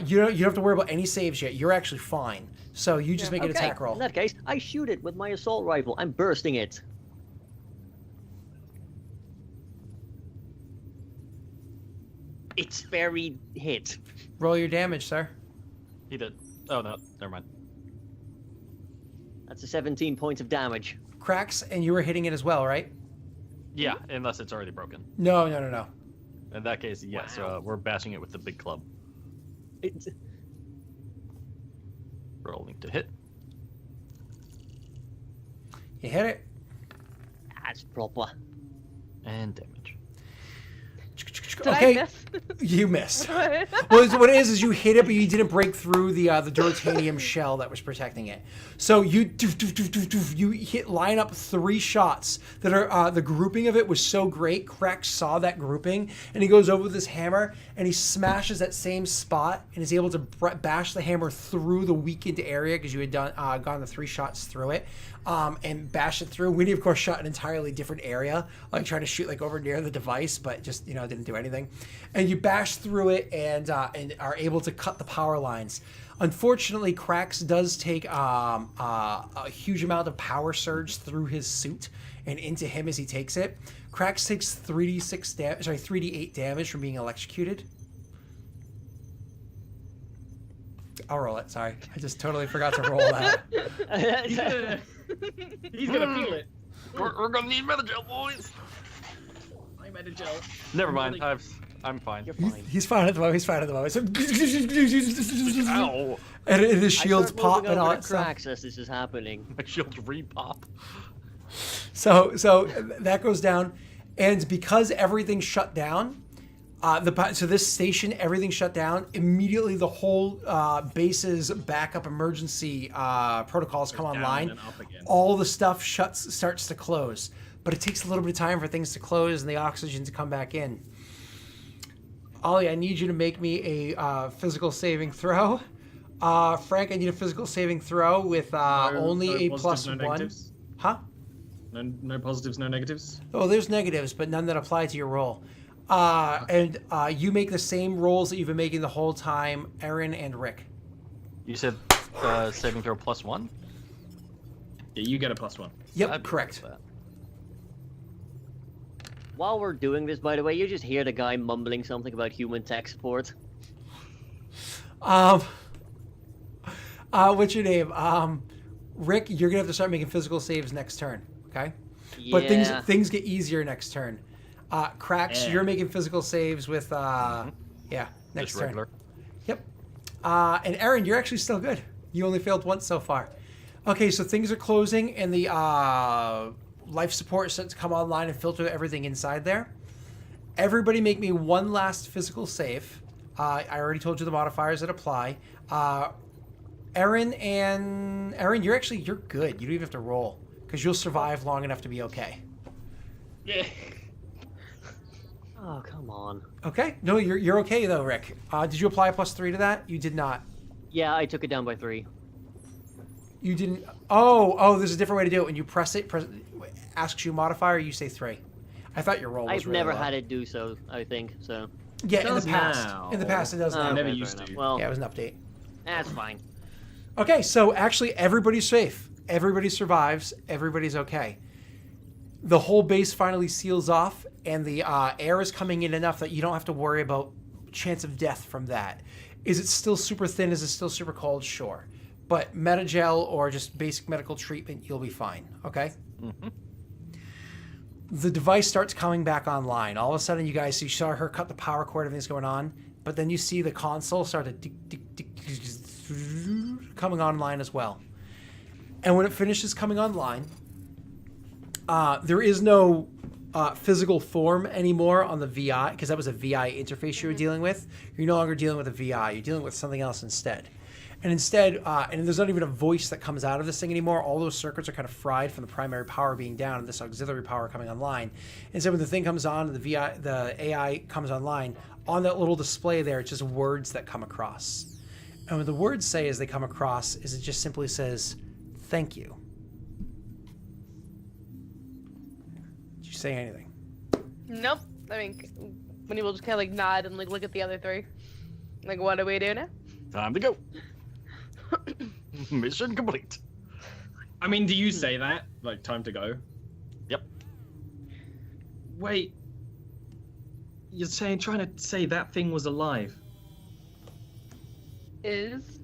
You don't have to worry about any saves yet. You're actually fine. So you just make an Okay, attack roll. in that case, I shoot it with my assault rifle. I'm bursting it. It's very hit. Roll your damage, sir. He did. Oh no, never mind. That's a 17 points of damage. Cracks, and you were hitting it as well, right? Yeah, unless it's already broken. No. In that case, yes, Wow. we're bashing it with the big club. It's... Rolling to hit. You hit it. That's proper. And damage. Did Okay, I miss? you missed. Well, what it is you hit it, but you didn't break through the durotanium shell that was protecting it. So you line up 3 shots that are the grouping of it was so great. Crax saw that grouping, and he goes over with his hammer and he smashes that same spot and is able to bash the hammer through the weakened area because you had gone the 3 shots through it. And bash it through. Winnie, of course, shot an entirely different area, like trying to shoot like over near the device, but just didn't do anything. And you bash through it and are able to cut the power lines. Unfortunately, Crax does take a huge amount of power surge through his suit and into him as he takes it. Crax takes 3d8 damage from being electrocuted. I'll roll it. Sorry, I just totally forgot to roll that. He's gonna feel it. We're gonna need Metagel, boys. I made a gel. Never mind. I'm fine. You're fine. He's fine at the moment. Ow! And his shields I start pop moving and all over that to stuff. Crax as this is happening. My shield re-pop. So that goes down, and because everything shut down, so this station, everything shut down immediately. The whole base's backup emergency protocols come Down online. and up again. All the stuff starts to close, but it takes a little bit of time for things to close and the oxygen to come back in. Ollie, I need you to make me a physical saving throw. Frank, I need a physical saving throw with only a positives, +1. negatives? Huh? No positives, no negatives. Oh, there's negatives, but none that apply to your roll. And you make the same rolls that you've been making the whole time, Aaron and Rick. You said saving throw +1? Yeah, you get a +1. Yep, I'd be correct. okay with that. While we're doing this, by the way, you just hear the guy mumbling something about human tech support. What's your name? Rick, you're gonna have to start making physical saves next turn, okay? But Yeah. things get easier next turn. Crax, Yeah. you're making physical saves with next Just turn. regular. Yep. And Aaron, you're actually still good. You only failed once so far. Okay, so things are closing, and the life support starts to come online and filter everything inside there. Everybody make me one last physical save. I already told you the modifiers that apply. Aaron, you're good. You don't even have to roll because you'll survive long enough to be okay. Yeah. Oh, come on. Okay. No, you're okay though, Rick. Did you apply a +3 to that? You did not. Yeah, I took it down by 3. You didn't. Oh, there's a different way to do it. When you press it, asks you modifier, you say 3. I thought your roll was I've really never low. had it do so, I think, so... Yeah, in the does past. now. In the past, it does now. never fair used enough. to. Well, Yeah, it was an update. that's fine. Okay, so actually everybody's safe. Everybody survives. Everybody's okay. The whole base finally seals off, and the air is coming in enough that you don't have to worry about chance of death from that. Is it still super thin? Is it still super cold? Sure. But Metagel or just basic medical treatment, you'll be fine, okay? Mm-hmm. The device starts coming back online. All of a sudden, you guys see, saw her cut the power cord, everything's going on, but then you see the console start to coming online as well. And when it finishes coming online, there is no physical form anymore on the VI, because that was a VI interface you were dealing with. You're no longer dealing with a VI. You're dealing with something else instead. And instead, and there's not even a voice that comes out of this thing anymore. All those circuits are kind of fried from the primary power being down and this auxiliary power coming online. And so when the thing comes on, the AI comes online, on that little display there, it's just words that come across. And what the words say as they come across is it just simply says, "Thank you." Did you say anything? Nope. I mean, Winnie will just kind of like nod and like look at the other 3. Like, what do we do now? Time to go. Mission complete. I mean, do you say that? Like, time to go? Yep. Wait. You're trying to say that thing was alive. Is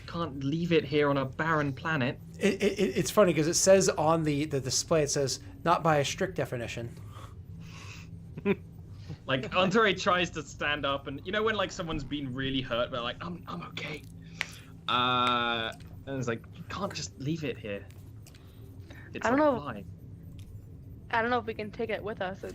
Can't leave it here on a barren planet. It's funny because it says on the display, it says, "Not by a strict definition." Like, Entourage tries to stand up, and you know when like someone's been really hurt, but like, I'm okay. And it's like, you can't just leave it here. It's I don't know. alive. I don't know if we can take it with us. Has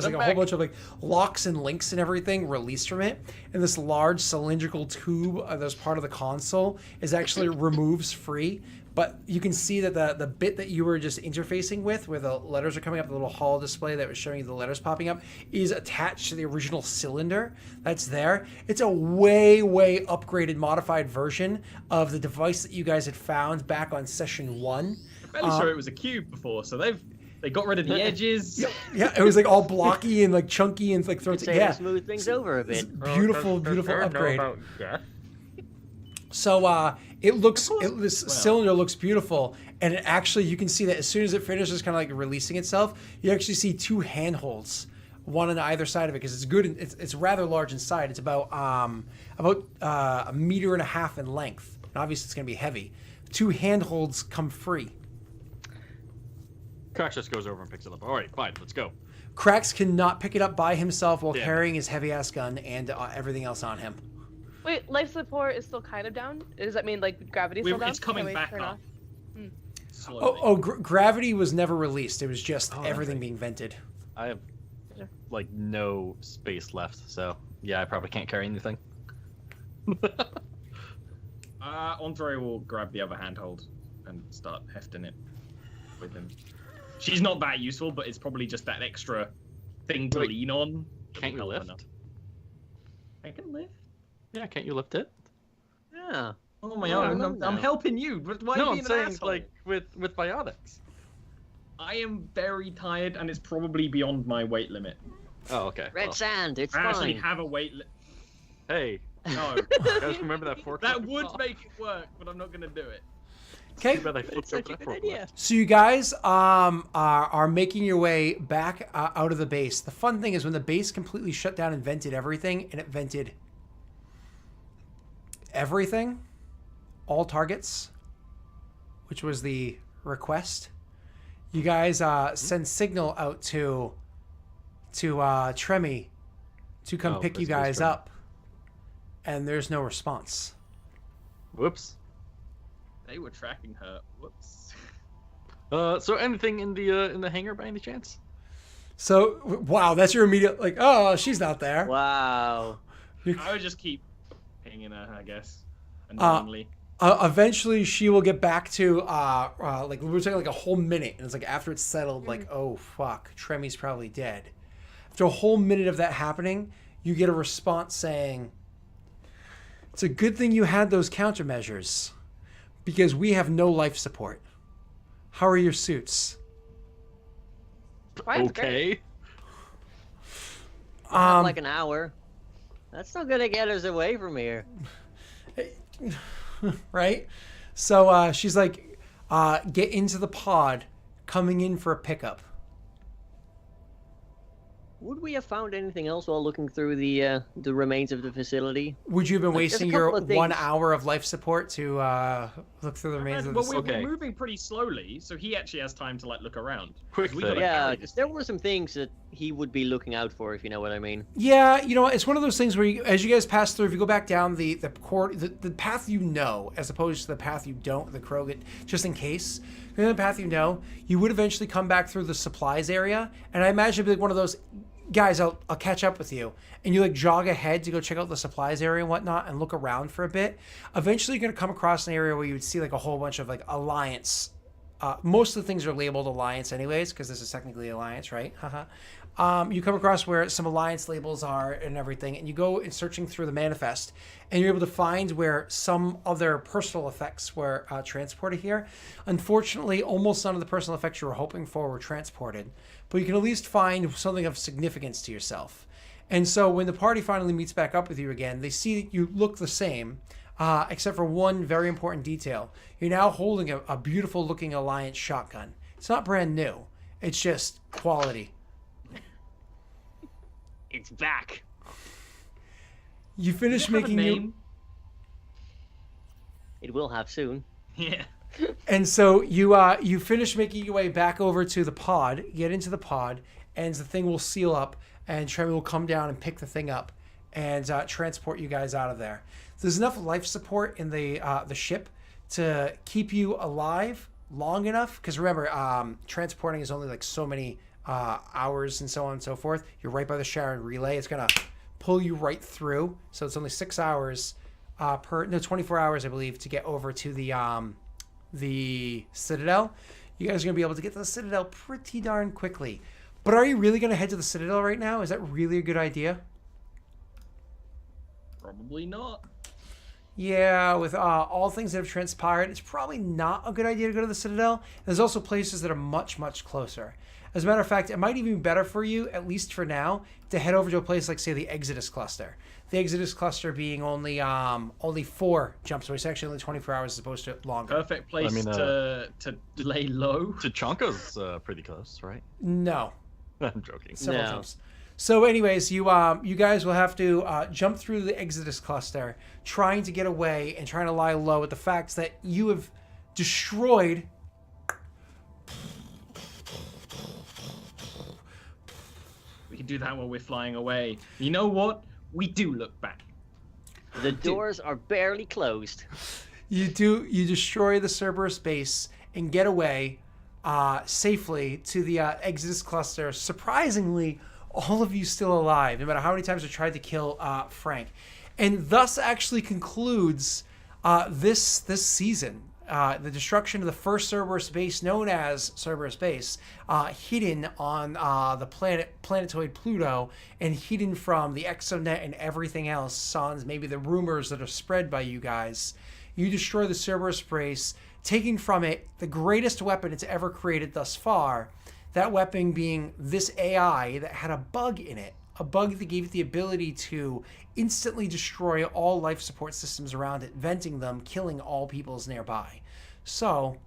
like a whole bunch of like locks and links and everything released from it, and this large cylindrical tube that's part of the console is actually removes free. But you can see that the bit that you were just interfacing with, where the letters are coming up, the little hall display that was showing you the letters popping up, is attached to the original cylinder that's there. It's a way upgraded, modified version of the device that you guys had found back on session 1. I'm fairly sure it was a cube before, so they got rid of the edges. Yeah, it was like all blocky and like chunky and like thrown. Say Yeah, smooth things over a bit. beautiful upgrade. So this cylinder looks beautiful, and it actually, you can see that as soon as it finishes kind of like releasing itself, you actually see 2 handholds, one on either side of it, because it's good. It's rather large inside. It's about a meter and a half in length, and obviously it's going to be heavy. 2 handholds come free. Crash just goes over and picks it up. All right, fine, let's go. Krax cannot pick it up by himself while carrying his heavy ass gun and everything else on him. Wait, life support is still kind of down? Does that mean like gravity's still down? It's coming Can we back turn up. off? Slowly. Gravity was never released. It was just everything okay. being vented. I have like no space left, so yeah, I probably can't carry anything. Andre will grab the other handhold and start hefting it with him. She's not that useful, but it's probably just that extra thing to lean on. Can't you lift? I can lift. Yeah, can't you lift it? Yeah. Oh my Yeah, god, I'm helping you. Why No, are I'm you being saying an asshole? like with biotics. I am very tired, and it's probably beyond my weight limit. Oh, okay. Red well, sand, it's I actually fine. have a weight limit. Hey, No, guys, remember that fork? that would make it work, but I'm not gonna do it. Okay. Too bad I It's flipped such over a that good fork idea. left. So you guys are making your way back out of the base. The fun thing is when the base completely shut down and vented everything, and it vented everything, all targets, which was the request. You guys send signal out to Tremi to come pick you guys up, and there's no response. Whoops. They were tracking her. Whoops. So anything in the hangar by any chance? So wow, that's your immediate like, oh, she's not there. Wow. I would just keep pinging her, I guess. Annoyingly. Eventually, she will get back to like we're taking like a whole minute, and it's like after it's settled, like oh fuck, Tremi's probably dead. After a whole minute of that happening, you get a response saying, "It's a good thing you had those countermeasures, because we have no life support. How are your suits?" Mine's great. Okay. Have like an hour. That's not gonna get us away from here. Right? So she's like, get into the pod, coming in for a pickup. Would we have found anything else while looking through the remains of the facility? Would you have been There's a wasting your couple of things. 1 hour of life support to look through the remains of the Well, we're Okay. moving pretty slowly, so he actually has time to like look around. Quick We thing. gotta Yeah, carry because this there thing. were some things that he would be looking out for, if you know what I mean. Yeah, you know, it's one of those things where as you guys pass through, if you go back down the path you know, as opposed to the path you don't, the Krogan, just in case, the path you know, you would eventually come back through the supplies area, and I imagine it'd be like one of those, guys, I'll catch up with you, and you like jog ahead to go check out the supplies area and whatnot, and look around for a bit. Eventually, you're gonna come across an area where you would see like a whole bunch of like Alliance. Most of the things are labeled Alliance anyways, because this is technically Alliance, right? You come across where some Alliance labels are and everything, and you go in searching through the manifest, and you're able to find where some other personal effects were transported here. Unfortunately, almost none of the personal effects you were hoping for were transported, but you can at least find something of significance to yourself. And so when the party finally meets back up with you again, they see that you look the same, except for one very important detail. You're now holding a beautiful looking Alliance shotgun. It's not brand new. It's just quality. It's back. You finish Does it have a making your... name? It will have soon. Yeah. And so you finish making your way back over to the pod, get into the pod, and the thing will seal up, and Tremi will come down and pick the thing up and transport you guys out of there. There's enough life support in the ship to keep you alive long enough, because remember, transporting is only like so many hours and so on and so forth. You're right by the Sharon relay. It's gonna pull you right through. So it's only 6 hours 24 hours, I believe, to get over to the Citadel. You guys are gonna be able to get to the Citadel pretty darn quickly. But are you really gonna head to the Citadel right now? Is that really a good idea? Probably not. Yeah, with all things that have transpired, it's probably not a good idea to go to the Citadel. There's also places that are much, much closer. As a matter of fact, it might even be better for you, at least for now, to head over to a place like, say, the Exodus Cluster. The Exodus Cluster being only 4 jumps away. It's actually only 24 hours as opposed to longer. Perfect place to lay low. Tachanka's pretty close, right? No. I'm joking. Several No. jumps. So anyways, you guys will have to jump through the Exodus Cluster, trying to get away and trying to lie low with the fact that you have destroyed... We can do that while we're flying away. You know what? We do look back. The doors are barely closed. You destroy the Cerberus base and get away safely to the Exodus Cluster. Surprisingly, all of you still alive, no matter how many times I tried to kill Frank. And thus actually concludes this season. The destruction of the first Cerberus base, known as Cerberus Base, hidden on the planetoid Pluto, and hidden from the Exonet and everything else, sans maybe the rumors that are spread by you guys. You destroy the Cerberus Base, taking from it the greatest weapon it's ever created thus far. That weapon being this AI that had a bug in it. A bug that gave it the ability to instantly destroy all life support systems around it, venting them, killing all peoples nearby. So,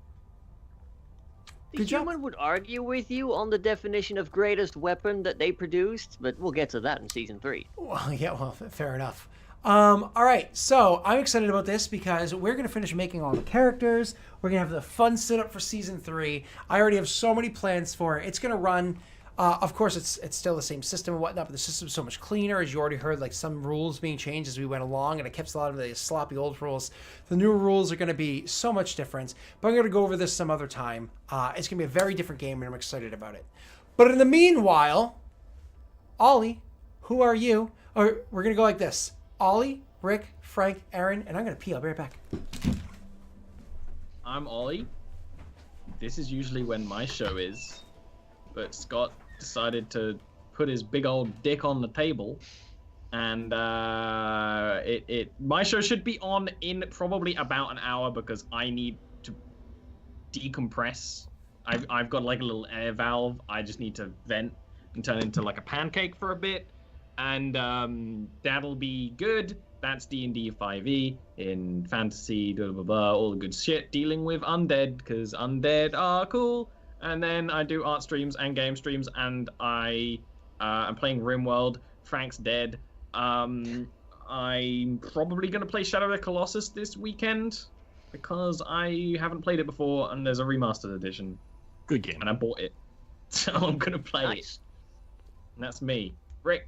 The good job. human would argue with you on the definition of greatest weapon that they produced, but we'll get to that in season 3. Well, yeah, well, fair enough. All right, so I'm excited about this because we're going to finish making all the characters. We're going to have the fun setup for season 3. I already have so many plans for it. It's going to run... of course, it's still the same system and whatnot, but the system's so much cleaner. As you already heard, like some rules being changed as we went along, and it kept a lot of the sloppy old rules. The new rules are going to be so much different, but I'm going to go over this some other time. It's going to be a very different game, and I'm excited about it. But in the meanwhile, Ollie, who are you? Or we're going to go like this. Ollie, Rick, Frank, Aaron, and I'm going to pee. I'll be right back. I'm Ollie. This is usually when my show is, but Scott decided to put his big old dick on the table, and my show should be on in probably about an hour because I need to decompress. I've got like a little air valve. I just need to vent and turn into like a pancake for a bit, and that'll be good. That's D&D 5e in fantasy, blah blah blah, all the good shit. Dealing with undead because undead are cool. And then I do art streams and game streams, and I'm playing RimWorld. Frank's dead. I'm probably going to play Shadow of the Colossus this weekend because I haven't played it before, and there's a remastered edition. Good game. And I bought it. So I'm going to play it. Nice. And that's me. Rick.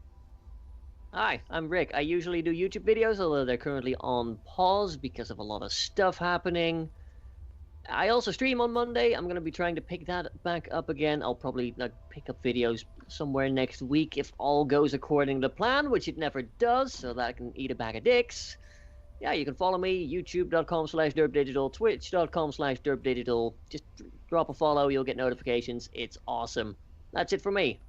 Hi, I'm Rick. I usually do YouTube videos, although they're currently on pause because of a lot of stuff happening. I also stream on Monday. I'm going to be trying to pick that back up again. I'll probably pick up videos somewhere next week if all goes according to plan, which it never does, so that I can eat a bag of dicks. Yeah, you can follow me, youtube.com/derpdigital, twitch.com/derpdigital. Just drop a follow, you'll get notifications. It's awesome. That's it for me.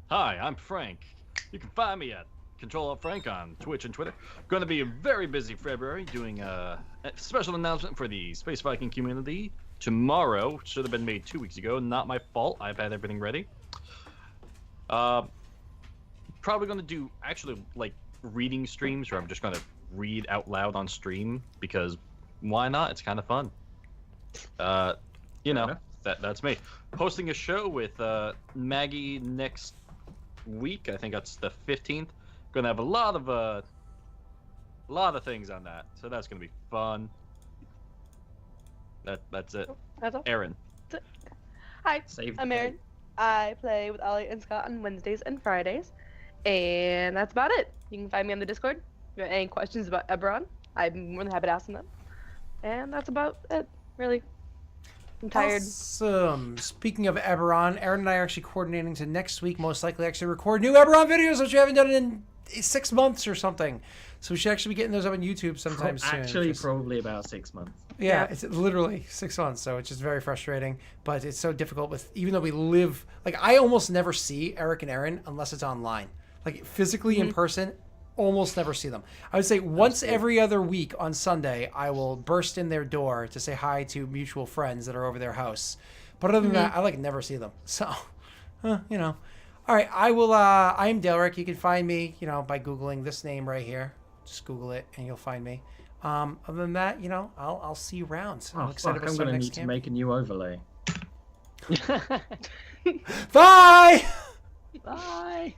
Hi, I'm Frank. You can find me at Control@Frank on Twitch and Twitter. Going to be a very busy February doing a special announcement for the Space Viking community tomorrow. Should have been made 2 weeks ago. Not my fault. I've had everything ready. Probably going to do actually like reading streams where I'm just going to read out loud on stream because why not? It's kind of fun. You know, that's me. Hosting a show with Maggie next week. I think that's the 15th. Gonna have a lot of things on that, so that's gonna be fun. That's it. That's all. Aaron. Hi, Save I'm the Aaron. I play with Ollie and Scott on Wednesdays and Fridays, and that's about it. You can find me on the Discord. If you have any questions about Eberron, I'm more than happy to ask them. And that's about it. Really. I'm tired. Awesome. Speaking of Eberron, Aaron and I are actually coordinating to next week, most likely actually record new Eberron videos, which we haven't done in 6 months or something. So we should actually be getting those up on YouTube sometime soon. Actually, probably about 6 months. Yeah, it's literally 6 months, so it's just very frustrating. But it's so difficult with, even though we live, like I almost never see Eric and Aaron unless it's online. Like physically in person, almost never see them. I would say once every other week on Sunday, I will burst in their door to say hi to mutual friends that are over their house. But other than that, I like never see them. So, you know. All right, I will. I am Delric. You can find me, you know, by Googling this name right here. Just Google it and you'll find me. Other than that, you know, I'll see you around. Oh, fuck, I'm gonna need to make a new overlay. Bye! Bye.